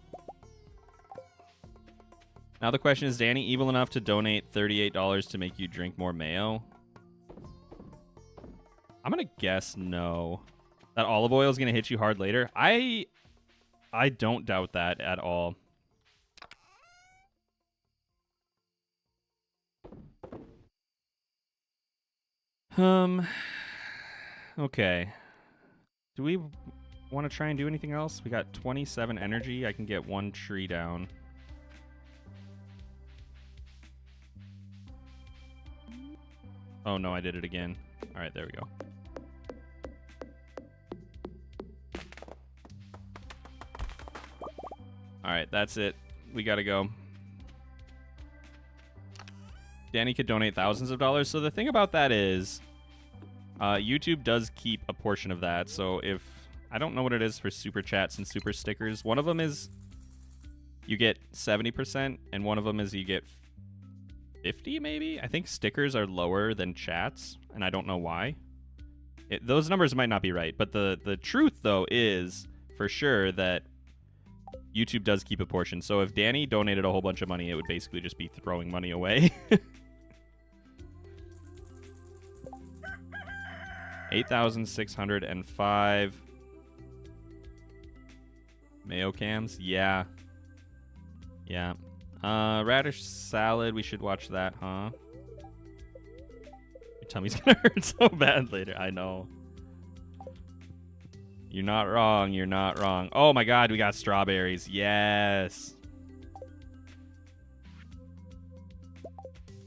Now the question is, Danny evil enough to donate $38 to make you drink more mayo? I'm going to guess no. That olive oil is going to hit you hard later? I don't doubt that at all. Okay. Do we want to try and do anything else? We got 27 energy. I can get 1 tree down. Oh, no, I did it again. All right, there we go. All right, that's it. We got to go. Danny could donate thousands of dollars. So the thing about that is YouTube does keep a portion of that. So if... I don't know what it is for super chats and super stickers. One of them is you get 70%, and one of them is you get 50, maybe? I think stickers are lower than chats, and I don't know why. Those numbers might not be right, but the truth, though, is for sure that YouTube does keep a portion. So if Danny donated a whole bunch of money, it would basically just be throwing money away. 8,605 Mayo cams. Yeah. Yeah. Radish salad. We should watch that, huh? Your tummy's gonna hurt so bad later. I know. You're not wrong. You're not wrong. Oh my god, we got strawberries. Yes.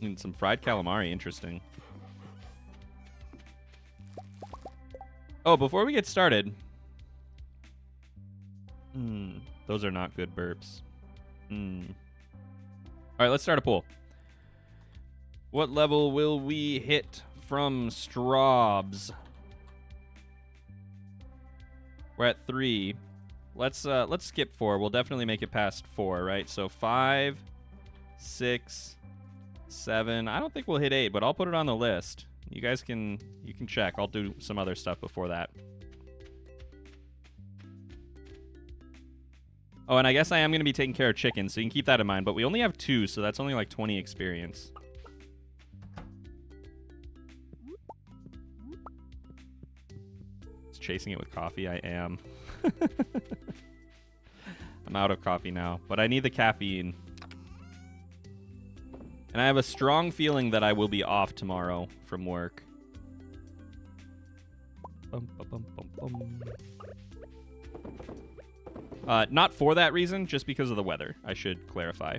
And some fried calamari. Interesting. Oh, before we get started... those are not good burps. All right, let's start a poll. What level will we hit from Strawbs? We're at 3. Let's skip 4. We'll definitely make it past 4, right? So 5, 6, 7. I don't think we'll hit 8, but I'll put it on the list. You guys can check. I'll do some other stuff before that. Oh, and I guess I am going to be taking care of chickens, so you can keep that in mind. But we only have 2, so that's only like 20 experience. Just chasing it with coffee, I am. I'm out of coffee now, but I need the caffeine. And I have a strong feeling that I will be off tomorrow from work. Bum, bum, bum, bum, bum. Not for that reason, just because of the weather, I should clarify.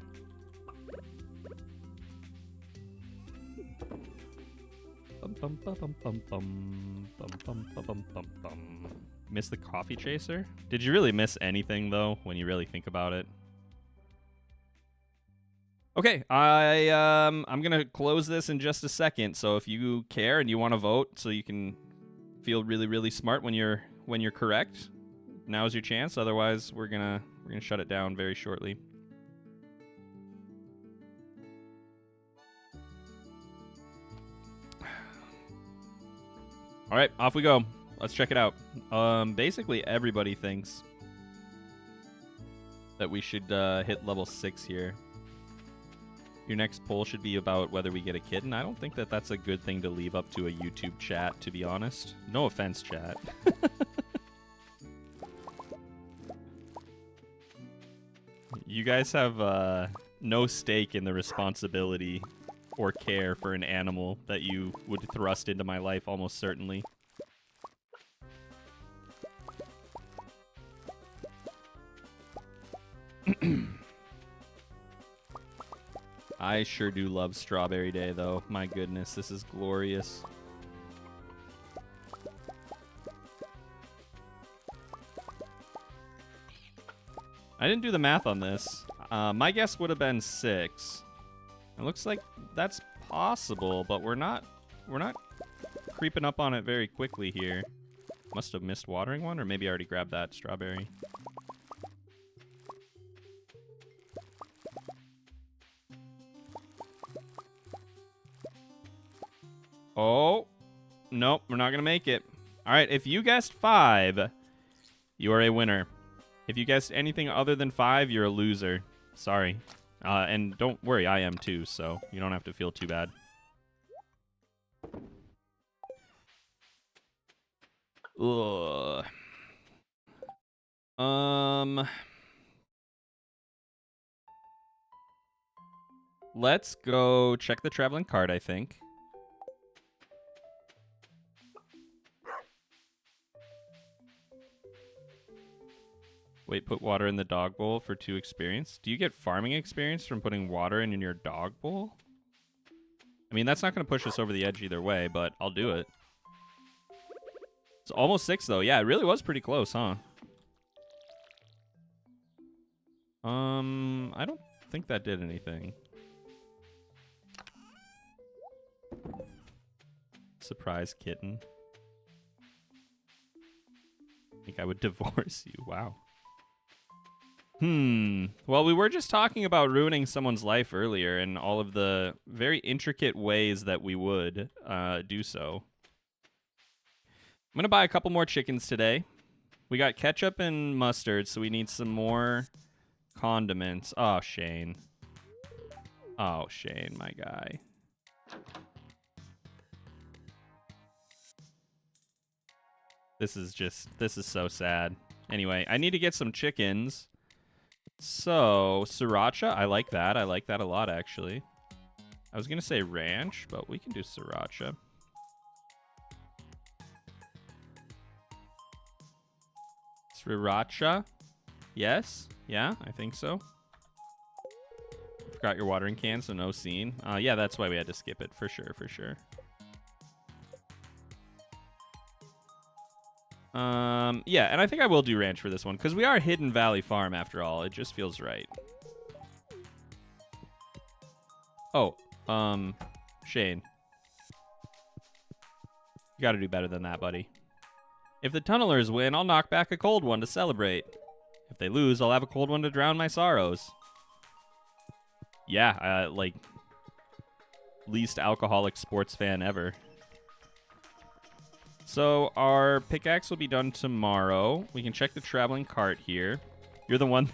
Miss the coffee chaser? Did you really miss anything though when you really think about it? Okay, I'm gonna close this in just a second. So if you care and you want to vote, so you can feel really smart when you're correct, now's your chance. Otherwise, we're gonna shut it down very shortly. All right, off we go. Let's check it out. Basically, everybody thinks that we should hit level 6 here. Your next poll should be about whether we get a kitten. I don't think that that's a good thing to leave up to a YouTube chat, to be honest. No offense, chat. You guys have no stake in the responsibility or care for an animal that you would thrust into my life almost certainly. I sure do love Strawberry Day, though. My goodness, this is glorious. I didn't do the math on this. My guess would have been 6. It looks like that's possible, but we're not creeping up on it very quickly here. Must have missed watering one, or maybe I already grabbed that strawberry. Oh, nope, we're not going to make it. All right, if you guessed 5, you are a winner. If you guessed anything other than 5, you're a loser. Sorry. And don't worry, I am too, so you don't have to feel too bad. Ugh. Let's go check the traveling cart, I think. Wait, put water in the dog bowl for 2 experience? Do you get farming experience from putting water in your dog bowl? I mean, that's not going to push us over the edge either way, but I'll do it. It's almost 6, though. Yeah, it really was pretty close, huh? I don't think that did anything. Surprise kitten. I think I would divorce you. Wow. Well, we were just talking about ruining someone's life earlier and all of the very intricate ways that we would do so. I'm going to buy a couple more chickens today. We got ketchup and mustard, so we need some more condiments. Oh, Shane. Oh, Shane, my guy. This is so sad. Anyway, I need to get some chickens. So, sriracha, I like that. I like that a lot, actually. I was going to say ranch, but we can do sriracha. Sriracha? Yes? Yeah, I think so. Forgot your watering can, so no scene. Yeah, that's why we had to skip it, for sure, for sure. Yeah, and I think I will do ranch for this one, because we are Hidden Valley Farm after all. It just feels right. Oh, Shane. You gotta do better than that, buddy. If the Tunnelers win, I'll knock back a cold one to celebrate. If they lose, I'll have a cold one to drown my sorrows. Yeah, like, least alcoholic sports fan ever. So our pickaxe will be done tomorrow. We can check the traveling cart here. You're the one.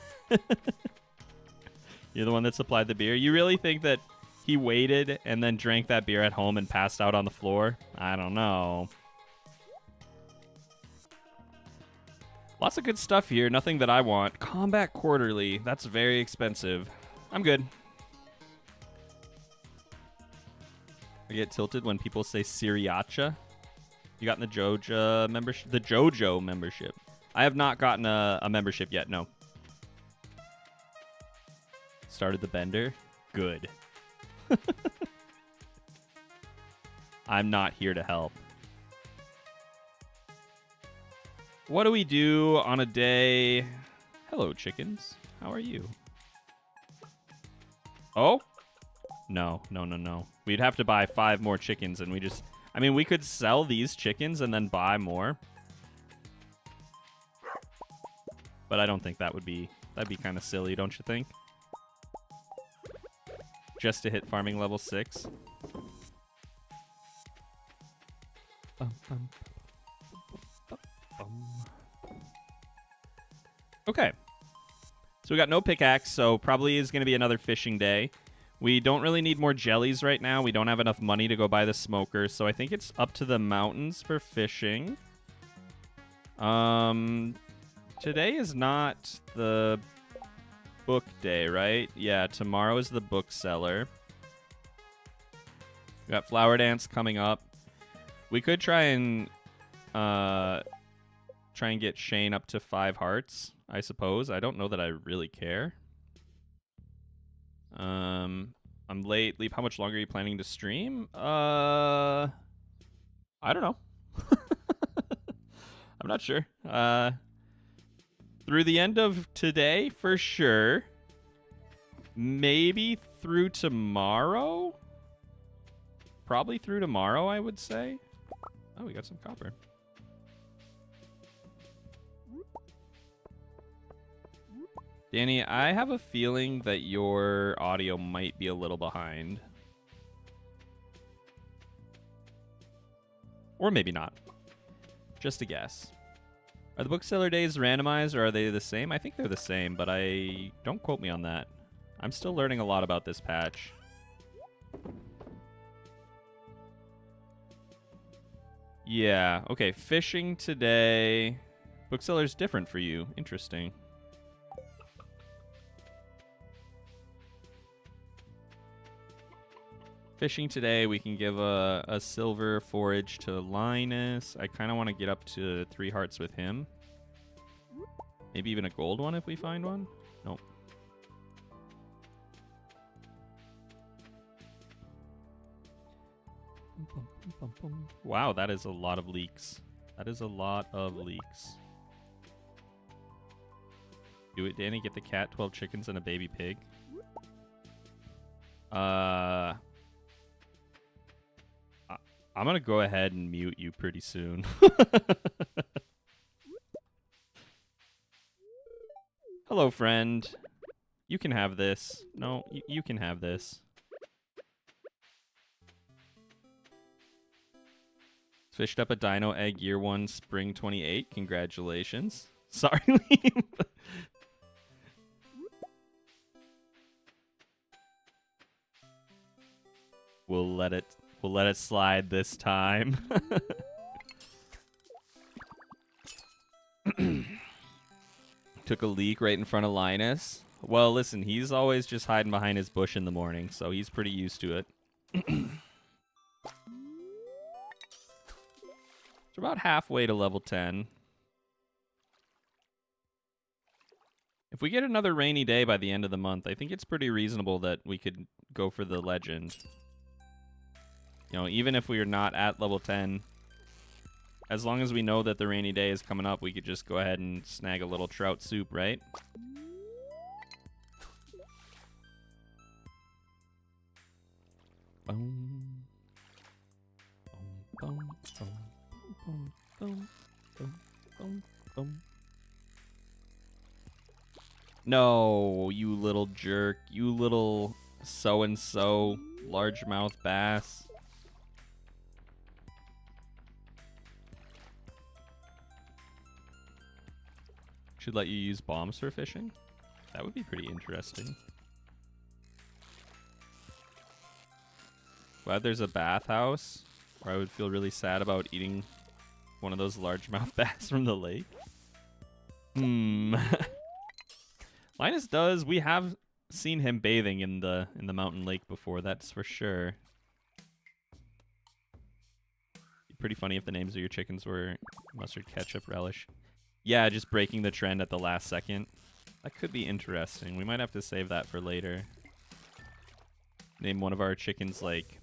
You're the one that supplied the beer. You really think that he waited and then drank that beer at home and passed out on the floor? I don't know. Lots of good stuff here. Nothing that I want. Combat Quarterly. That's very expensive. I'm good. I get tilted when people say Sriracha. You gotten the JoJo membership? The JoJo membership. I have not gotten a membership yet, no. Started the bender? Good. I'm not here to help. What do we do on a day? Hello, chickens. How are you? Oh? No. We'd have to buy 5 more chickens, and we just... I mean, we could sell these chickens and then buy more. But I don't think that would be... That'd be kind of silly, don't you think? Just to hit farming level 6. Okay. So we got no pickaxe, so probably is going to be another fishing day. We don't really need more jellies right now. We don't have enough money to go buy the smoker, so I think it's up to the mountains for fishing. Today is not the book day, right? Yeah, tomorrow is the bookseller. We got Flower Dance coming up. We could try and get Shane up to 5 hearts, I suppose. I don't know that I really care. I'm late. Leap, how much longer are you planning to stream? I don't know. I'm not sure. Through the end of today, for sure. Maybe through tomorrow? Probably through tomorrow, I would say. Oh, we got some copper. Danny, I have a feeling that your audio might be a little behind. Or maybe not. Just a guess. Are the bookseller days randomized or are they the same? I think they're the same, but don't quote me on that. I'm still learning a lot about this patch. Yeah, okay, fishing today. Bookseller's different for you. Interesting. Fishing today, we can give a silver forage to Linus. I kind of want to get up to 3 hearts with him. Maybe even a gold one if we find one. Nope. Wow, that is a lot of leeks. That is a lot of leeks. Do it, Danny. Get the cat, 12 chickens, and a baby pig. I'm going to go ahead and mute you pretty soon. Hello, friend. You can have this. No, you can have this. Fished up a dino egg year 1, spring 28. Congratulations. Sorry, Liam. We'll let it slide this time. Took a leak right in front of Linus. Well, listen, he's always just hiding behind his bush in the morning, so he's pretty used to it. It's about halfway to level 10. If we get another rainy day by the end of the month, I think it's pretty reasonable that we could go for the legend. You know, even if we are not at level 10, as long as we know that the rainy day is coming up, we could just go ahead and snag a little trout soup, right? No, you little jerk. You little so-and-so largemouth bass. Should let you use bombs for fishing? That would be pretty interesting. Glad there's a bathhouse, or I would feel really sad about eating one of those largemouth bass from the lake. Linus does. We have seen him bathing in the mountain lake before, that's for sure. Be pretty funny if the names of your chickens were mustard ketchup relish. Yeah, just breaking the trend at the last second. That could be interesting. We might have to save that for later. Name one of our chickens like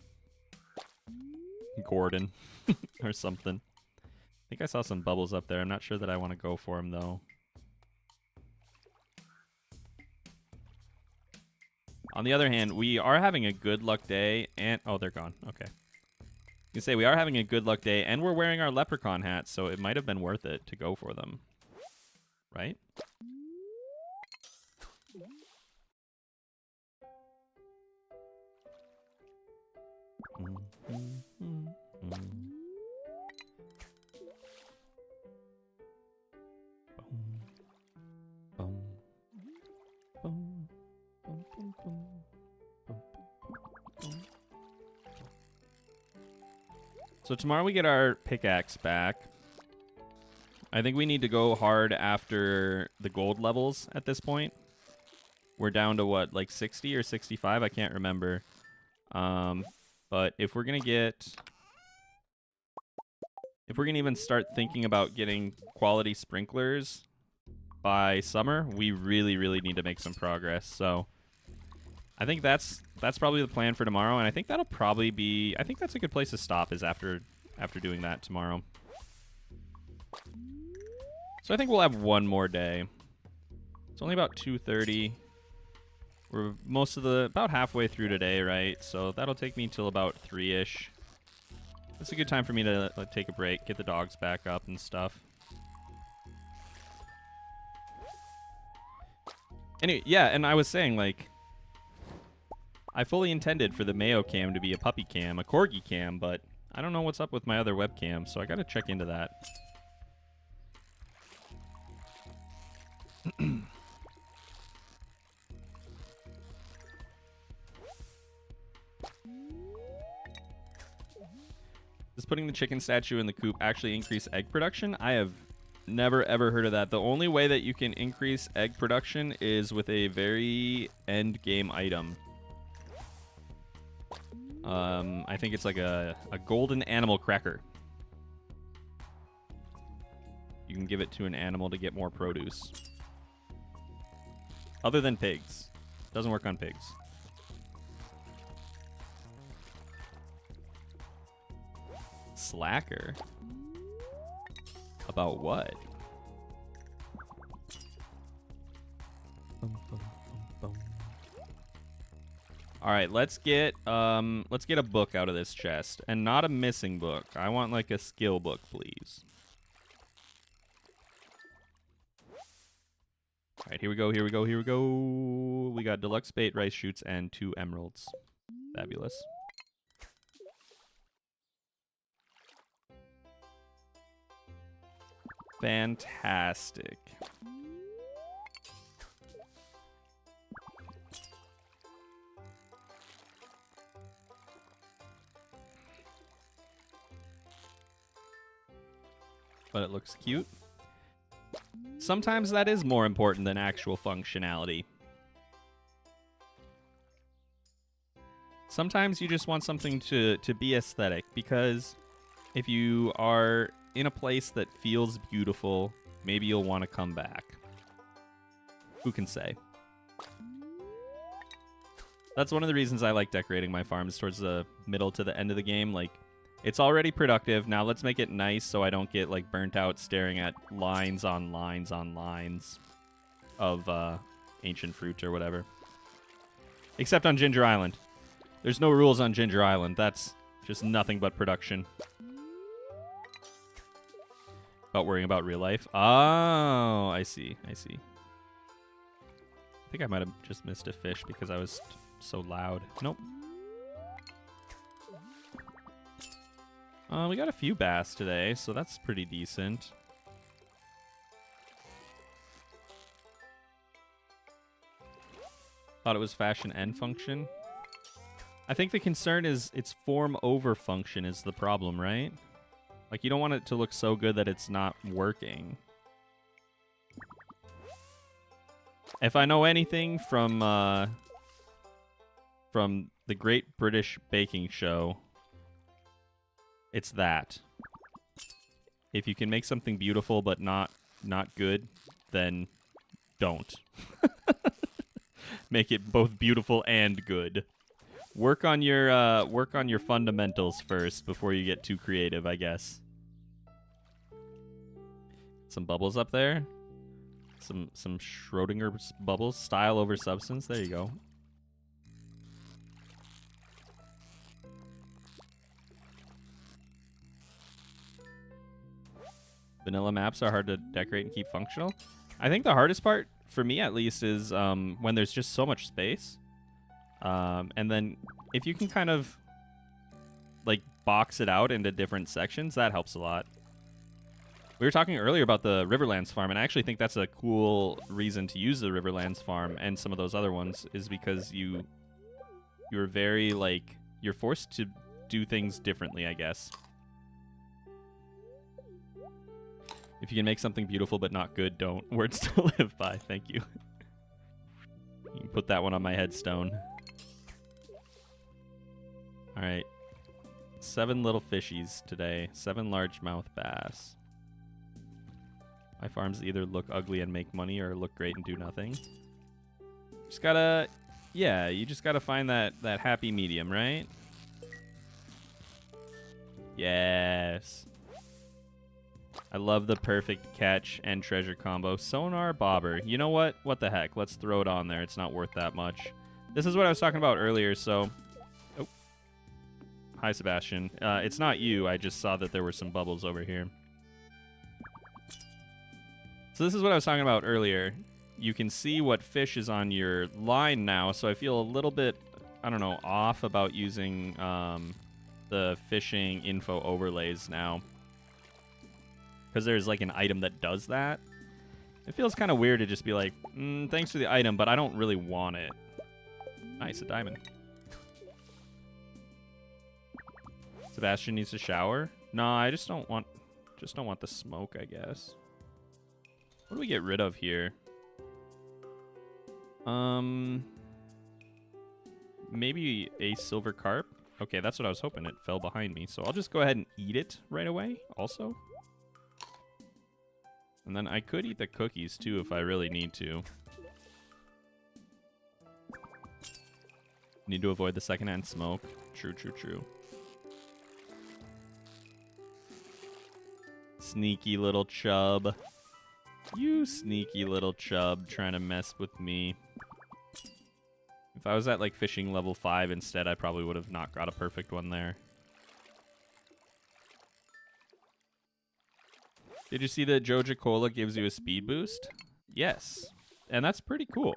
Gordon or something. I think I saw some bubbles up there. I'm not sure that I want to go for them, though. On the other hand, we are having a good luck day, and... Oh, they're gone. Okay. You can say we are having a good luck day, and we're wearing our leprechaun hats, so it might have been worth it to go for them. Right? So tomorrow we get our pickaxe back. I think we need to go hard after the gold levels at this point. We're down to what, like 60 or 65? I can't remember. But if we're gonna even start thinking about getting quality sprinklers by summer, we really, really need to make some progress. So I think that's probably the plan for tomorrow, and I think that'll probably be... I think that's a good place to stop, is after doing that tomorrow. So I think we'll have one more day. It's only about 2:30. We're about halfway through today, right? So that'll take me till about 3-ish. It's a good time for me to take a break, get the dogs back up and stuff. Anyway, yeah, and I was saying, like, I fully intended for the Mayo cam to be a puppy cam, a corgi cam, but I don't know what's up with my other webcam, so I gotta check into that. Does putting the chicken statue in the coop actually increase egg production? I have never ever heard of that. The only way that you can increase egg production is with a very end game item. I think it's like a golden animal cracker. You can give it to an animal to get more produce. Other than pigs. Doesn't work on pigs. Slacker? About what? All right, let's get a book out of this chest, and not a missing book. I want like a skill book, please. All right, here we go, here we go, here we go. We got deluxe bait, rice shoots, and 2 emeralds. Fabulous. Fantastic. But it looks cute. Sometimes that is more important than actual functionality. Sometimes you just want something to be aesthetic, because if you are in a place that feels beautiful, maybe you'll want to come back. Who can say? That's one of the reasons I like decorating my farms towards the middle to the end of the game. Like, it's already productive. Now let's make it nice so I don't get like burnt out staring at lines on lines on lines of ancient fruit or whatever. Except on Ginger Island. There's no rules on Ginger Island. That's just nothing but production. About worrying about real life. Oh, I see. I see. I think I might have just missed a fish because I was so loud. Nope. We got a few bass today, so that's pretty decent. Thought it was fashion and function. I think the concern is its form over function is the problem, right? Like, you don't want it to look so good that it's not working. If I know anything from the Great British Baking Show, it's that. If you can make something beautiful but not good, then don't. Make it both beautiful and good. Work on your fundamentals first before you get too creative, I guess. Some bubbles up there. Some Schrodinger's bubbles. Style over substance. There you go. Vanilla maps are hard to decorate and keep functional. I think the hardest part, for me at least, is when there's just so much space. And then if you can kind of like box it out into different sections, that helps a lot. We were talking earlier about the Riverlands farm, and I actually think that's a cool reason to use the Riverlands farm and some of those other ones, is because you're very like, you're forced to do things differently, I guess. If you can make something beautiful but not good, don't. Words to live by. Thank you. You can put that one on my headstone. All right. 7 little fishies today. 7 largemouth bass. My farms either look ugly and make money or look great and do nothing. Just gotta... Yeah, you just gotta find that happy medium, right? Yes. I love the perfect catch and treasure combo. Sonar bobber. You know what? What the heck? Let's throw it on there. It's not worth that much. This is what I was talking about earlier, so... Oh. Hi, Sebastian. It's not you. I just saw that there were some bubbles over here. So this is what I was talking about earlier. You can see what fish is on your line now, so I feel a little bit, I don't know, off about using the fishing info overlays now. Because there's like an item that does that. It feels kind of weird to just be like, thanks for the item, but I don't really want it. Nice, a diamond. Sebastian needs to shower? No, I just don't want the smoke, I guess. What do we get rid of here? Maybe a silver carp? Okay, that's what I was hoping. It fell behind me. So I'll just go ahead and eat it right away also. And then I could eat the cookies too if I really need to. Need to avoid the secondhand smoke. True, true, true. Sneaky little chub. You sneaky little chub trying to mess with me. If I was at like fishing level 5 instead, I probably would have not got a perfect one there. Did you see that Joja Cola gives you a speed boost? Yes. And that's pretty cool.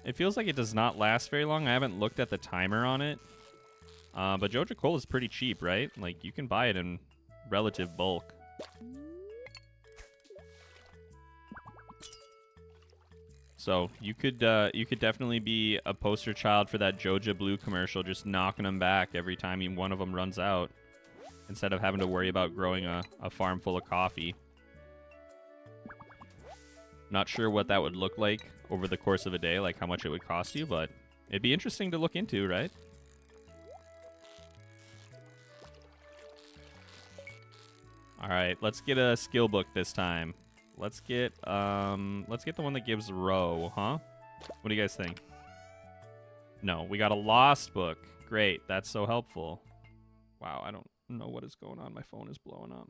It feels like it does not last very long. I haven't looked at the timer on it. But Joja Cola is pretty cheap, right? Like, you can buy it in relative bulk. So you could definitely be a poster child for that Joja Blue commercial, just knocking them back every time one of them runs out, instead of having to worry about growing a farm full of coffee. Not sure what that would look like over the course of a day, like how much it would cost you, but it'd be interesting to look into, right? All right, let's get a skill book this time. Let's get the one that gives row, huh? What do you guys think? No, we got a lost book. Great, that's so helpful. Wow, I don't know what is going on. My phone is blowing up.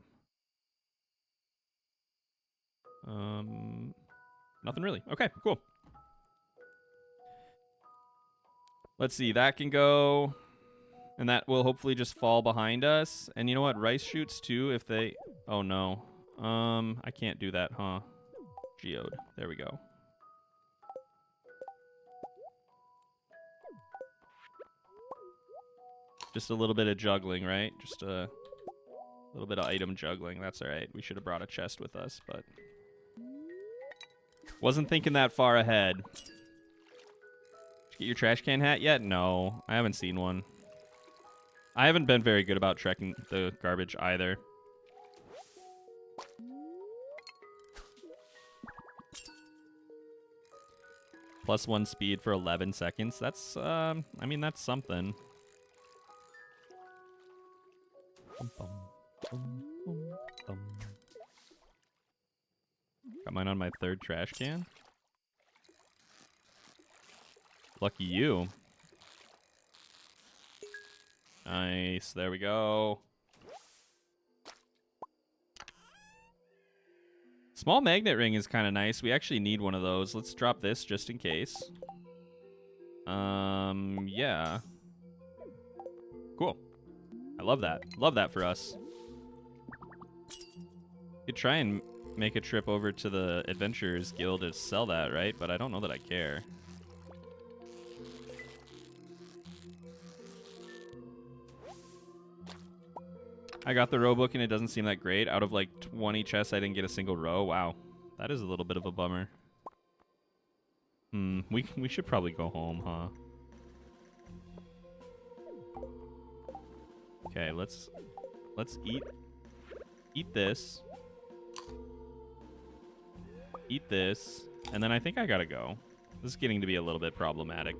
Nothing really. Okay, cool. Let's see, that can go, and that will hopefully just fall behind us. And you know what? Rice shoots too if they... Oh no. I can't do that, huh? Geode. There we go. Just a little bit of juggling, right? Just a little bit of item juggling. That's all right. We should have brought a chest with us, but wasn't thinking that far ahead. Did you get your trash can hat yet? No, I haven't seen one. I haven't been very good about trekking the garbage either. +1 speed for 11 seconds. That's, I mean, that's something. Got mine on my 3rd trash can. Lucky you. Nice. There we go. Small magnet ring is kind of nice. We actually need one of those. Let's drop this just in case. Yeah. Cool. I love that. Love that for us. Could try and make a trip over to the Adventurers Guild to sell that, right? But I don't know that I care. I got the row book and it doesn't seem that great. Out of like 20 chests, I didn't get a single row. Wow. That is a little bit of a bummer. We should probably go home, huh? Okay, let's eat this. Eat this. And then I think I gotta go. This is getting to be a little bit problematic.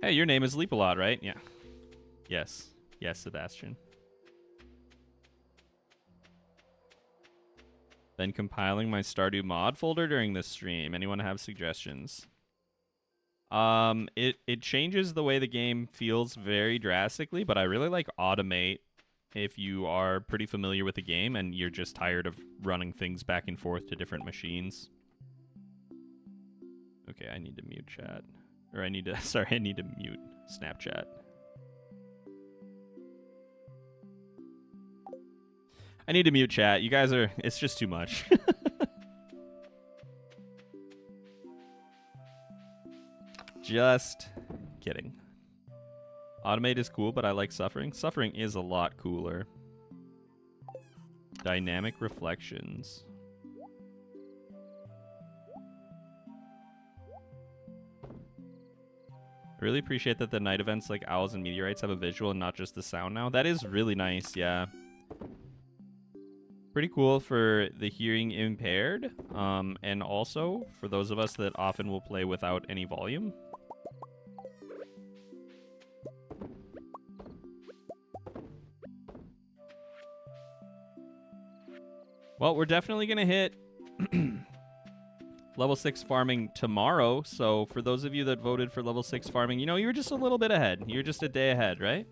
Hey, your name is Leap-A-Lot, right? Yeah. Yes. Yes, Sebastian. Been compiling my Stardew mod folder during this stream. Anyone have suggestions? It changes the way the game feels very drastically, but I really like Automate if you are pretty familiar with the game and you're just tired of running things back and forth to different machines. Okay, I need to mute chat. Or I need to, sorry, I need to mute Snapchat. I need to mute chat. You guys are, it's just too much. Just kidding. Automate is cool, but I like Suffering. Suffering is a lot cooler. Dynamic Reflections. I really appreciate that the night events like Owls and Meteorites have a visual and not just the sound now. That is really nice, yeah. Pretty cool for the hearing impaired, and also for those of us that often will play without any volume. Well, we're definitely going to hit level 6 farming tomorrow, so for those of you that voted for level 6 farming, you know, you're just a little bit ahead. You're just a day ahead, right?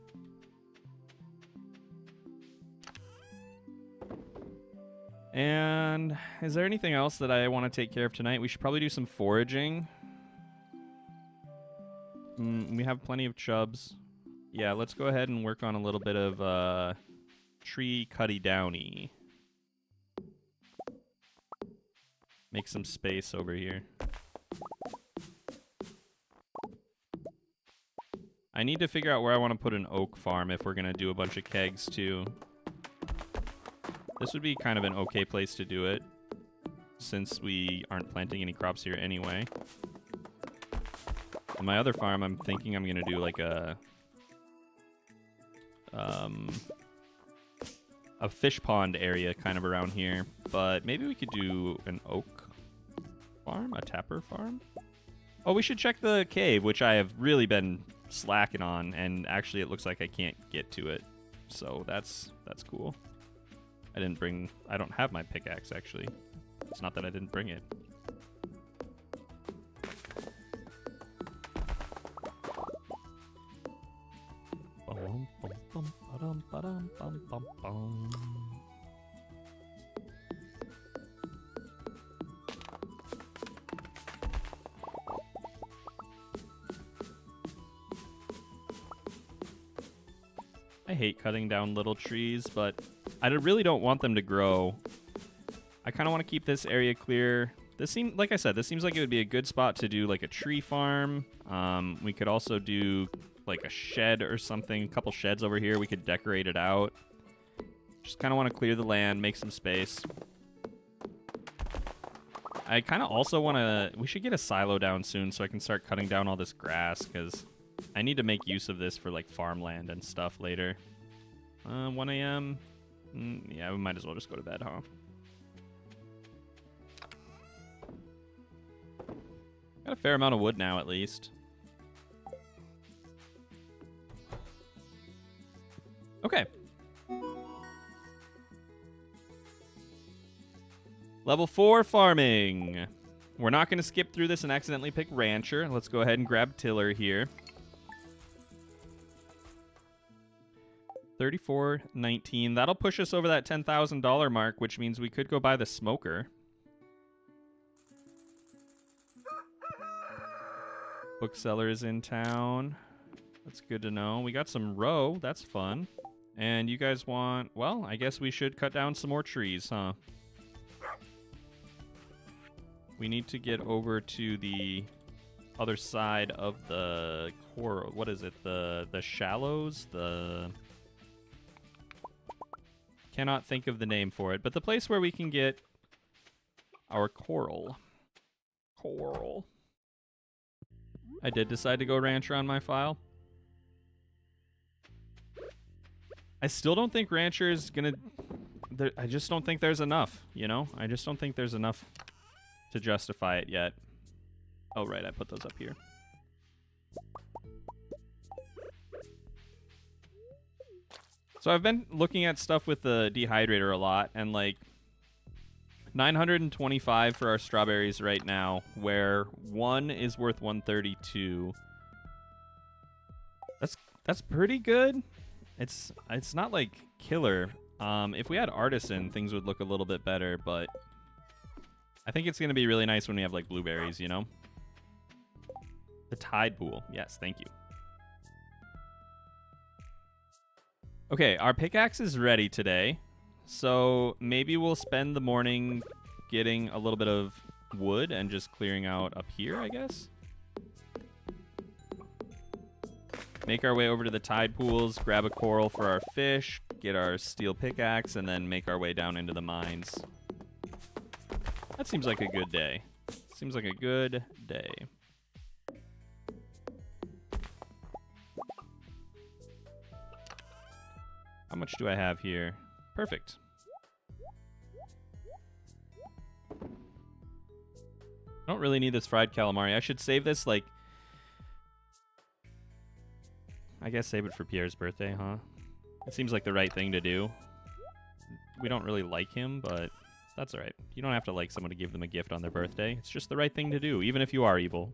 And is there anything else that I want to take care of tonight? We should probably do some foraging. We have plenty of chubs. Yeah, let's go ahead and work on a little bit of tree cutty downy. Make some space over here. I need to figure out where I want to put an oak farm if we're going to do a bunch of kegs too. This would be kind of an okay place to do it, since we aren't planting any crops here anyway. On my other farm, I'm thinking I'm going to do like a fish pond area kind of around here, but maybe we could do an oak farm, a tapper farm. Oh, we should check the cave, which I have really been slacking on, and actually it looks like I can't get to it, so that's cool. I don't have my pickaxe, actually. It's not that I didn't bring it. I hate cutting down little trees, but I really don't want them to grow. I kind of want to keep this area clear. This seems, like I said, this seems like it would be a good spot to do like a tree farm. We could also do like a shed or something, a couple sheds over here. We could decorate it out. Just kind of want to clear the land, make some space. I kind of also want to, we should get a silo down soon so I can start cutting down all this grass, because I need to make use of this for like farmland and stuff later. 1 a.m. Yeah, we might as well just go to bed, huh? Got a fair amount of wood now, at least. Okay. Level 4 farming. We're not going to skip through this and accidentally pick Rancher. Let's go ahead and grab Tiller here. 34.19. That'll push us over that $10,000 mark, which means we could go buy the smoker. Bookseller is in town. That's good to know. We got some roe. That's fun. And you guys want... Well, I guess we should cut down some more trees, huh? We need to get over to the other side of the coral. What is it? The shallows? The... Cannot think of the name for it, but the place where we can get our coral. Coral. I did decide to go Rancher on my file. I still don't think Rancher is gonna... I just don't think there's enough, you know? I just don't think there's enough to justify it yet. Oh, right, I put those up here. So I've been looking at stuff with the dehydrator a lot, and like 925 for our strawberries right now, where one is worth 132. That's pretty good. It's not like killer. If we had artisan, things would look a little bit better, but I think it's gonna be really nice when we have like blueberries, you know? The tide pool. Yes, thank you. Okay, our pickaxe is ready today, so maybe we'll spend the morning getting a little bit of wood and just clearing out up here, I guess. Make our way over to the tide pools, grab a coral for our fish, get our steel pickaxe, and then make our way down into the mines. That seems like a good day. Seems like a good day. How much do I have here? Perfect. I don't really need this fried calamari. I should save this, like... I guess save it for Pierre's birthday, huh? It seems like the right thing to do. We don't really like him, but that's alright. You don't have to like someone to give them a gift on their birthday. It's just the right thing to do, even if you are evil.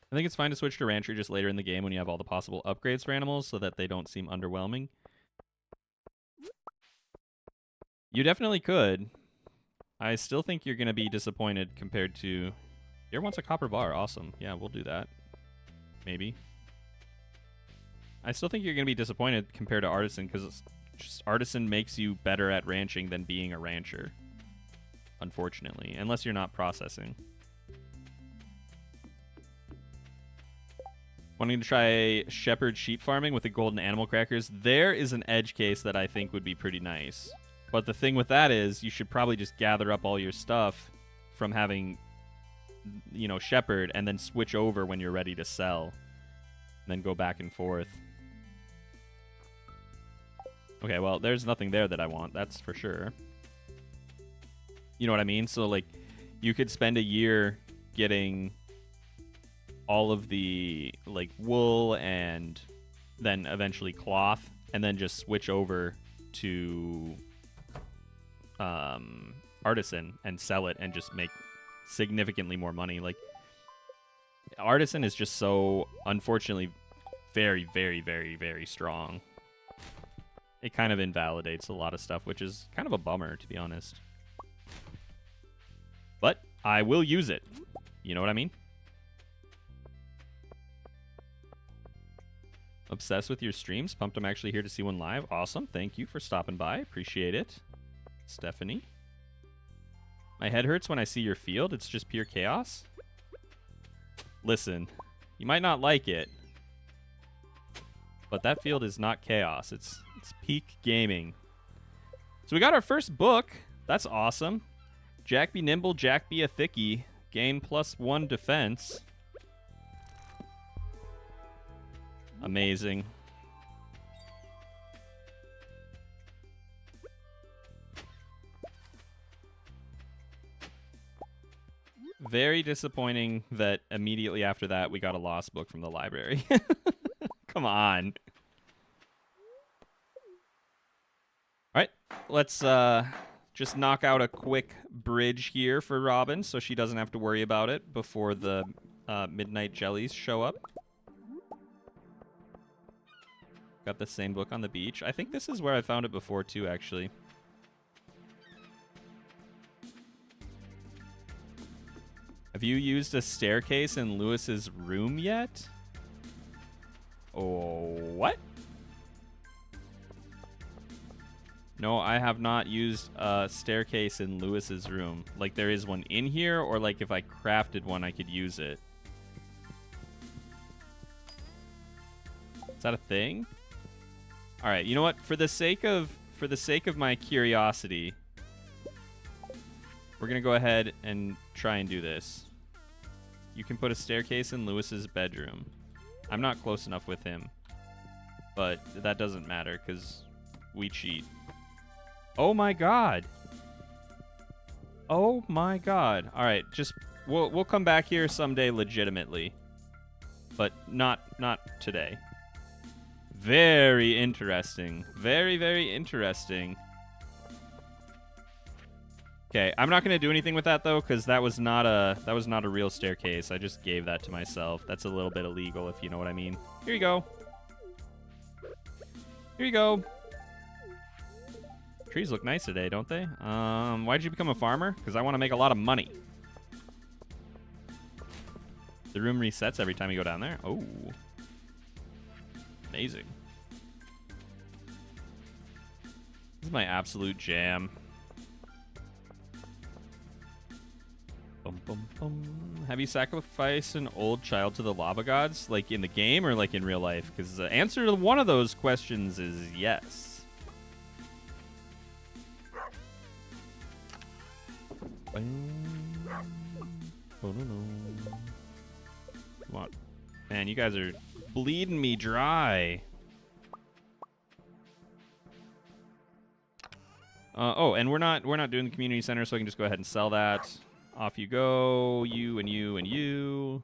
I think it's fine to switch to Rancher just later in the game when you have all the possible upgrades for animals so that they don't seem underwhelming. You definitely could. I still think you're going to be disappointed compared to... Here wants a copper bar. Awesome. Yeah, we'll do that. Maybe. I still think you're going to be disappointed compared to Artisan because just Artisan makes you better at ranching than being a rancher. Unfortunately. Unless you're not processing. Wanting to try shepherd sheep farming with the golden animal crackers. There is an edge case that I think would be pretty nice. But the thing with that is you should probably just gather up all your stuff from having, you know, shepherd and then switch over when you're ready to sell. And then go back and forth. Okay, well, there's nothing there that I want. That's for sure. You know what I mean? So, like, you could spend a year getting all of the, like, wool and then eventually cloth, and then just switch over to Artisan and sell it and just make significantly more money. Like, Artisan is just so, unfortunately, very, very, very, very strong. It kind of invalidates a lot of stuff, which is kind of a bummer, to be honest. But I will use it. You know what I mean? Obsessed with your streams. Pumped I'm actually here to see one live. Awesome. Thank you for stopping by. Appreciate it. Stephanie. My head hurts when I see your field. It's just pure chaos. Listen, you might not like it, but that field is not chaos. It's peak gaming. So we got our first book. That's awesome. Jack be nimble, Jack be a thickie. Gain +1 defense. Amazing. Very disappointing that immediately after that we got a lost book from the library. Come on. All right, let's just knock out a quick bridge here for Robin so she doesn't have to worry about it before the midnight jellies show up. Got the same book on the beach. I think this is where I found it before too, actually. Have you used a staircase in Lewis's room yet? Oh, what? No, I have not used a staircase in Lewis's room. Like there is one in here, or like if I crafted one, I could use it. Is that a thing? All right, you know what? For the sake of my curiosity, we're gonna go ahead and try and do this. You can put a staircase in Lewis's bedroom. I'm not close enough with him, but that doesn't matter because we cheat. Oh my god. Oh my god. All right, just we'll come back here someday legitimately, but not today. Very interesting. Very, very interesting. Okay, I'm not gonna do anything with that though, because that was not a real staircase. I just gave that to myself. That's a little bit illegal, if you know what I mean. Here you go. Here you go. Trees look nice today, don't they? Why'd you become a farmer? Because I want to make a lot of money. The room resets every time you go down there. Oh. Amazing. This is my absolute jam. Bum, bum, bum. Have you sacrificed an old child to the lava gods, like in the game or like in real life? Because the answer to one of those questions is yes. Come on. Man, you guys are bleeding me dry. Oh, and we're not doing the community center, so I can just go ahead and sell that. Off you go, you and you and you.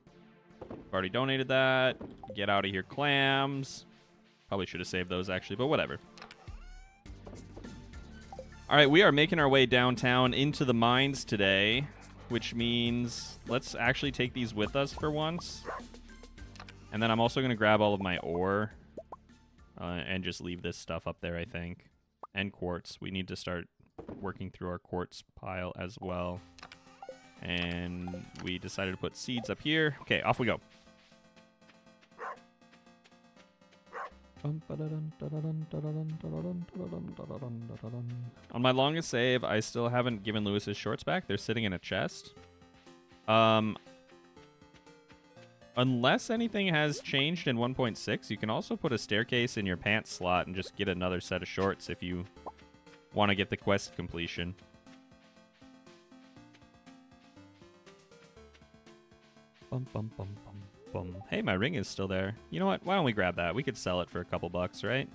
I've already donated that. Get out of here, clams. Probably should have saved those actually, but whatever. All right, we are making our way downtown into the mines today, which means let's actually take these with us for once. And then I'm also going to grab all of my ore and just leave this stuff up there, I think. And quartz. We need to start working through our quartz pile as well. And we decided to put seeds up here. Okay, off we go. On my longest save, I still haven't given Lewis's shorts back. They're sitting in a chest. Unless anything has changed in 1.6, you can also put a staircase in your pants slot and just get another set of shorts if you want to get the quest completion. Bum, bum, bum, bum, bum. Hey, my ring is still there. You know what? Why don't we grab that? We could sell it for a couple bucks, right?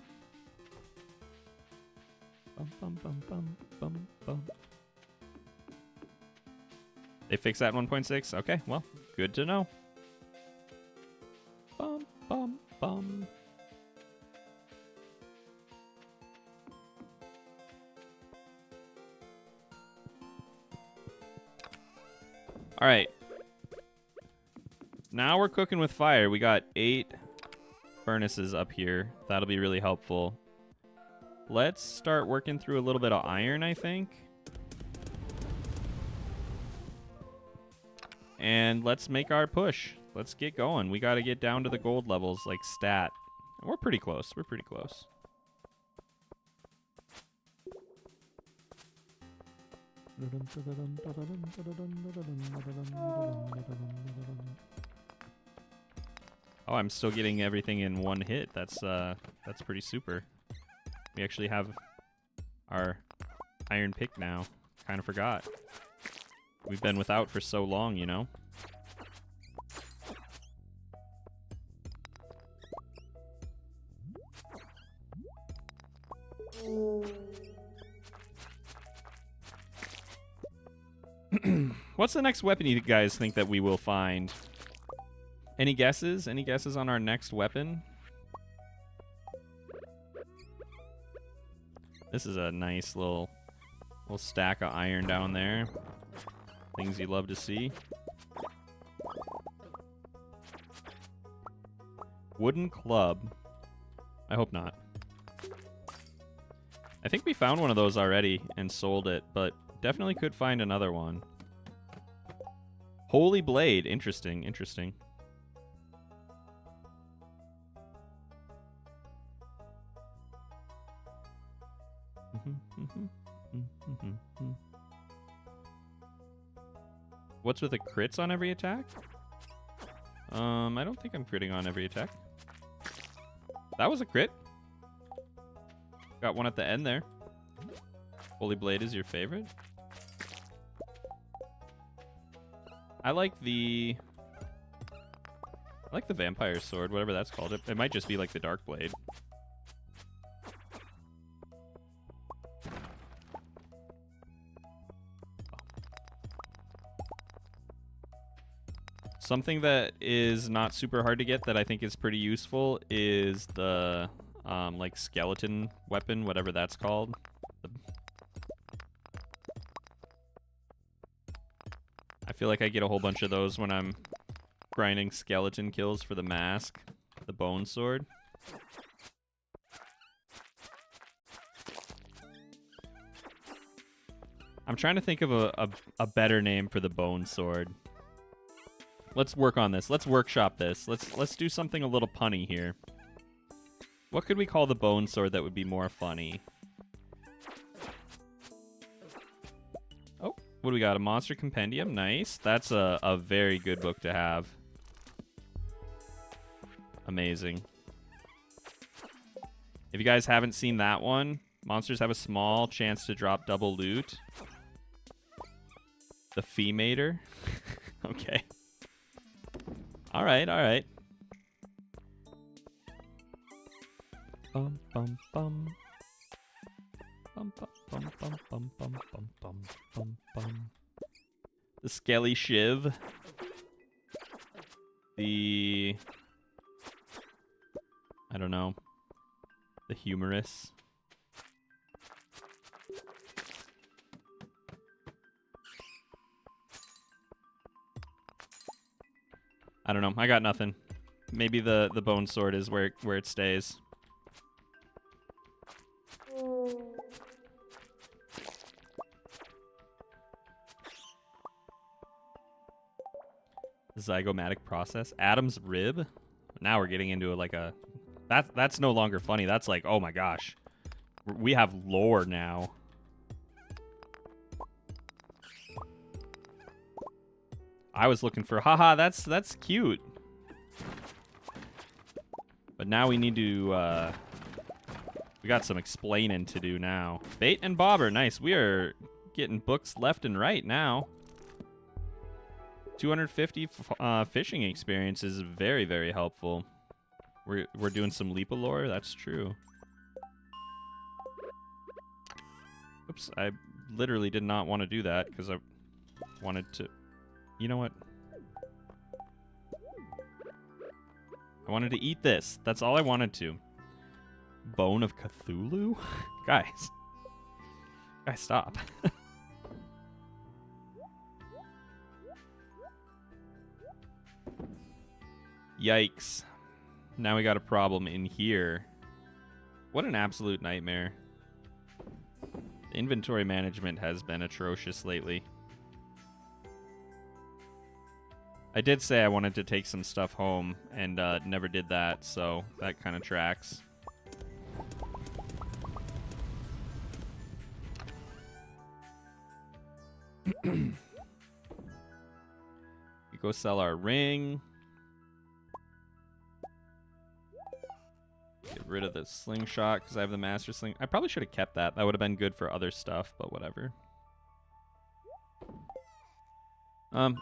Bum, bum, bum, bum, bum, bum. They fixed that in 1.6? Okay, well, good to know. Bum, bum, bum. All right. Now we're cooking with fire. We got 8 furnaces up here. That'll be really helpful. Let's start working through a little bit of iron, I think. And let's make our push. Let's get going. We got to get down to the gold levels, like stat. We're pretty close. We're pretty close. Oh, I'm still getting everything in one hit. That's pretty super. We actually have our iron pick now. Kind of forgot. We've been without for so long, you know? What's the next weapon you guys think that we will find? Any guesses? Any guesses on our next weapon? This is a nice little stack of iron down there. Things you love to see. Wooden club. I hope not. I think we found one of those already and sold it, but definitely could find another one. Holy blade. Interesting, interesting. What's with the crits on every attack? I don't think I'm critting on every attack. That was a crit. Got one at the end there. Holy blade is your favorite? I like the vampire sword, whatever that's called. It might just be like the dark blade. Something that is not super hard to get that I think is pretty useful is the like skeleton weapon, whatever that's called. I feel like I get a whole bunch of those when I'm grinding skeleton kills for the mask, the bone sword. I'm trying to think of a better name for the bone sword. Let's work on this. Let's workshop this. Let's do something a little punny here. What could we call the bone sword that would be more funny? Oh, what do we got? A monster compendium. Nice. That's a very good book to have. Amazing. If you guys haven't seen that one, monsters have a small chance to drop double loot. The Fee-Mater. Okay. All right, all right. Bum bum bum. Bum bum bum bum bum bum bum bum bum bum. The Skelly Shiv. The I don't know. The Humorous. I don't know. I got nothing. Maybe the bone sword is where it stays. Zygomatic process. Adam's rib. Now we're getting into like a that's no longer funny. That's like, oh my gosh. We have lore now. I was looking for, haha, that's cute. But now we need to, we got some explaining to do now. Bait and bobber, nice. We are getting books left and right now. 250 fishing experience is very, very helpful. We're doing some leap of lore, that's true. Oops, I literally did not want to do that because I wanted to... You know what? I wanted to eat this. That's all I wanted to. Bone of Cthulhu? Guys. Guys, stop. Yikes. Now we got a problem in here. What an absolute nightmare. Inventory management has been atrocious lately. I did say I wanted to take some stuff home, and never did that, so that kind of tracks. We go sell our ring. Get rid of the slingshot, because I have the master sling. I probably should have kept that. That would have been good for other stuff, but whatever.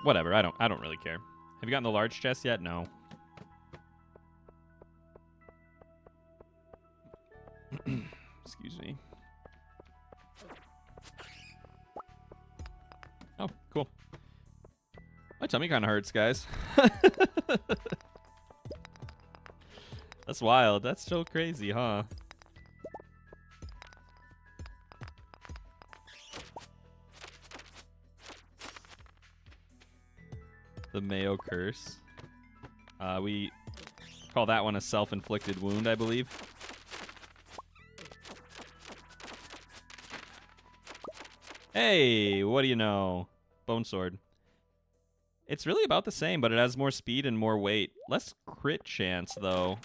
Whatever. I don't really care. Have you gotten the large chest yet? No. Excuse me. Oh, cool. My tummy kind of hurts, guys. That's wild. That's so crazy, huh? The Mayo curse. We call that one a self-inflicted wound, I believe. Hey, what do you know? Bone sword. It's really about the same, but it has more speed and more weight. Less crit chance, though.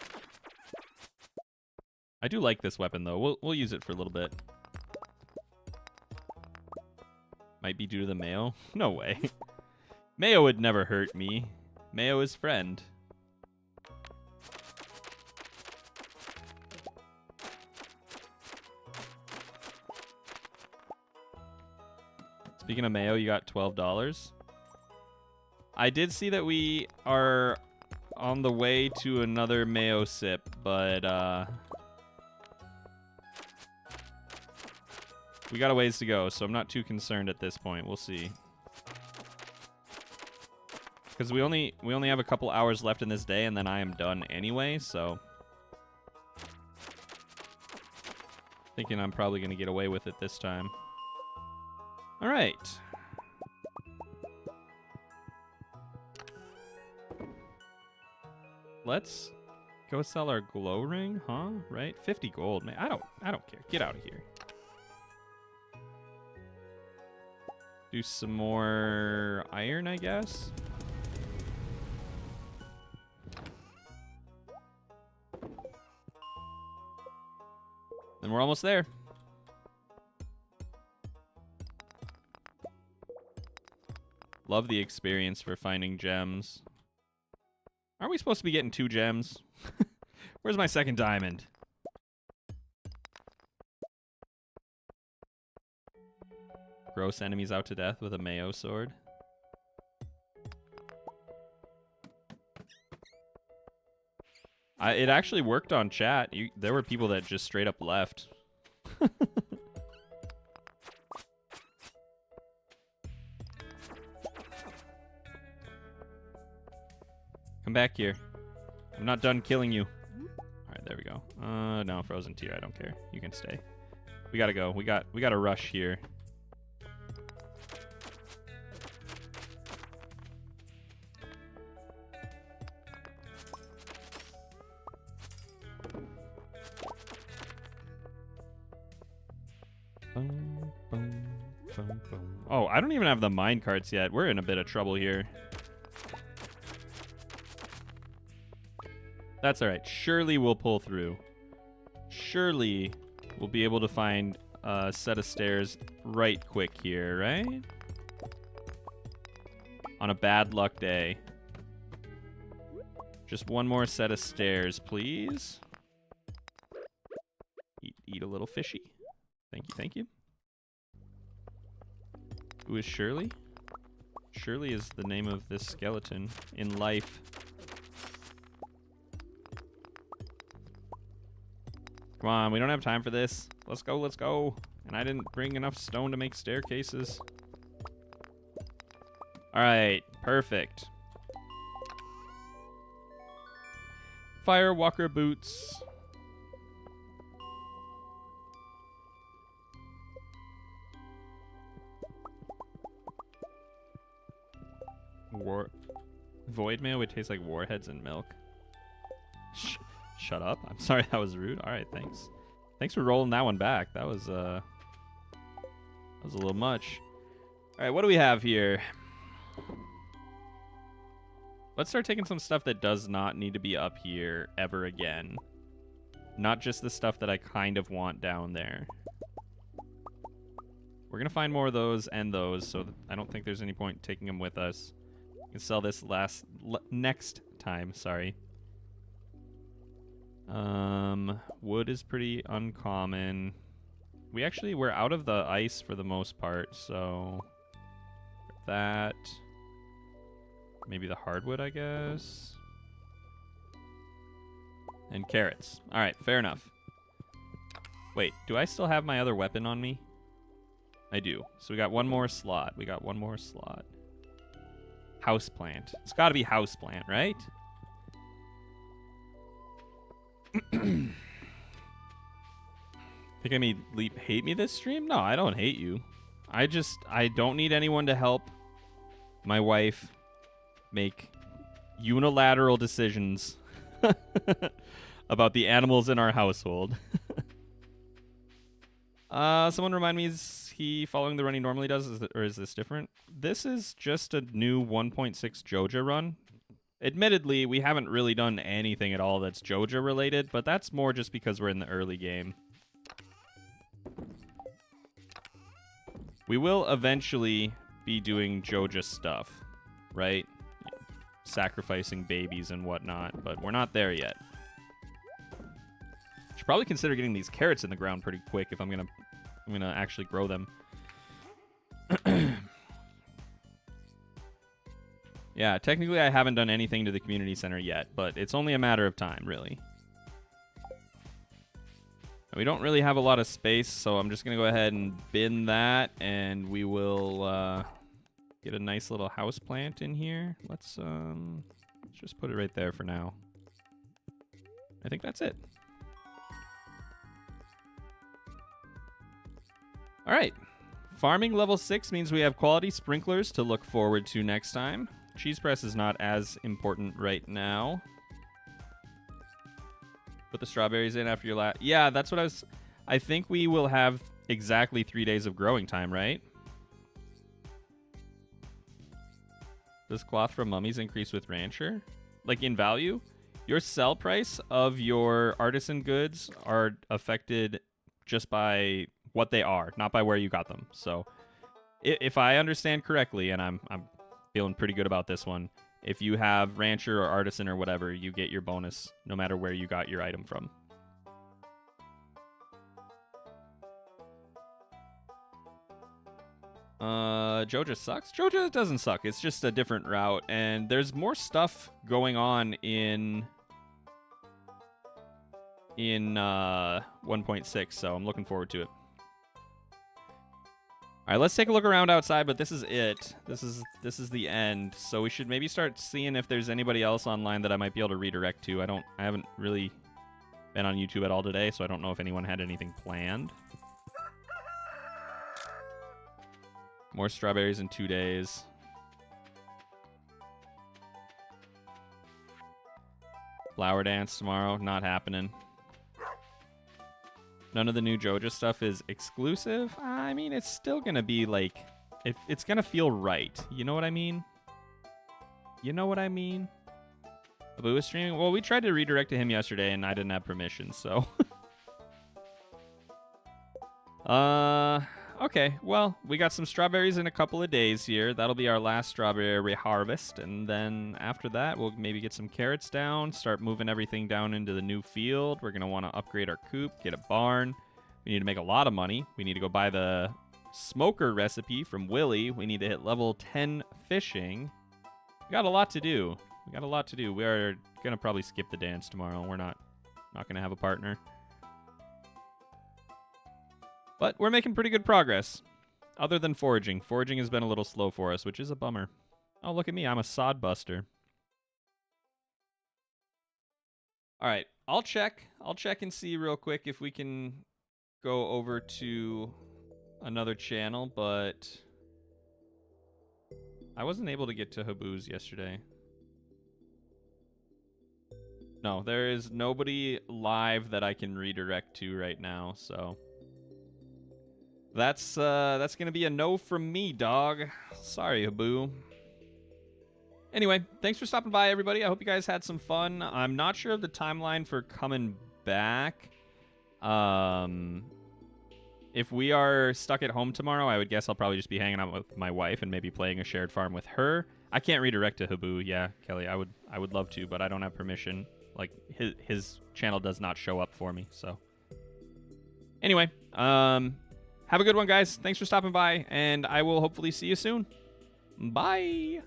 I do like this weapon, though. We'll use it for a little bit. Might be due to the Mayo. No way. Mayo would never hurt me. Mayo is friend. Speaking of Mayo, you got $12. I did see that we are on the way to another Mayo sip, but we got a ways to go, so I'm not too concerned at this point. We'll see. Because we only have a couple hours left in this day, and then I am done anyway, so thinking I'm probably going to get away with it this time. All right. Let's go sell our glow ring, huh? Right? 50 gold, man. I don't care. Get out of here. Do some more iron, I guess. And we're almost there. Love the experience for finding gems. Aren't we supposed to be getting 2 gems? Where's my second diamond? Gross enemies out to death with a Mayo sword. It actually worked on chat. There were people that just straight up left. Come back here. I'm not done killing you. Alright, there we go. No, frozen tier, I don't care. You can stay. We gotta go. We got a rush here. Oh, I don't even have the mine carts yet. We're in a bit of trouble here. That's all right. Surely we'll pull through. Surely we'll be able to find a set of stairs right quick here, right? On a bad luck day. Just one more set of stairs, please. Eat a little fishy. Thank you, thank you. Who is Shirley? Shirley is the name of this skeleton in life. Come on, we don't have time for this. Let's go, let's go. And I didn't bring enough stone to make staircases. All right, perfect. Firewalker boots. Void mail would taste like warheads and milk. Shut up. I'm sorry, that was rude. All right, thanks. Thanks for rolling that one back. That was a little much. All right, what do we have here? Let's start taking some stuff that does not need to be up here ever again. Not just the stuff that I kind of want down there. We're going to find more of those and those, so I don't think there's any point taking them with us. We can sell this next time, sorry. Wood is pretty uncommon. We're out of the ice for the most part, so that. Maybe the hardwood, I guess. And carrots. All right, fair enough. Wait, do I still have my other weapon on me? I do. So we got one more slot. Houseplant. It's got to be houseplant, right? Think I may hate me this stream? No, I don't hate you. I don't need anyone to help my wife make unilateral decisions about the animals in our household. Someone remind me, is he following the run he normally does, or is this different? This is just a new 1.6 Joja run. Admittedly, we haven't really done anything at all that's Joja related, but that's more just because we're in the early game. We will eventually be doing Joja stuff, right? Sacrificing babies and whatnot, but we're not there yet. Should probably consider getting these carrots in the ground pretty quick if I'm gonna actually grow them. Yeah, technically I haven't done anything to the community center yet, but it's only a matter of time, really. We don't really have a lot of space, so I'm just gonna go ahead and bin that, and we will get a nice little house plant in here. Let's just put it right there for now. I think that's it. All right. Farming level 6 means we have quality sprinklers to look forward to next time. Cheese press is not as important right now. Put the strawberries in after your last... Yeah, that's what I think we will have exactly 3 days of growing time, right? Does cloth from mummies increase with rancher? Like in value? Your sell price of your artisan goods are affected just by what they are, not by where you got them. So if I understand correctly, and I'm feeling pretty good about this one, if you have rancher or artisan or whatever, you get your bonus no matter where you got your item from. Joja sucks? Joja doesn't suck. It's just a different route, and there's more stuff going on in 1.6, so I'm looking forward to it. All right, let's take a look around outside, but this is it. This is the end. So we should maybe start seeing if there's anybody else online that I might be able to redirect to. I haven't really been on YouTube at all today, so I don't know if anyone had anything planned. More strawberries in 2 days. Flower dance tomorrow, not happening. None of the new Joja stuff is exclusive. I mean, it's still going to be like... It's going to feel right. You know what I mean? You know what I mean? Abu was streaming? Well, we tried to redirect to him yesterday, and I didn't have permission, so... Okay, well, we got some strawberries in a couple of days here. That'll be our last strawberry harvest, and then after that, we'll maybe get some carrots down, start moving everything down into the new field. We're going to want to upgrade our coop, get a barn. We need to make a lot of money. We need to go buy the smoker recipe from Willie. We need to hit level 10 fishing. We got a lot to do. We are going to probably skip the dance tomorrow. We're not going to have a partner. But we're making pretty good progress. Other than foraging. Foraging has been a little slow for us, which is a bummer. Oh, look at me. I'm a sod buster. All right. I'll check and see real quick if we can go over to another channel, but I wasn't able to get to Habu's yesterday. No, there is nobody live that I can redirect to right now, so... That's gonna be a no from me, dog. Sorry, Habu. Anyway, thanks for stopping by, everybody. I hope you guys had some fun. I'm not sure of the timeline for coming back. If we are stuck at home tomorrow, I would guess I'll probably just be hanging out with my wife and maybe playing a shared farm with her. I can't redirect to Habu. Yeah, Kelly, I would love to, but I don't have permission. Like his channel does not show up for me. So anyway, have a good one, guys. Thanks for stopping by, and I will hopefully see you soon. Bye.